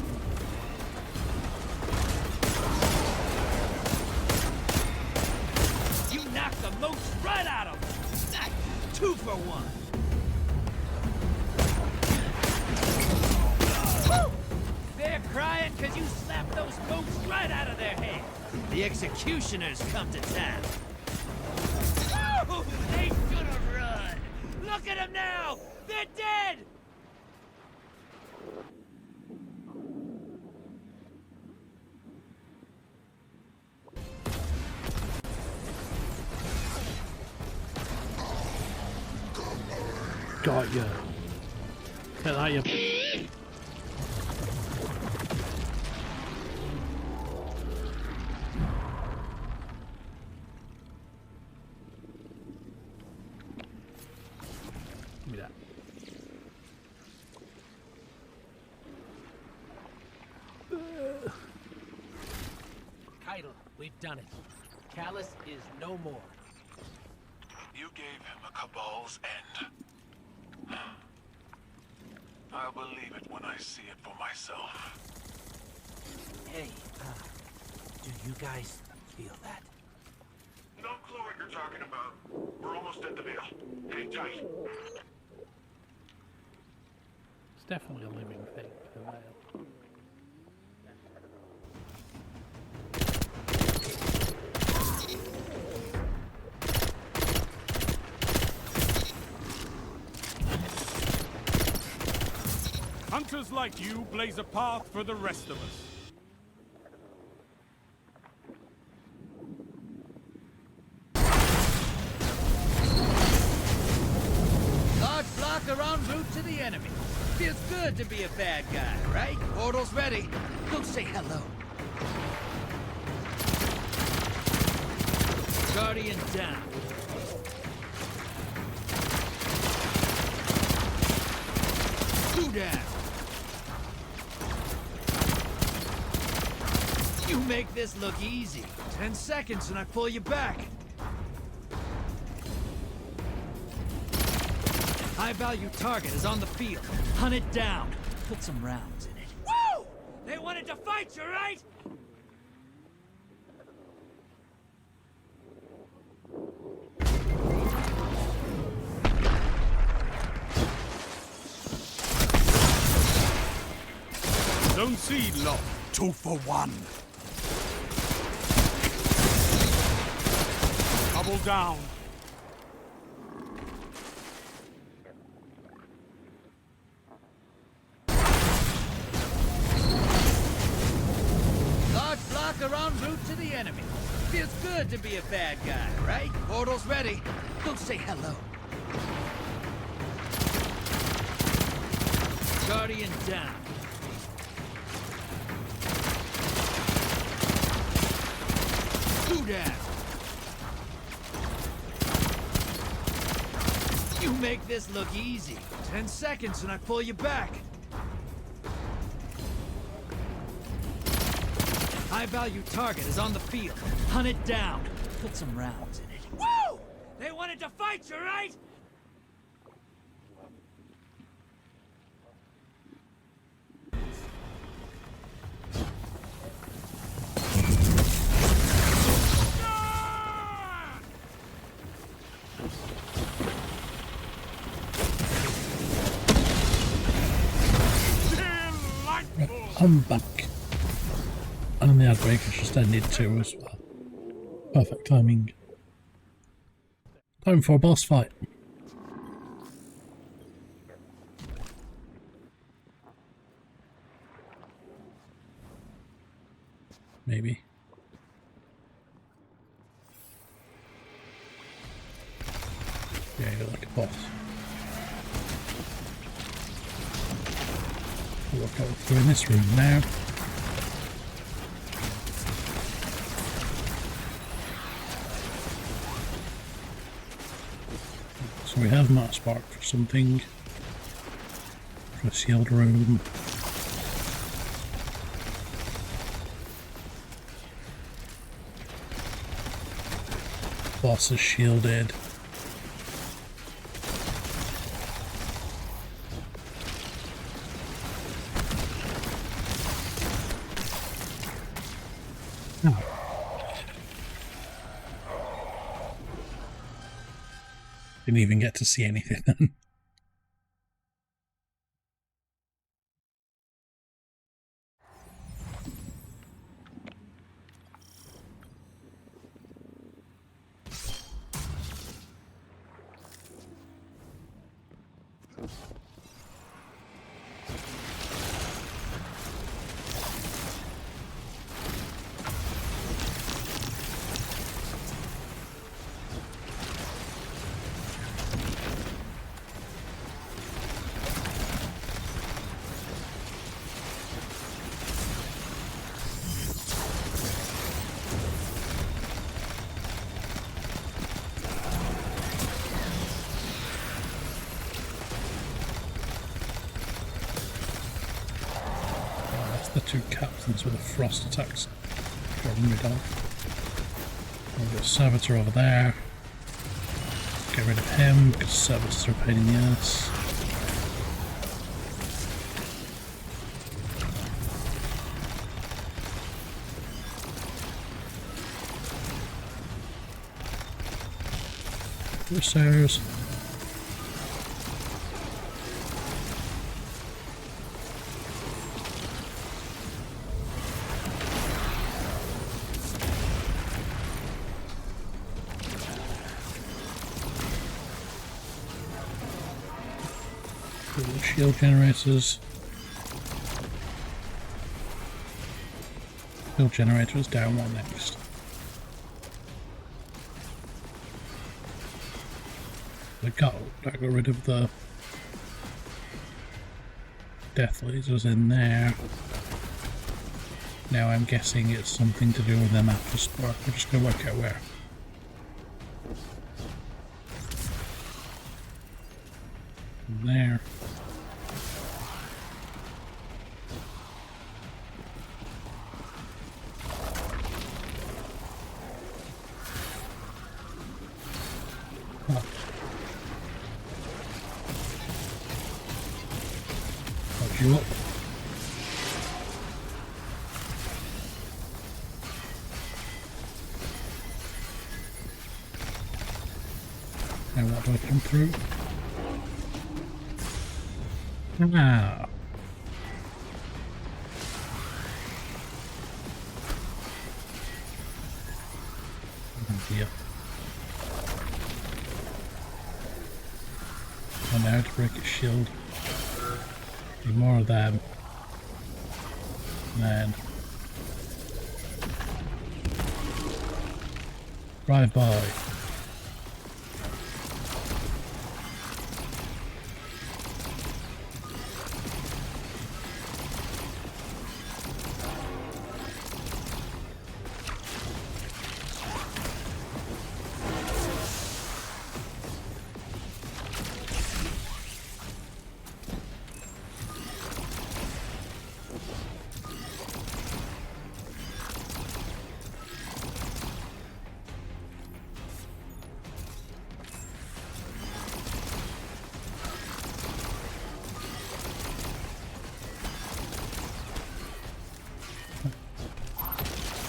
S9: You knocked the most right out of them. 2 for 1. They're crying because you slapped those moats right out of their head. The executioners come to town. Oh, they should have run. Look at them now. They're dead.
S1: Got ya. Get that, you.
S2: We've done it. Callus is no more.
S15: You gave him a Cabal's end. I'll believe it when I see it for myself.
S2: Hey, do you guys feel that?
S15: No clue what you're talking about. We're almost at the veil. Hang tight.
S1: It's definitely a living thing, the veil.
S19: Hunters like you blaze a path for the rest of us.
S20: Large block around route to the enemy. Feels good to be a bad guy, right? Portal's ready. Go say hello. Guardian down. Two down. You make this look easy. 10 seconds and I pull you back. High-value target is on the field. Hunt it down. Put some rounds in it. Woo! They wanted to fight you, right?
S19: Zone C locked. 2 for 1. Double down.
S20: Large block around route to the enemy. Feels good to be a bad guy, right? Portal's ready. Go say hello. Guardian down. Two down. You make this look easy. 10 seconds and I pull you back. High-value target is on the field. Hunt it down. Put some rounds in it. Woo! They wanted to fight you, right?
S1: I'm back. And the ad break has just ended too as well. Perfect timing. Time for a boss fight. Maybe. Yeah, you look like a boss. We'll go through in this room now. So we have Matt Spark for something. For a sealed room. Boss is shielded. Didn't even get to see anything then. The two captains with the frost attacks got rid of. We've got Servitor over there. Get rid of him because Servitors are a pain in the ass. Corsairs. Shield generators. Shield generators down one next. I got rid of the death lasers in there. Now I'm guessing it's something to do with them after spark. We're just gonna work out where. There. You up. And what do I come through? Ah. Oh dear. I know how to break its shield. More of them. And then drive by.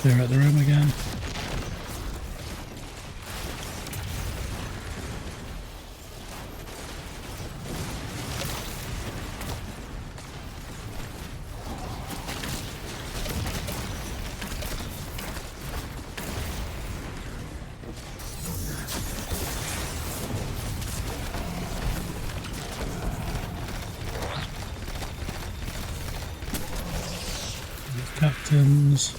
S1: Clear out the room again. Captains.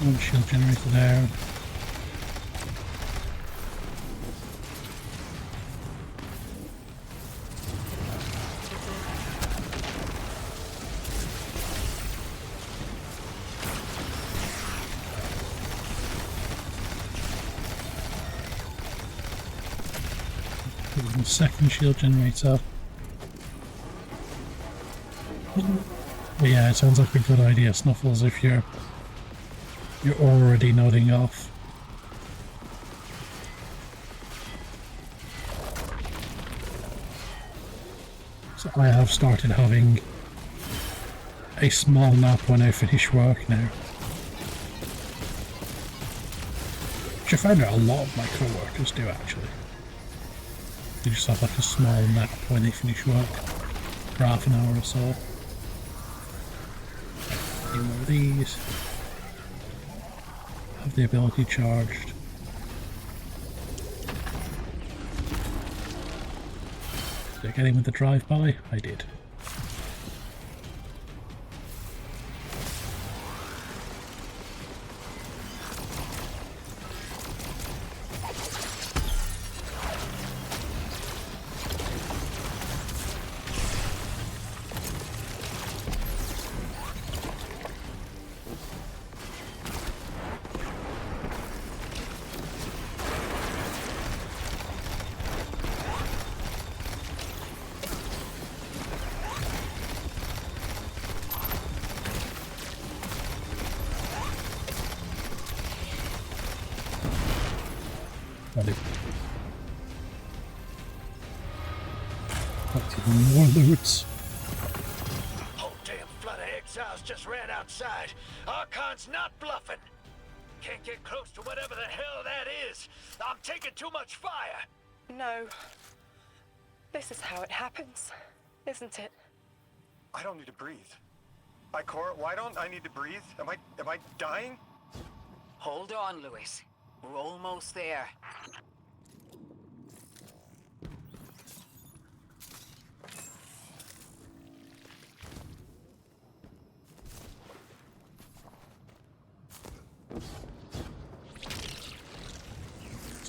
S1: One shield generator there. Second shield generator. But yeah, it sounds like a good idea, Snuffles, if you're already nodding off. So I have started having a small nap when I finish work now. Which I find out a lot of my co-workers do actually. They just have like a small nap when they finish work for half an hour or so. A few more of these. Have the ability charged. Did I get him with the drive-by? I did. Ready. Collected more loot.
S9: Whole damn flood of exiles just ran outside. Archon's not bluffing. Can't get close to whatever the hell that is. I'm taking too much fire.
S6: No. This is how it happens, isn't it?
S11: I don't need to breathe. Ikora, why don't I need to breathe? Am I dying?
S3: Hold on, Louis. We're almost there.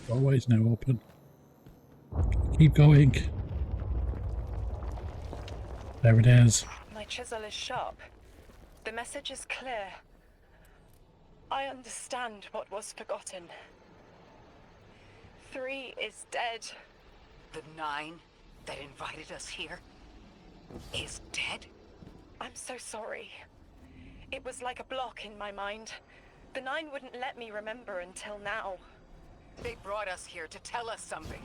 S1: Doorway's now open. Keep going. There it is.
S6: My chisel is sharp. The message is clear. I understand what was forgotten. 3 is dead.
S3: The 9 that invited us here is dead?
S6: I'm so sorry. It was like a block in my mind. The 9 wouldn't let me remember until now.
S3: They brought us here to tell us something.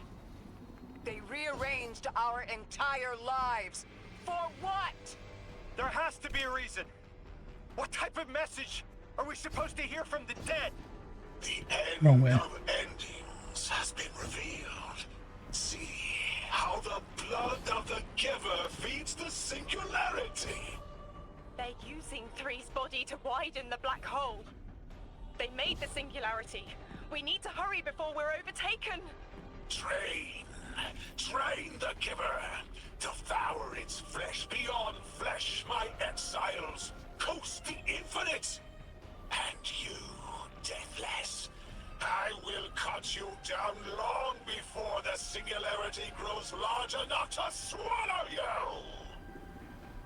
S3: They rearranged our entire lives. For what?
S11: There has to be a reason. What type of message are we supposed to hear from the dead?
S19: The end
S1: Wrong way.
S19: of endings has been revealed. See how the blood of the giver feeds the singularity.
S6: They're using 3's body to widen the black hole. They made the singularity. We need to hurry before we're overtaken.
S19: Train the giver. Devour its flesh beyond flesh, my exiles. Coast the infinite. And you, Deathless, I will cut you down long before the singularity grows large enough to swallow you.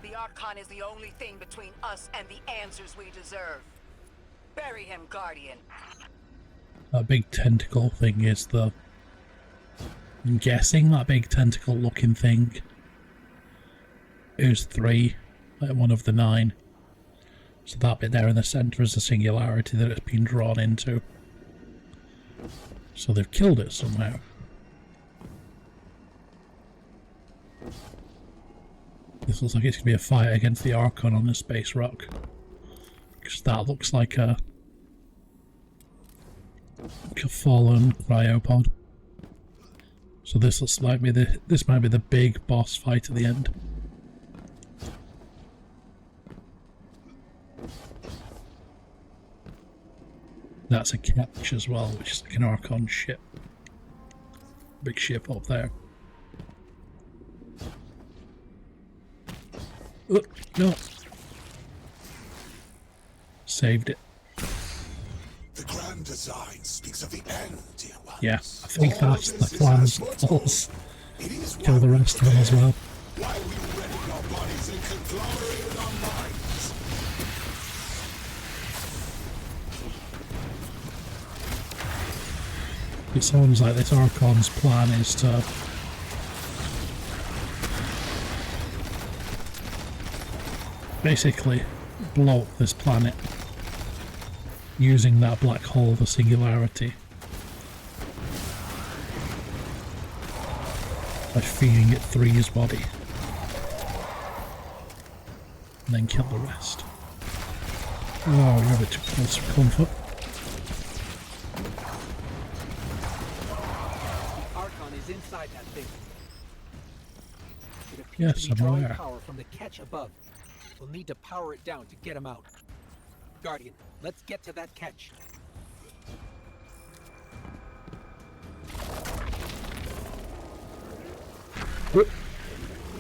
S3: The Archon is the only thing between us and the answers we deserve. Bury him, Guardian.
S1: That big tentacle thing is the... I'm guessing that big tentacle looking thing is 3, like one of the 9. So that bit there in the centre is the singularity that it's been drawn into. So they've killed it somehow. This looks like it's going to be a fight against the Archon on the space rock. Because that looks like a fallen cryopod. So this looks like this might be the big boss fight at the end. That's a catch as well, which is like an Archon ship. Big ship up there. No. Saved it.
S19: The grand design speaks of the end, dear one.
S1: Yeah, I think that's the plan's false. Kill the rest of them as well.
S19: Why we ready our bodies and conglomerated our minds?
S1: It sounds like this Archon's plan is to basically blow up this planet using that black hole, the singularity, by feeding it 3's body and then kill the rest. Oh, we're a bit too close for comfort.
S2: The Archon is inside that thing. It appears
S1: Yes,
S2: to be
S1: I'm
S2: drawing
S1: aware.
S2: power from the catch above. We'll need to power it down to get him out. Guardian, let's get to that catch.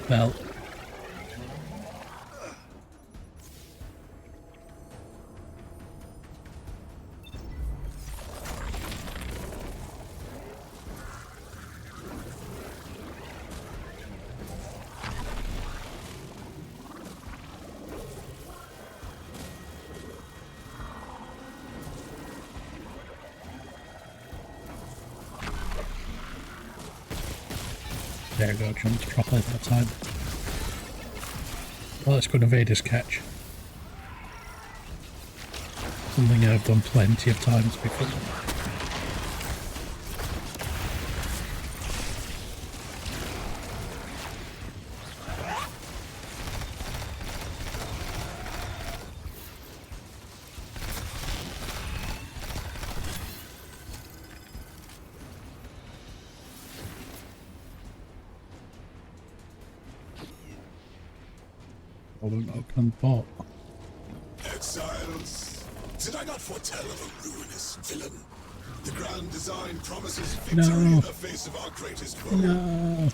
S1: Well, there we go, jumped properly that time. Well, let's go to Vader's catch. Something I've done plenty of times before. an Oakland Park.
S19: Exiles, did I not foretell of a ruinous villain? The grand design promises victory
S1: No.
S19: in the face of our greatest foe.
S1: No.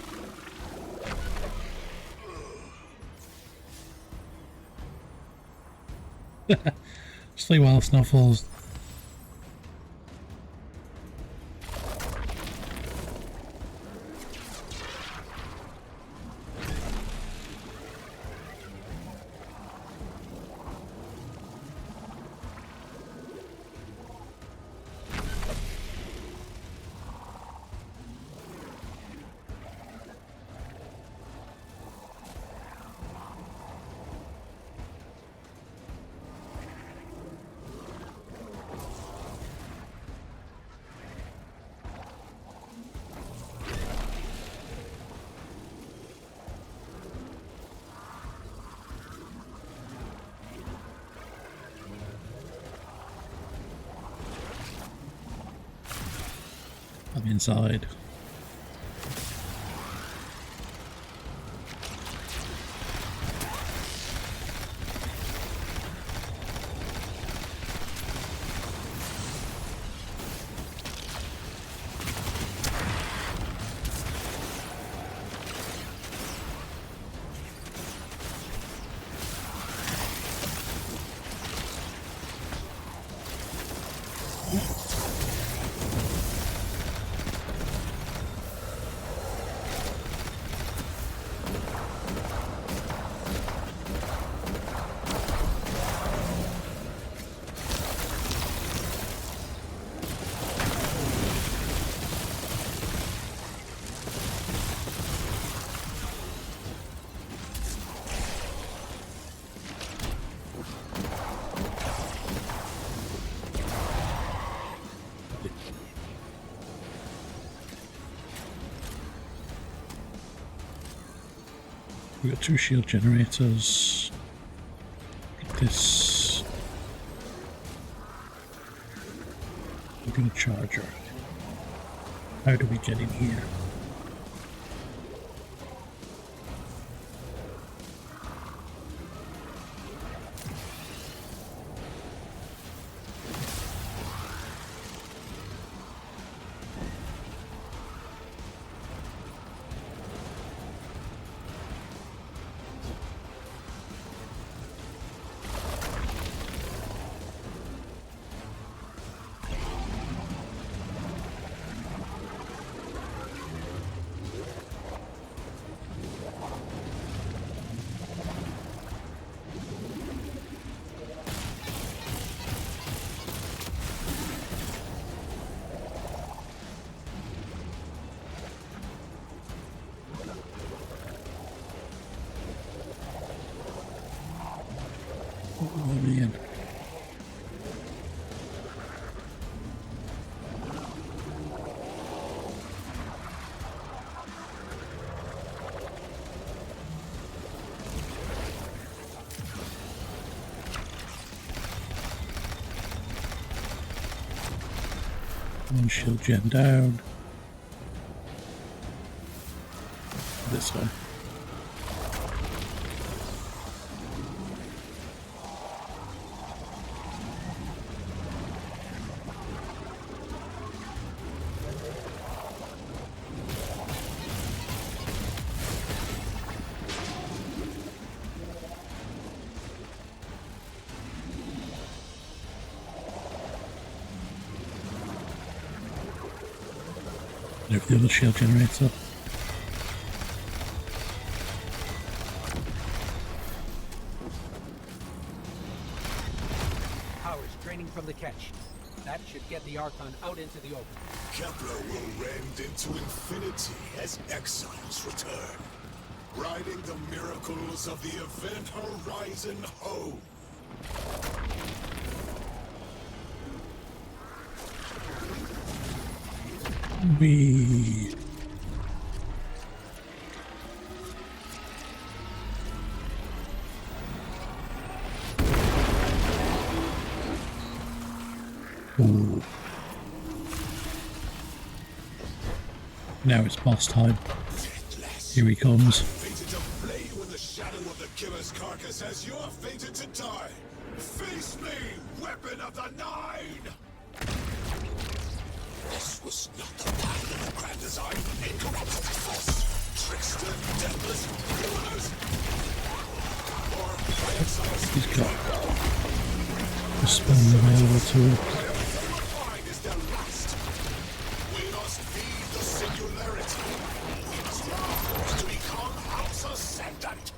S1: Sleep well, Snuffles. I'm inside. We've got 2 shield generators. This. We're gonna charge her. How do we get in here? Oh man. One shield gen down. This one. If the other shield generator.
S2: Power's draining from the catch. That should get the Archon out into the open.
S19: Kepler will rend into infinity as exiles return, riding the miracles of the Event Horizon home.
S1: We Ooh. Now it's boss time. Here he comes.
S19: Fated to play with the shadow of the killer's carcass as you are fated to die. Face me, weapon of the Nine! This was not the path of the grand design. Incorruptible force, trickster, deathless, ruiners, or my exiles.
S1: He's got a spell available to him.
S19: Purifying is their last. We must feed the singularity. We must rise to become House Ascendant.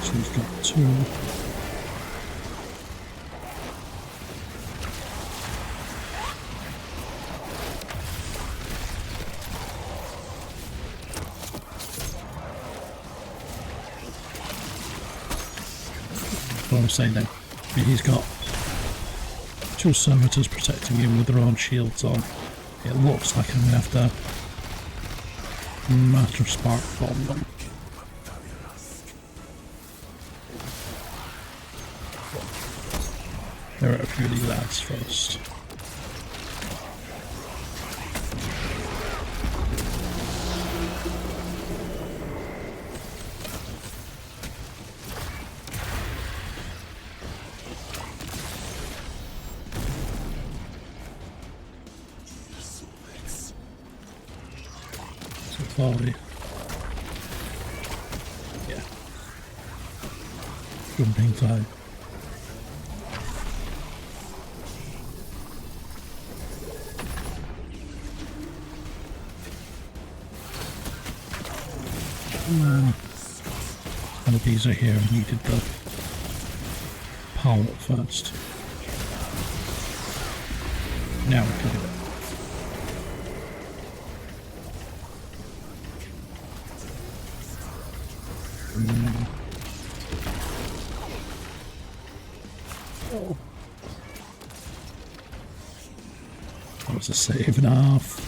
S1: So he's got two. What I'm saying then, he's got two servitors protecting him with their own shields on. It looks like I'm going to have to Matter Spark bomb them. There are a few of these lads first. Quality. Yeah. Jumping time. One of these are here. I needed the power first. Now we can do it. Oh. That was a save and a half.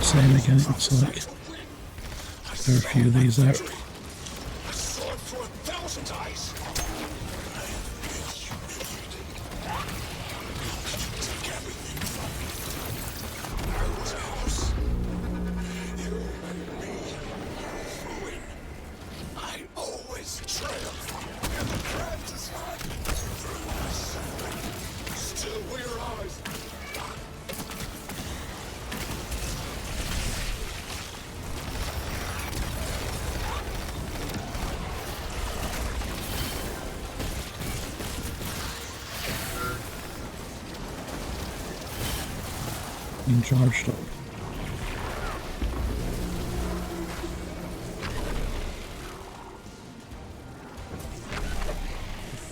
S1: Same again, it looks like. There are a few of these out. Being charged up.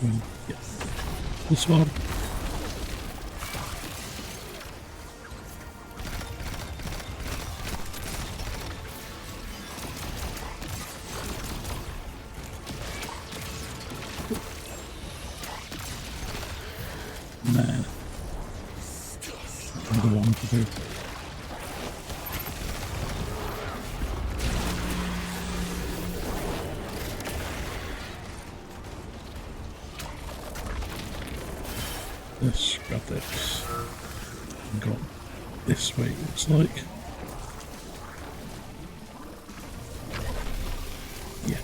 S1: Yeah. This one. Man. Another one to do. This, got this. Got this way, it's like. Yeah.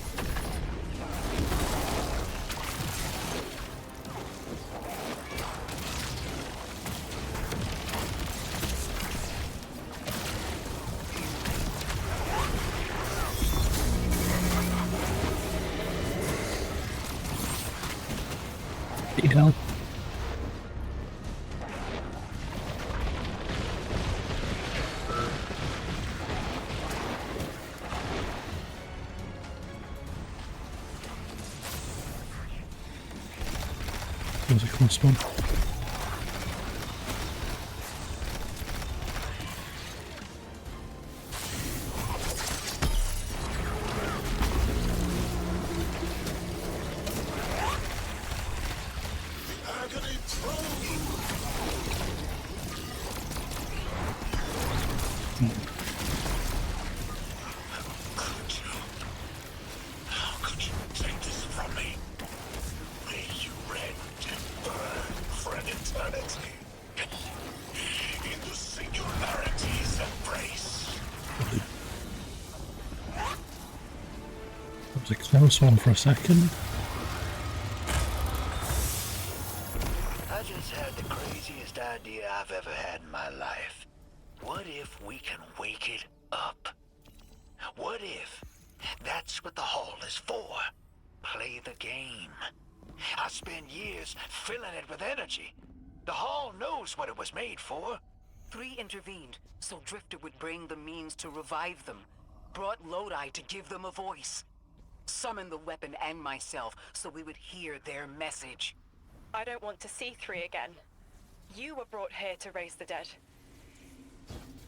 S1: Get down. There's a close one. That was a close one for a second.
S9: I just had the craziest idea I've ever had in my life. What if we can wake it up? What if that's what the hall is for? Play the game. I spent years filling it with energy. The hall knows what it was made for.
S3: 3 intervened, so Drifter would bring the means to revive them. Brought Lodi to give them a voice. Summoned the weapon and myself, so we would hear their message.
S6: I don't want to see 3 again. You were brought here to raise the dead.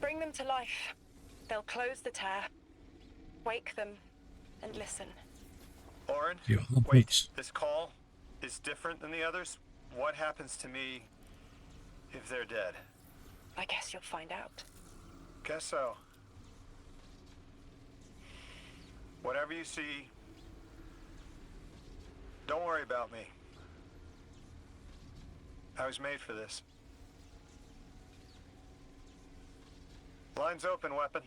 S6: Bring them to life. They'll close the tear, wake them, and listen.
S7: Orin,
S1: Yeah,
S7: wait, this call is different than the others? What happens to me if they're dead?
S6: I guess you'll find out.
S7: Guess so. Whatever you see, don't worry about me. I was made for this. Line's open, weapon.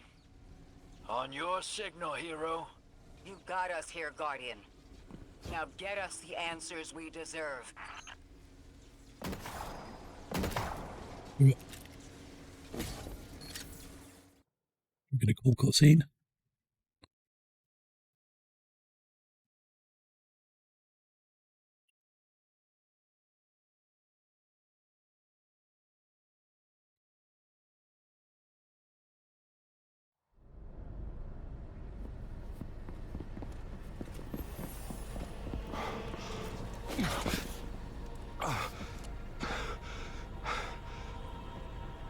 S9: On your signal, hero.
S3: You got us here, Guardian. Now get us the answers we deserve.
S1: We're gonna call cutscene.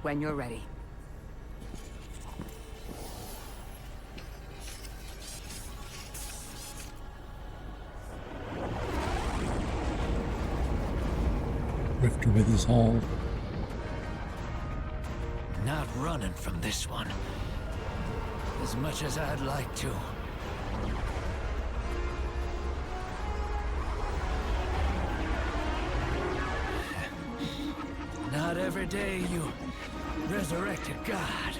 S5: When you're ready.
S1: Drifter with his haul.
S9: Not running from this one. As much as I'd like to. Not every day you resurrect a god.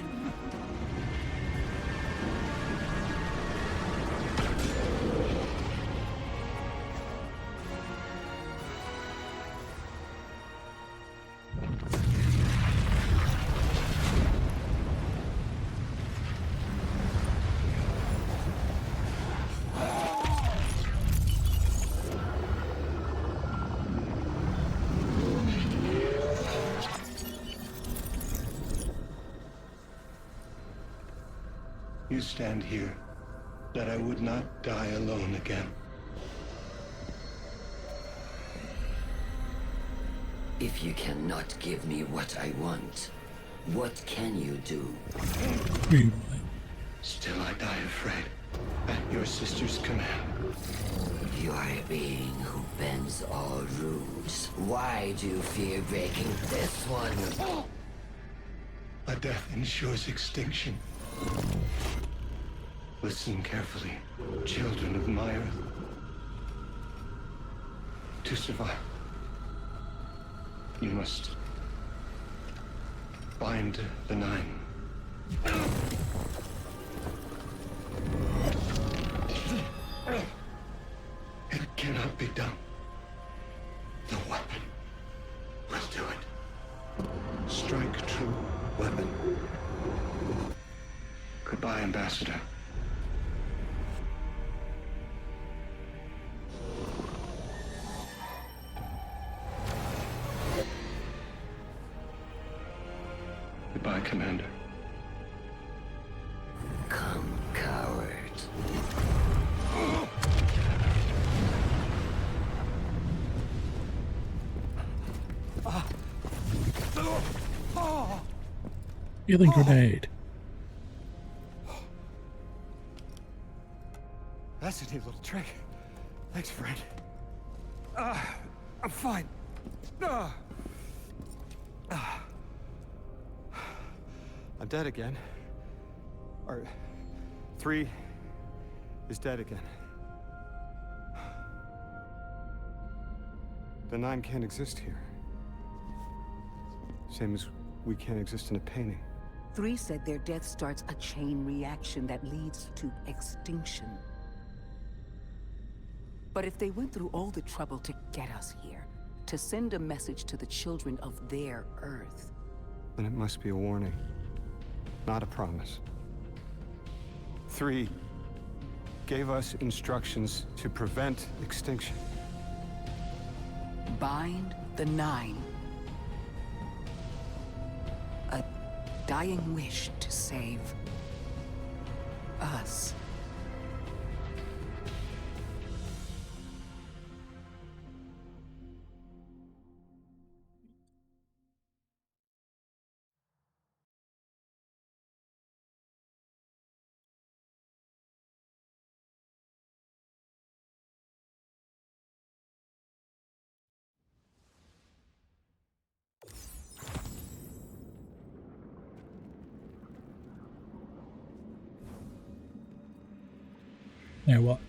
S17: You stand here, that I would not die alone again.
S4: If you cannot give me what I want, what can you do?
S17: Still I die afraid, at your sister's command.
S4: You are a being who bends all rules. Why do you fear breaking this one?
S17: A death ensures extinction. Listen carefully, children of my earth. To survive, you must Bind the 9. It cannot be done. The weapon will do it. Strike true weapon. Goodbye, Ambassador. Goodbye, Commander.
S4: Come, coward.
S1: Healing grenade.
S11: That's a neat little trick. Thanks, friend. I'm fine. I'm dead again. Or 3 is dead again. The 9 can't exist here. Same as we can't exist in a painting.
S5: 3 said their death starts a chain reaction that leads to extinction. But if they went through all the trouble to get us here, to send a message to the children of their Earth,
S11: Then it must be a warning, not a promise. 3 gave us instructions to prevent extinction.
S5: bind the 9. A dying wish to save us.
S1: Now what?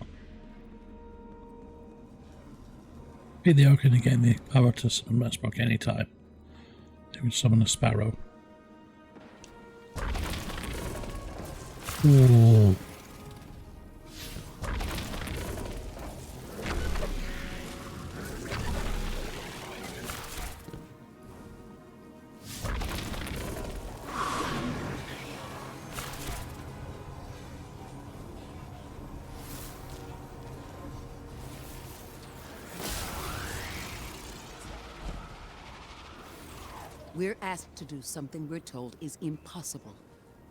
S1: Beat the Oaken and gain the power to summon Mespok anytime. It would summon a sparrow. Ooh.
S5: We're asked to do something we're told is impossible,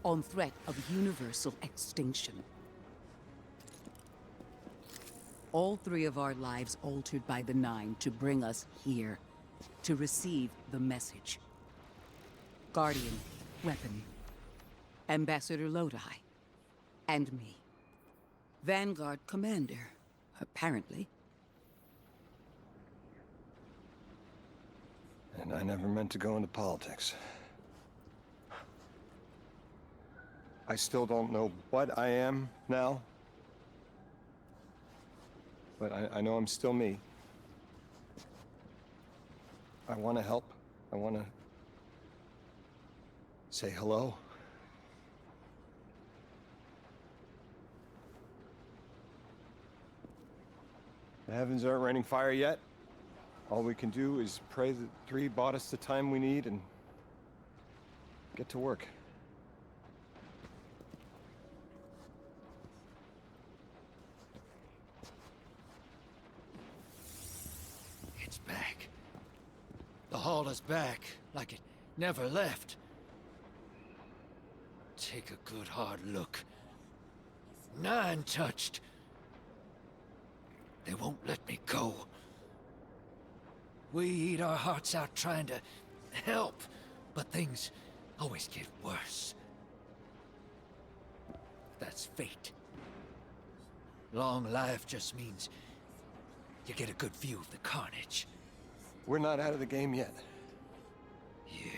S5: on threat of universal extinction. All 3 of our lives altered by the 9 to bring us here, to receive the message. Guardian, weapon. Ambassador Lodi. And me. Vanguard commander, apparently.
S7: And I never meant to go into politics. I still don't know what I am now. But I know I'm still me. I want to help. I want to say hello. The heavens aren't raining fire yet. All we can do is pray that 3 bought us the time we need and get to work.
S20: It's back. The hall is back, like it never left. Take a good hard look. 9 touched. They won't let me go. We eat our hearts out trying to help, but things always get worse. That's fate. Long life just means you get a good view of the carnage.
S7: We're not out of the game yet.
S20: Yeah.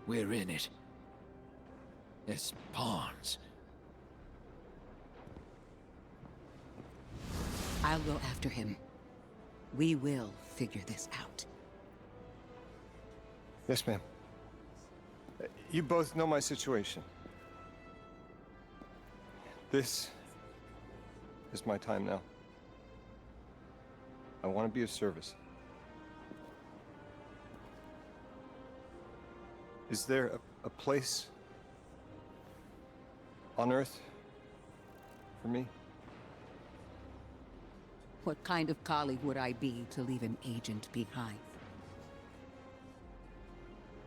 S20: We're in it. As pawns.
S5: I'll go after him. We will figure this out.
S11: Yes, ma'am. You both know my situation. This is my time now. I want to be of service. Is there a place on Earth for me?
S5: What kind of colleague would I be to leave an agent behind?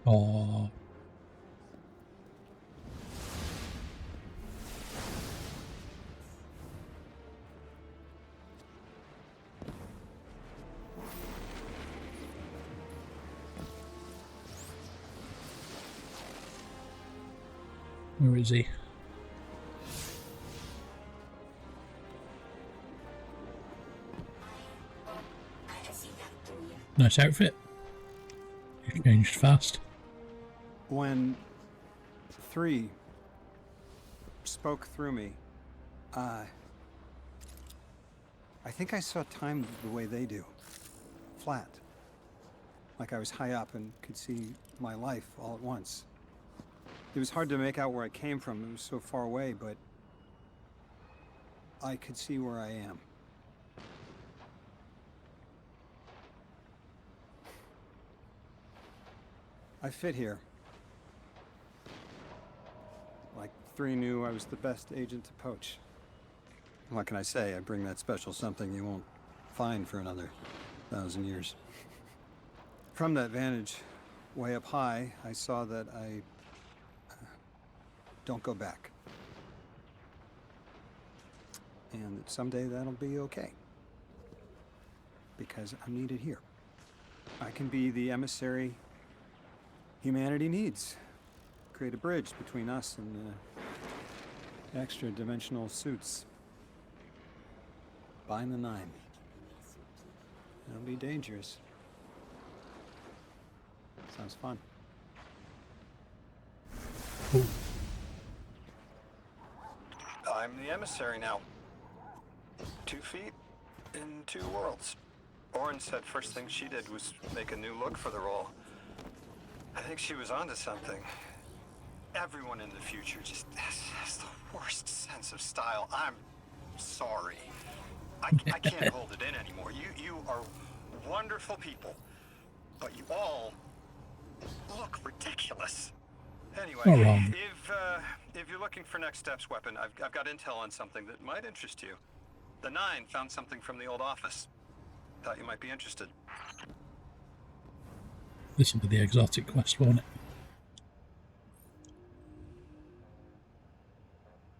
S1: Oh. Where is he? Nice outfit. You changed fast.
S13: When 3 spoke through me, I think I saw time the way they do. Flat. Like I was high up and could see my life all at once. It was hard to make out where I came from. It was so far away, but I could see where I am. I fit here. Like 3 knew I was the best agent to poach. What can I say? I bring that special something you won't find for another 1,000 years. From that vantage, way up high, I saw that I don't go back. And that someday that'll be okay. Because I'm needed here. I can be the emissary humanity needs. Create a bridge between us and the extra-dimensional suits. Bind the 9. It'll be dangerous. Sounds fun.
S1: Ooh.
S7: I'm the emissary now. 2 feet in 2 worlds. Orin said first thing she did was make a new look for the role. I think she was onto something. Everyone in the future just has the worst sense of style. I'm sorry. I can't hold it in anymore. You are wonderful people, but you all look ridiculous. Anyway, if you're looking for next steps, weapon, I've got intel on something that might interest you. The 9 found something from the old office. Thought you might be interested.
S1: This will be the exotic quest, won't it?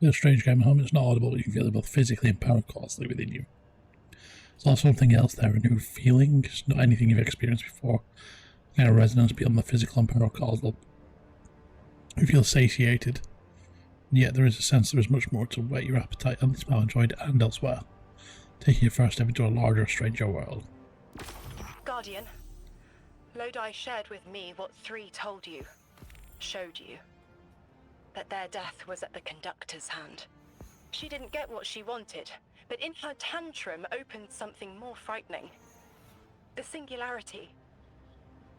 S1: It's a strange game at home. It's not audible, but you can feel it both physically and paracausally within you. There's also something else there, a new feeling. It's not anything you've experienced before. Kind of resonance beyond the physical and paracausal. You feel satiated, and yet there is a sense there is much more to whet your appetite on this Malanchoid and elsewhere, taking your first step into a larger, stranger world.
S6: Guardian, Lodi shared with me what 3 told you, showed you. That their death was at the conductor's hand. She didn't get what she wanted, but in her tantrum opened something more frightening. The singularity.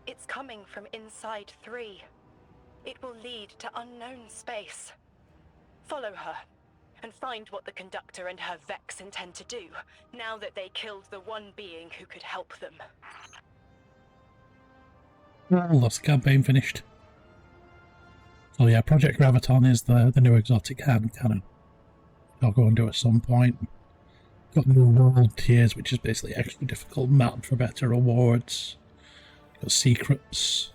S6: It's coming from inside 3. It will lead to unknown space. Follow her, and find what the conductor and her Vex intend to do, now that they killed the one being who could help them.
S1: Well, that's the campaign finished. So yeah, Project Graviton is the new exotic hand cannon. I'll go and do at some point. Got new world tiers, which is basically extra difficult map for better rewards. Got secrets.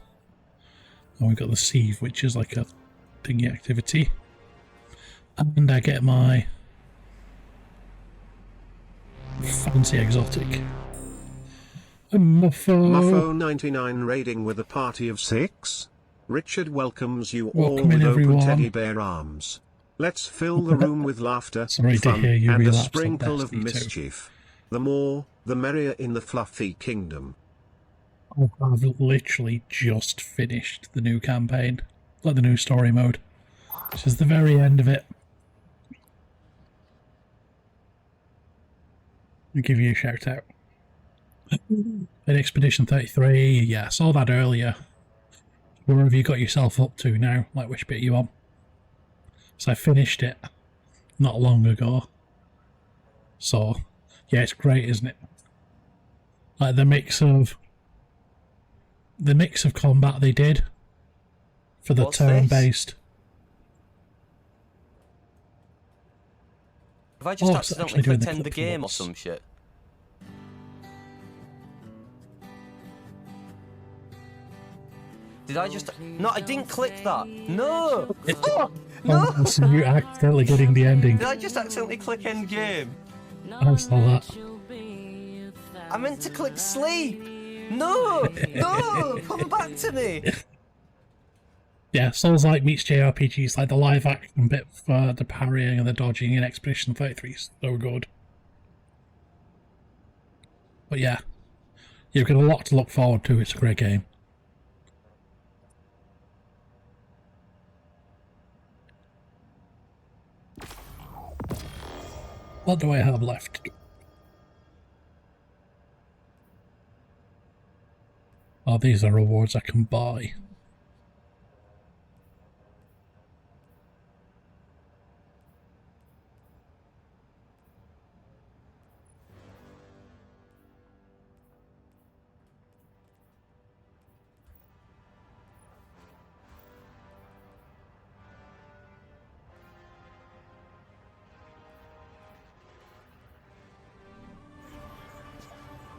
S1: And we've got the sieve, which is like a thingy activity. And I get my fancy exotic. A
S18: Muffo99 raiding with a party of 6. Richard welcomes you all
S1: Welcome
S18: with
S1: in,
S18: open
S1: everyone.
S18: teddy bear arms. Let's fill the room with laughter,
S1: Sorry to
S18: fun,
S1: hear you
S18: and a
S1: relapsed on
S18: sprinkle of
S1: Destiny 2.
S18: mischief. The more, the merrier in the fluffy kingdom.
S1: I've literally just finished the new campaign, like the new story mode. This is the very end of it. I'll give you a shout out. In Expedition 33, yeah, I saw that earlier. Where have you got yourself up to now? Like, which bit are you on? So I finished it not long ago. So, yeah, it's great, isn't it? Like, the mix of combat they did for the turn-based.
S2: Have I just
S1: it's
S2: accidentally
S1: actually doing
S2: clicked
S1: the
S2: end the
S1: clip
S2: game or
S1: notes.
S2: some shit? Did I just... No, I didn't click that. No! Oh, no!
S1: Oh, so you accidentally getting the ending.
S2: Did I just accidentally click end game?
S1: I saw that.
S2: I meant to click sleep! No! No! Come back to me!
S1: Yeah, Souls-like meets JRPGs, like the live action bit for the parrying and the dodging in Expedition 33 is so good. But yeah, you've got a lot to look forward to. It's a great game. What do I have left? Oh, these are rewards I can buy.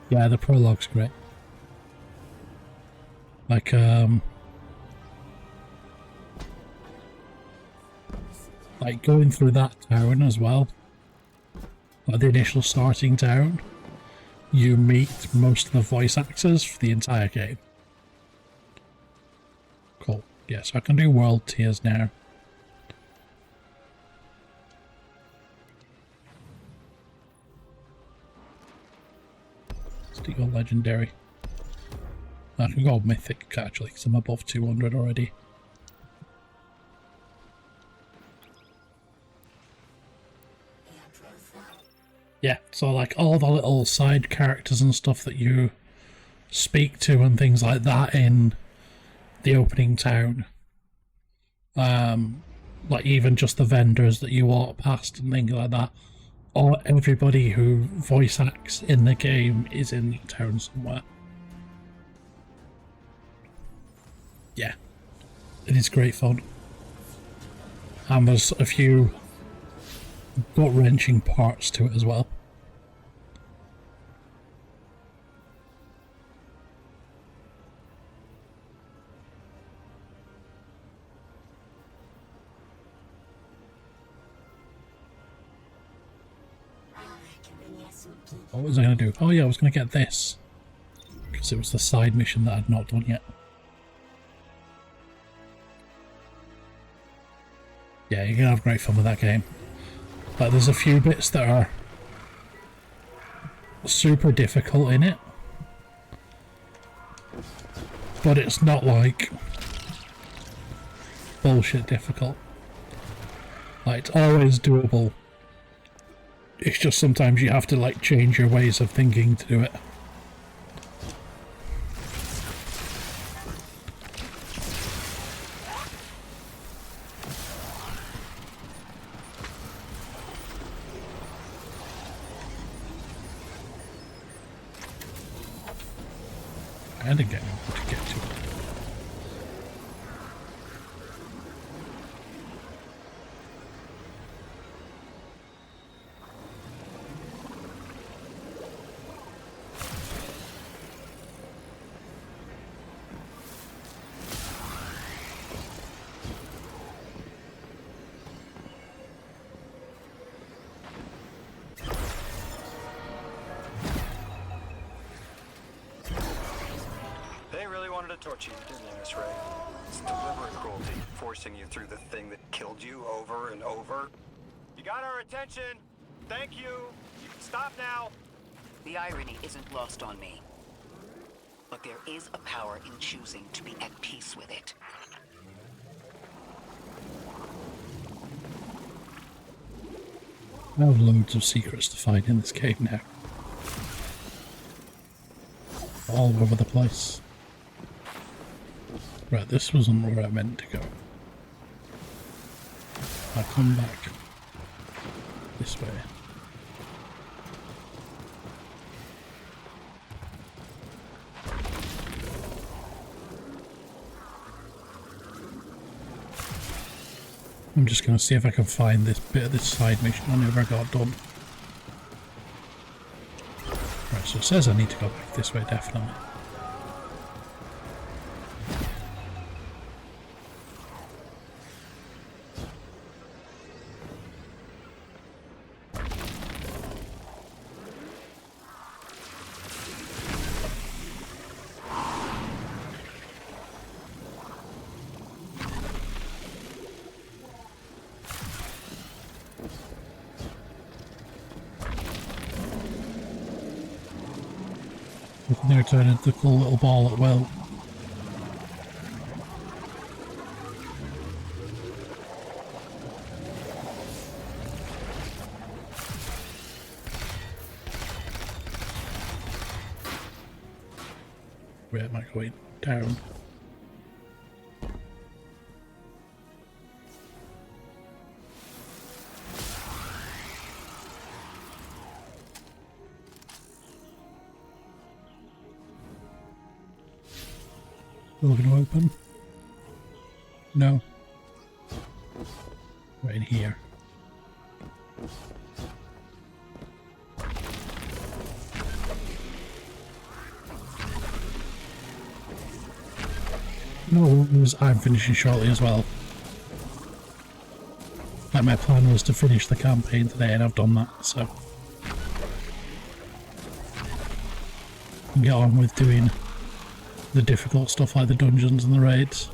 S1: Yeah, the prologue's great. Like, going through that town as well, like the initial starting town, you meet most of the voice actors for the entire game. Cool. Yeah, so I can do world tiers now. Let's go legendary. I can go mythic actually, because I'm above 200 already. Yeah, so like all the little side characters and stuff that you speak to and things like that in the opening town. Like even just the vendors that you walk past and things like that. Or everybody who voice acts in the game is in the town somewhere. Yeah, it is great fun. And there's a few gut-wrenching parts to it as well. What was I going to do? Oh yeah, I was going to get this. Because it was the side mission that I'd not done yet. Yeah, you're going to have great fun with that game. Like, there's a few bits that are super difficult in it. But it's not like bullshit difficult. Like, it's always doable. It's just sometimes you have to like change your ways of thinking to do it. And again, to get to it.
S7: Torture you, didn't they, Miss Ray? It's deliberate cruelty, forcing you through the thing that killed you over and over.
S11: You got our attention. Thank you. You can stop now.
S3: The irony isn't lost on me. But there is a power in choosing to be at peace with it.
S1: I have loads of secrets to find in this cave now. All over the place. Right, this wasn't where I meant to go. I'll come back this way. I'm just going to see if I can find this bit of this side mission I never got done. Right, so it says I need to go back this way, definitely. We can now turn into the cool little ball at will. Where am I going? Down. Door going to open? No. Right in here. No, I'm finishing shortly as well. Like my plan was to finish the campaign today and I've done that, so. Get on with doing the difficult stuff like the dungeons and the raids.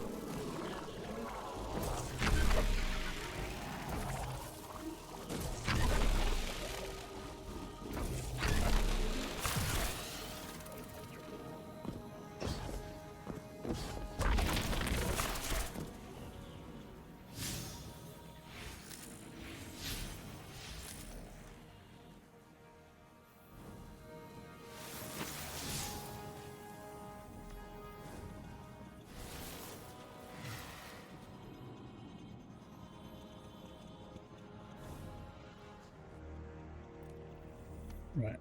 S1: Right.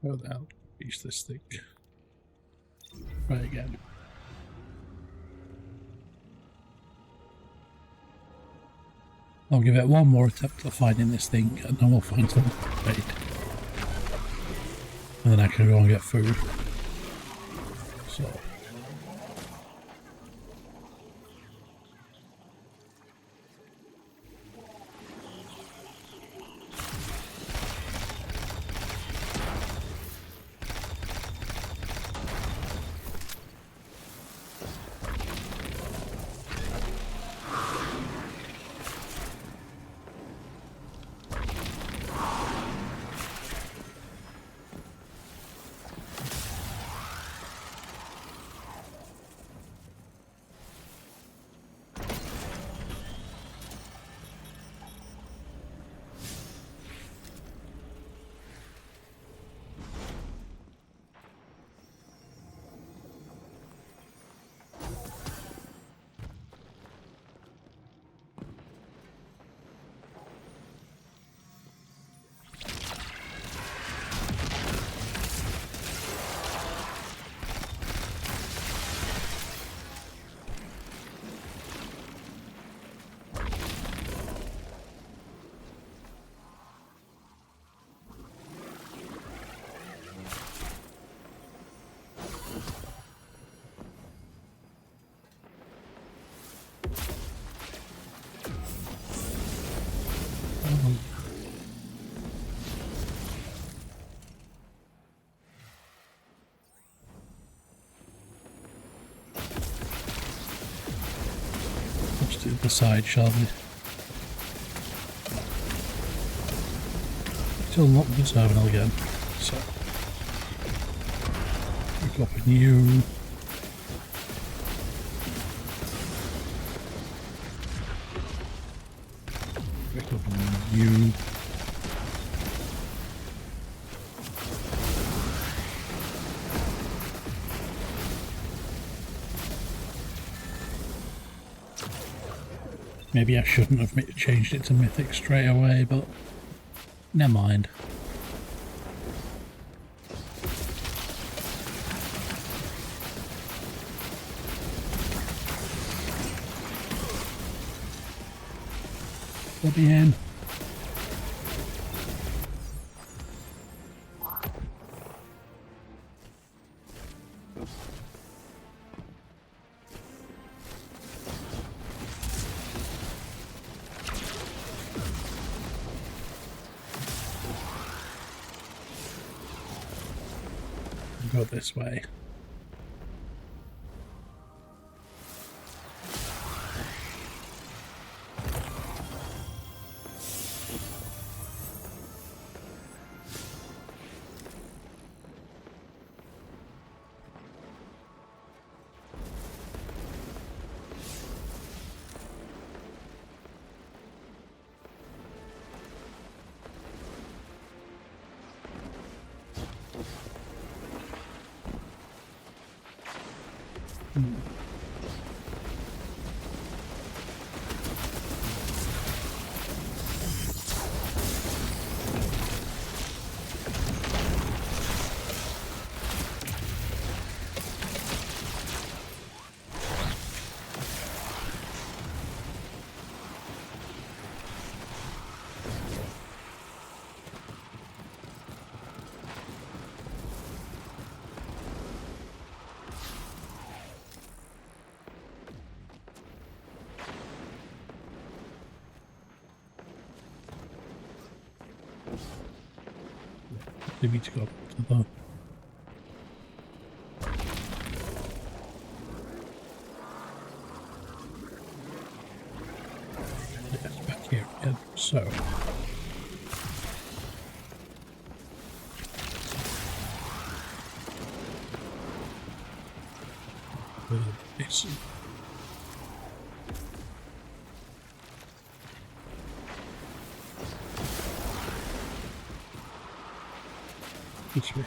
S1: How the hell reach this thing? Right again. I'll give it one more attempt at finding this thing and then we'll find some raid. And then I can go and get food. So. Let's do the side, shall we? Still not the terminal again, so pick up a new. Pick up a new. Maybe I shouldn't have changed it to Mythic straight away, but never mind. Let me in. Go this way. Maybe to go to the back here again. So this. This way.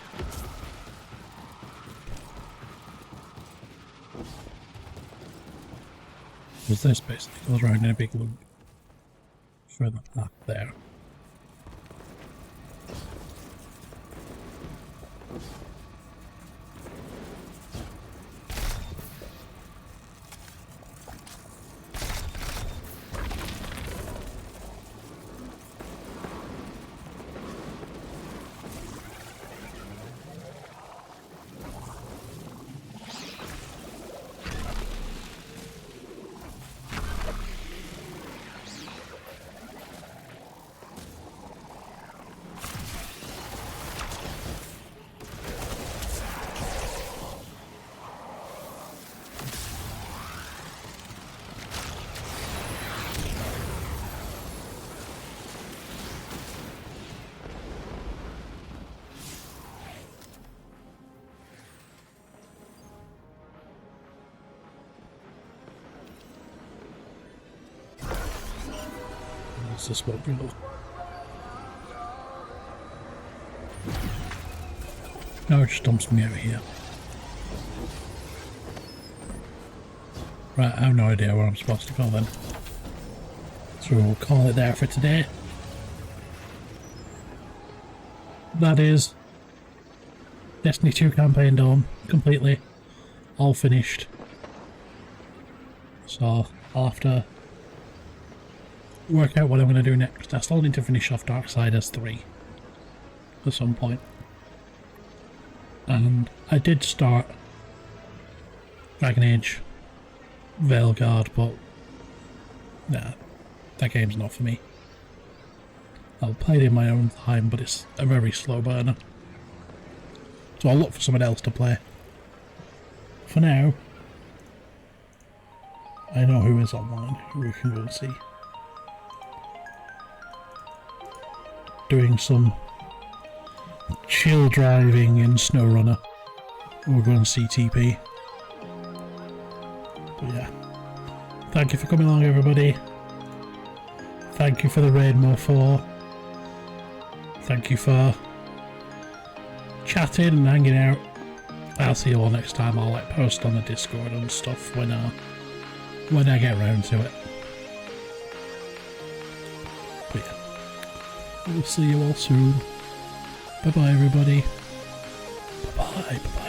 S1: Because this basically goes around in a big loop further back there. This won't be long. No, it just dumps me out here. Right, I have no idea where I'm supposed to go then. So we'll call it there for today. That is Destiny 2 campaign done, completely. All finished. So I'll have to work out what I'm going to do next. I still need to finish off Darksiders 3 at some point. And I did start Dragon Age Veilguard, but nah, that game's not for me. I'll play it in my own time, but it's a very slow burner. So I'll look for someone else to play. For now, I know who is online, who we can go and see. Doing some chill driving in SnowRunner. We're going to CTP. But yeah. Thank you for coming along, everybody. Thank you for the raid, Mo4. Thank you for chatting and hanging out. I'll see you all next time. I'll post on the Discord and stuff when I get around to it. We'll see you all soon. Bye bye, everybody. Bye bye.